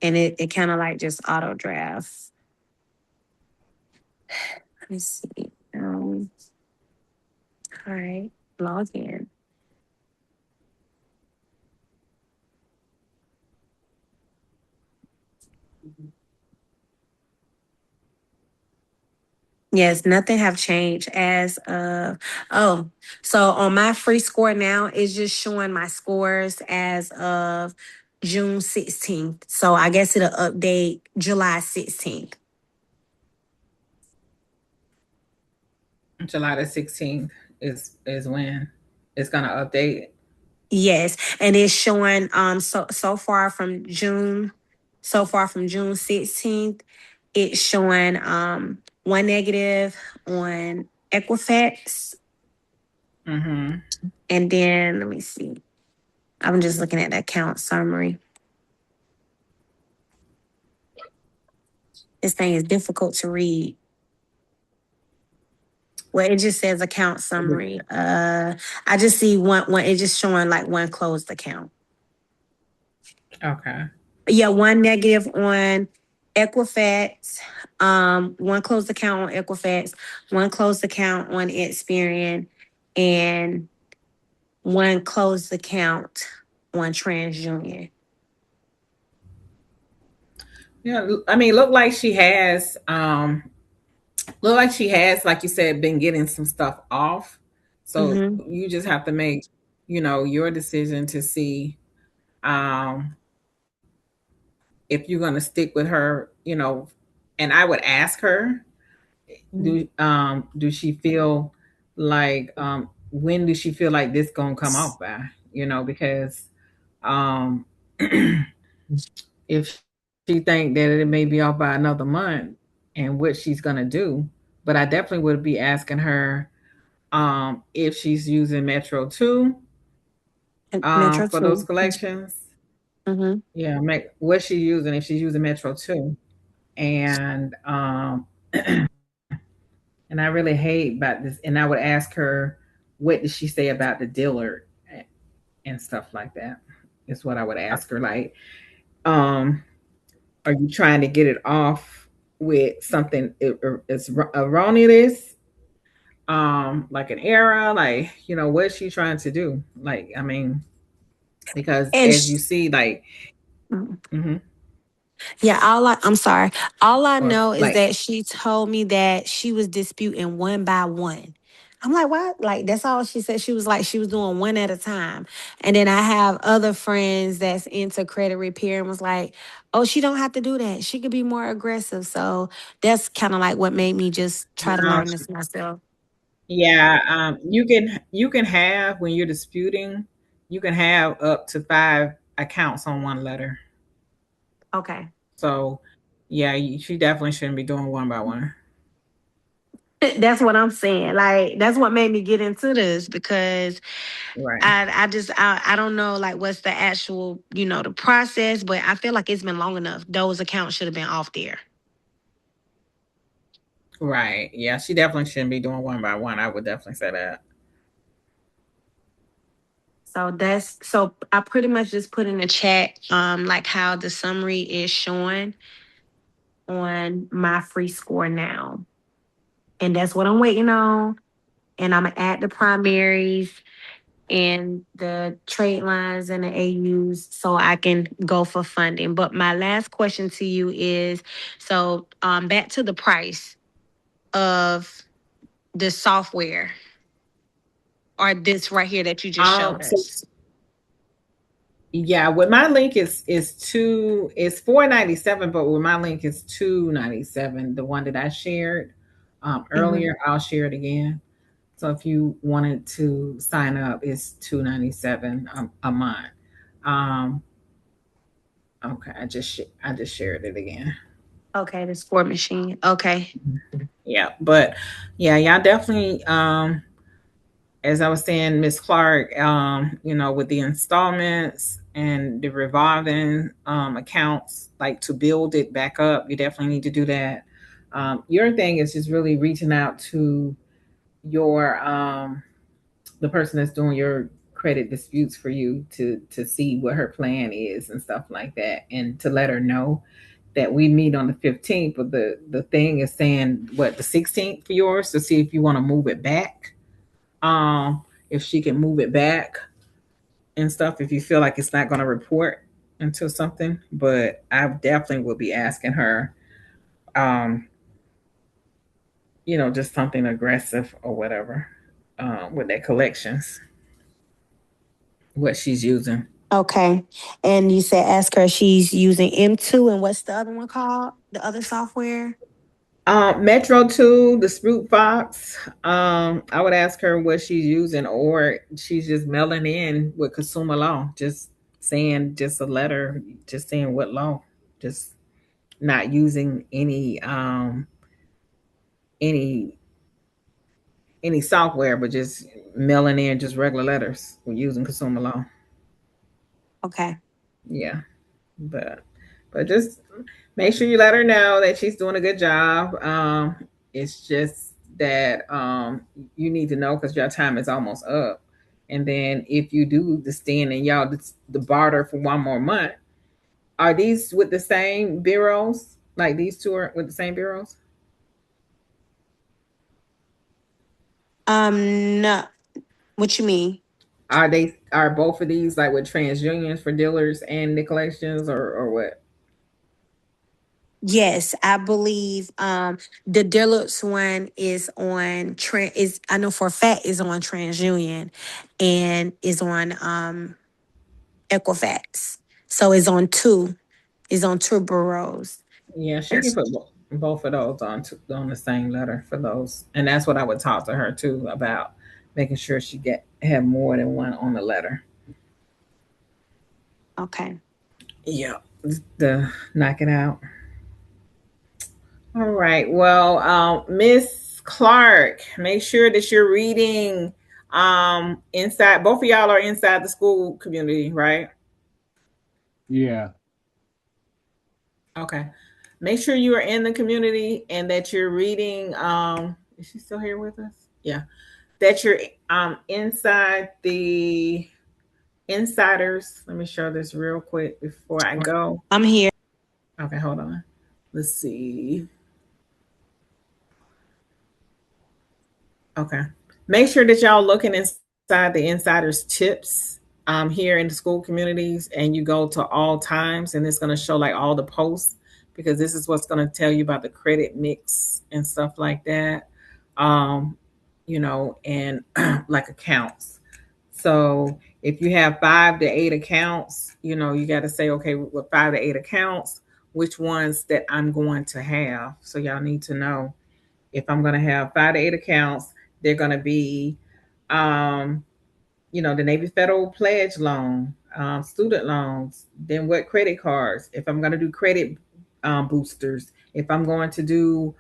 D: and it kind of like just auto draft. Let me see. All right, log in. Yes, nothing have changed as of, oh, so on my free score now, it's just showing my scores as of June 16th. So I guess it'll update July 16th.
B: July the 16th is when it's gonna update.
D: Yes, and it's showing so far from June, 16th, it's showing one negative on Equifax,
B: Mm-hmm.
D: and then let me see. I'm just looking at the account summary. This thing is difficult to read. Well, it just says account summary. I just see one. It's just showing like one closed account.
B: Okay.
D: Yeah, one negative on Equifax, one closed account on Equifax, one closed account on Experian, and one closed account on TransUnion.
B: Yeah, I mean, look like she has, like you said, been getting some stuff off. So
D: Mm-hmm.
B: you just have to make, your decision to see um if you're gonna stick with her, and I would ask her, do she feel like when does she feel like this gonna come off by? Because um if she think that it may be off by another month and what she's gonna do. But I definitely would be asking her if she's using Metro 2
D: And Metro
B: for those
D: 2.
B: collections.
D: Mm-hmm.
B: Yeah, what she's using, if she's using Metro 2. And and I really hate about this. And I would ask her, what did she say about the dealer and stuff like that? Is what I would ask her. Like, um, are you trying to get it off with something it's erroneous, like an error? Like, what is she trying to do? Like, I mean, because
D: And
B: as you see, like, mhm,
D: yeah, I'm sorry. All I
B: or
D: know is
B: like,
D: that she told me that she was disputing one by one. I'm like, what? Like, that's all she said. She was like, she was doing one at a time. And then I have other friends that's into credit repair and was like, oh, she don't have to do that. She could be more aggressive. So that's kind of like what made me just try to
B: no,
D: learn this myself.
B: yeah, you can have, when you're disputing, you can have up to 5 accounts on one letter.
D: Okay.
B: So, yeah, she definitely shouldn't be doing one by one.
D: That's what I'm saying. Like, that's what made me get into this because
B: Right.
D: I don't know like what's the actual, the process, but I feel like it's been long enough. Those accounts should have been off there.
B: Right. Yeah, she definitely shouldn't be doing one by one. I would definitely say that.
D: So I pretty much just put in the chat like how the summary is showing on my free score now. And that's what I'm waiting on. And I'm gonna add the primaries and the trade lines and the AUs so I can go for funding. But my last question to you is so back to the price of the software or this right here that you just showed
B: So
D: us.
B: yeah, with my link is $4.97, but with my link is $2.97. The one that I shared
D: Mhm.
B: earlier, I'll share it again. So if you wanted to sign up, it's $2.97 a month. Um, okay, I just shared it again.
D: Okay, the score machine. Okay.
B: Yeah, but yeah, y'all definitely as I was saying, Miss Clark, with the installments and the revolving accounts, like to build it back up, you definitely need to do that. Your thing is just really reaching out to your the person that's doing your credit disputes for you to see what her plan is and stuff like that, and to let her know that we meet on the 15th. But the thing is saying what, the 16th for yours, to see if you want to move it back. If she can move it back and stuff, if you feel like it's not going to report into something. But I definitely will be asking her, um, just something aggressive or whatever with that collections, what she's using.
D: Okay. And you said ask her if she's using M2 and what's the other one called? The other software?
B: Metro 2, the Spook Fox. I would ask her what she's using, or she's just mailing in with consumer law, just saying just a letter, just saying what law, just not using any any software, but just mailing in just regular letters using consumer law.
D: Okay.
B: Yeah, but just make sure you let her know that she's doing a good job. It's just that you need to know because your time is almost up. And then if you do the stand and y'all the barter for one more month, are these with the same bureaus? Like these two are with the same bureaus?
D: No. What you mean?
B: Are both of these like with TransUnions for dealers and Nicolations or what?
D: Yes, I believe the deluxe one is on is I know for a fact is on TransUnion and is on Equifax. So it's on two bureaus.
B: Yeah, she can put both of those on the same letter for those, and that's what I would talk to her too about, making sure she have more than one on the letter.
D: Okay.
B: Yeah, to knock it out. All right. Well, Miss Clark, make sure that you're reading inside. Both of y'all are inside the school community, right?
E: Yeah.
B: Okay. Make sure you are in the community and that you're reading. Is she still here with us? Yeah. That you're inside the insiders. Let me show this real quick before I go.
D: I'm here.
B: Okay, hold on. Let's see. Okay. Make sure that y'all looking inside the insiders tips here in the school communities, and you go to all times, and it's going to show like all the posts, because this is what's going to tell you about the credit mix and stuff like that. Um, and like accounts. So if you have 5 to 8 accounts, you got to say, okay, with 5 to 8 accounts, which ones that I'm going to have. So y'all need to know if I'm going to have 5 to 8 accounts, they're going to be, the Navy Federal Pledge loan, student loans, then what credit cards, if I'm going to do credit boosters, if I'm going to do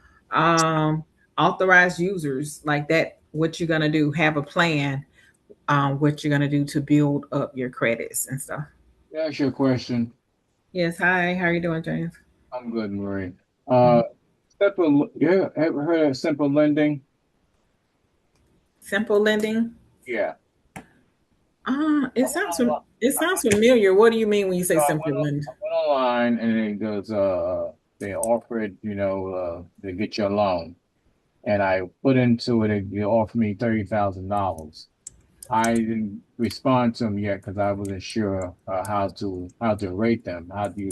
B: authorized users like that, what you're going to do, have a plan, what you're going to do to build up your credits and stuff.
E: That's your question.
B: Yes. Hi. How are you doing, James?
E: I'm good, Marie. Simple. You ever heard of simple lending?
B: Simple lending.
E: Yeah.
B: It sounds familiar. What do you mean when you say
E: So
B: simple lending?
E: I went online and it goes, they offered, to get your loan. And I put into it, they offered me $30,000. I didn't respond to them yet because I wasn't sure how to rate them. How do you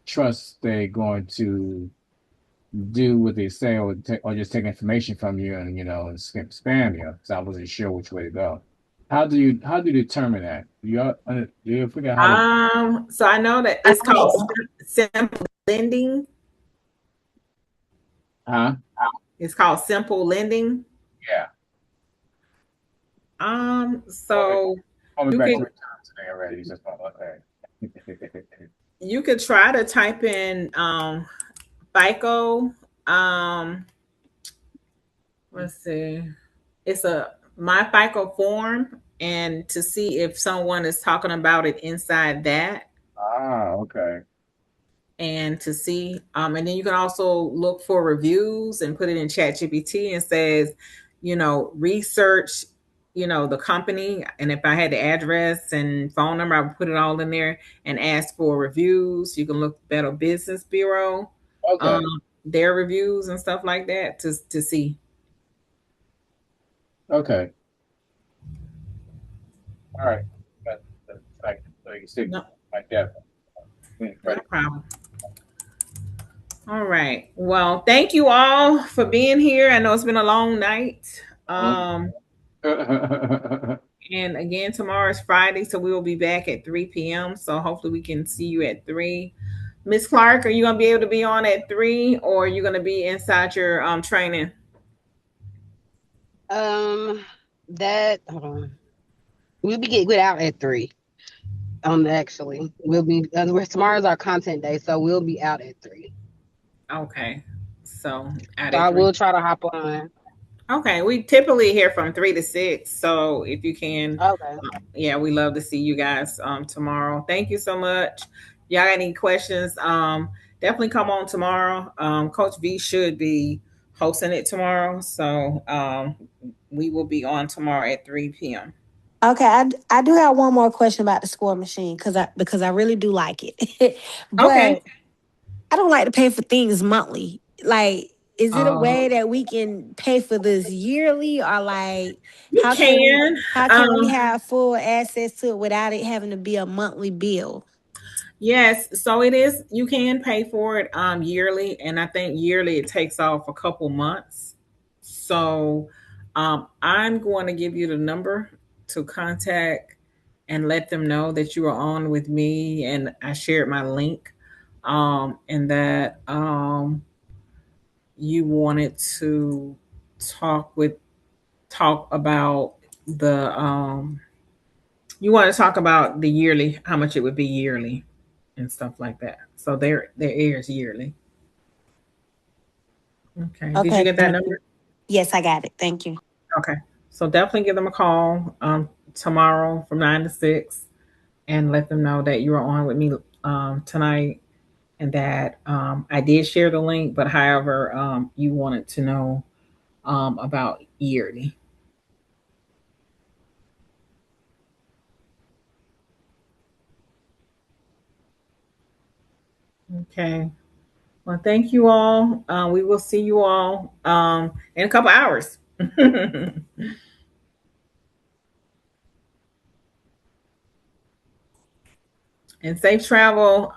E: trust they're going to do what they say, or just take information from you and and spam you? So I wasn't sure which way to go. How do you determine that? Do you figure out how to?
B: So I know that it's called simple lending.
E: Huh?
B: It's called simple lending.
E: Yeah.
B: So
E: Call me
B: you
E: back
B: can
E: 3 times today already. Just okay.
B: you could try to type in FICO. Let's see. It's a my FICO form, and to see if someone is talking about it inside that.
E: Okay.
B: And to see, and then you can also look for reviews and put it in ChatGPT and says, research, the company. And if I had the address and phone number, I would put it all in there and ask for reviews. You can look Better Business Bureau,
E: Okay.
B: their reviews and stuff like that to see.
E: Okay. All right. Like you said,
B: No,
E: like that.
B: no problem. All right. Well, thank you all for being here. I know it's been a long night. And again, tomorrow is Friday, so we will be back at 3 p.m. So hopefully we can see you at 3. Miss Clark, are you gonna be able to be on at 3, or are you gonna be inside your training?
A: That hold on. We'll be getting out at 3. Actually, we'll be tomorrow's our content day, so we'll be out at 3.
B: Okay. So out
A: So
B: at
A: I
B: 3.
A: will try to hop on.
B: Okay. We typically hear from 3 to 6. So if you can,
A: Okay.
B: yeah, we love to see you guys tomorrow. Thank you so much. Y'all got any questions? Definitely come on tomorrow. Coach V should be hosting it tomorrow. So we will be on tomorrow at 3 p.m.
D: Okay, I do have one more question about the score machine because I really do like it,
B: Okay.
D: but I don't like to pay for things monthly. Like, is it a way
B: Um,
D: that we can pay for this yearly, or like
B: you can.
D: how can we
B: Um,
D: have full access to it without it having to be a monthly bill?
B: yes, so it is. You can pay for it yearly, and I think yearly it takes off a couple months. So I'm going to give you the number to contact and let them know that you are on with me, and I shared my link, and that you wanted to talk with talk about the you want to talk about the yearly, how much it would be yearly and stuff like that. So their airs yearly. Okay. Did you
D: Okay,
B: get that
D: thank you.
B: number?
D: Yes, I got it. Thank you.
B: Okay. So definitely give them a call tomorrow from 9 to 6 and let them know that you are on with me tonight, and that I did share the link, but however you wanted to know about yearly. Okay. Well, thank you all. We will see you all in a couple hours. And safe travel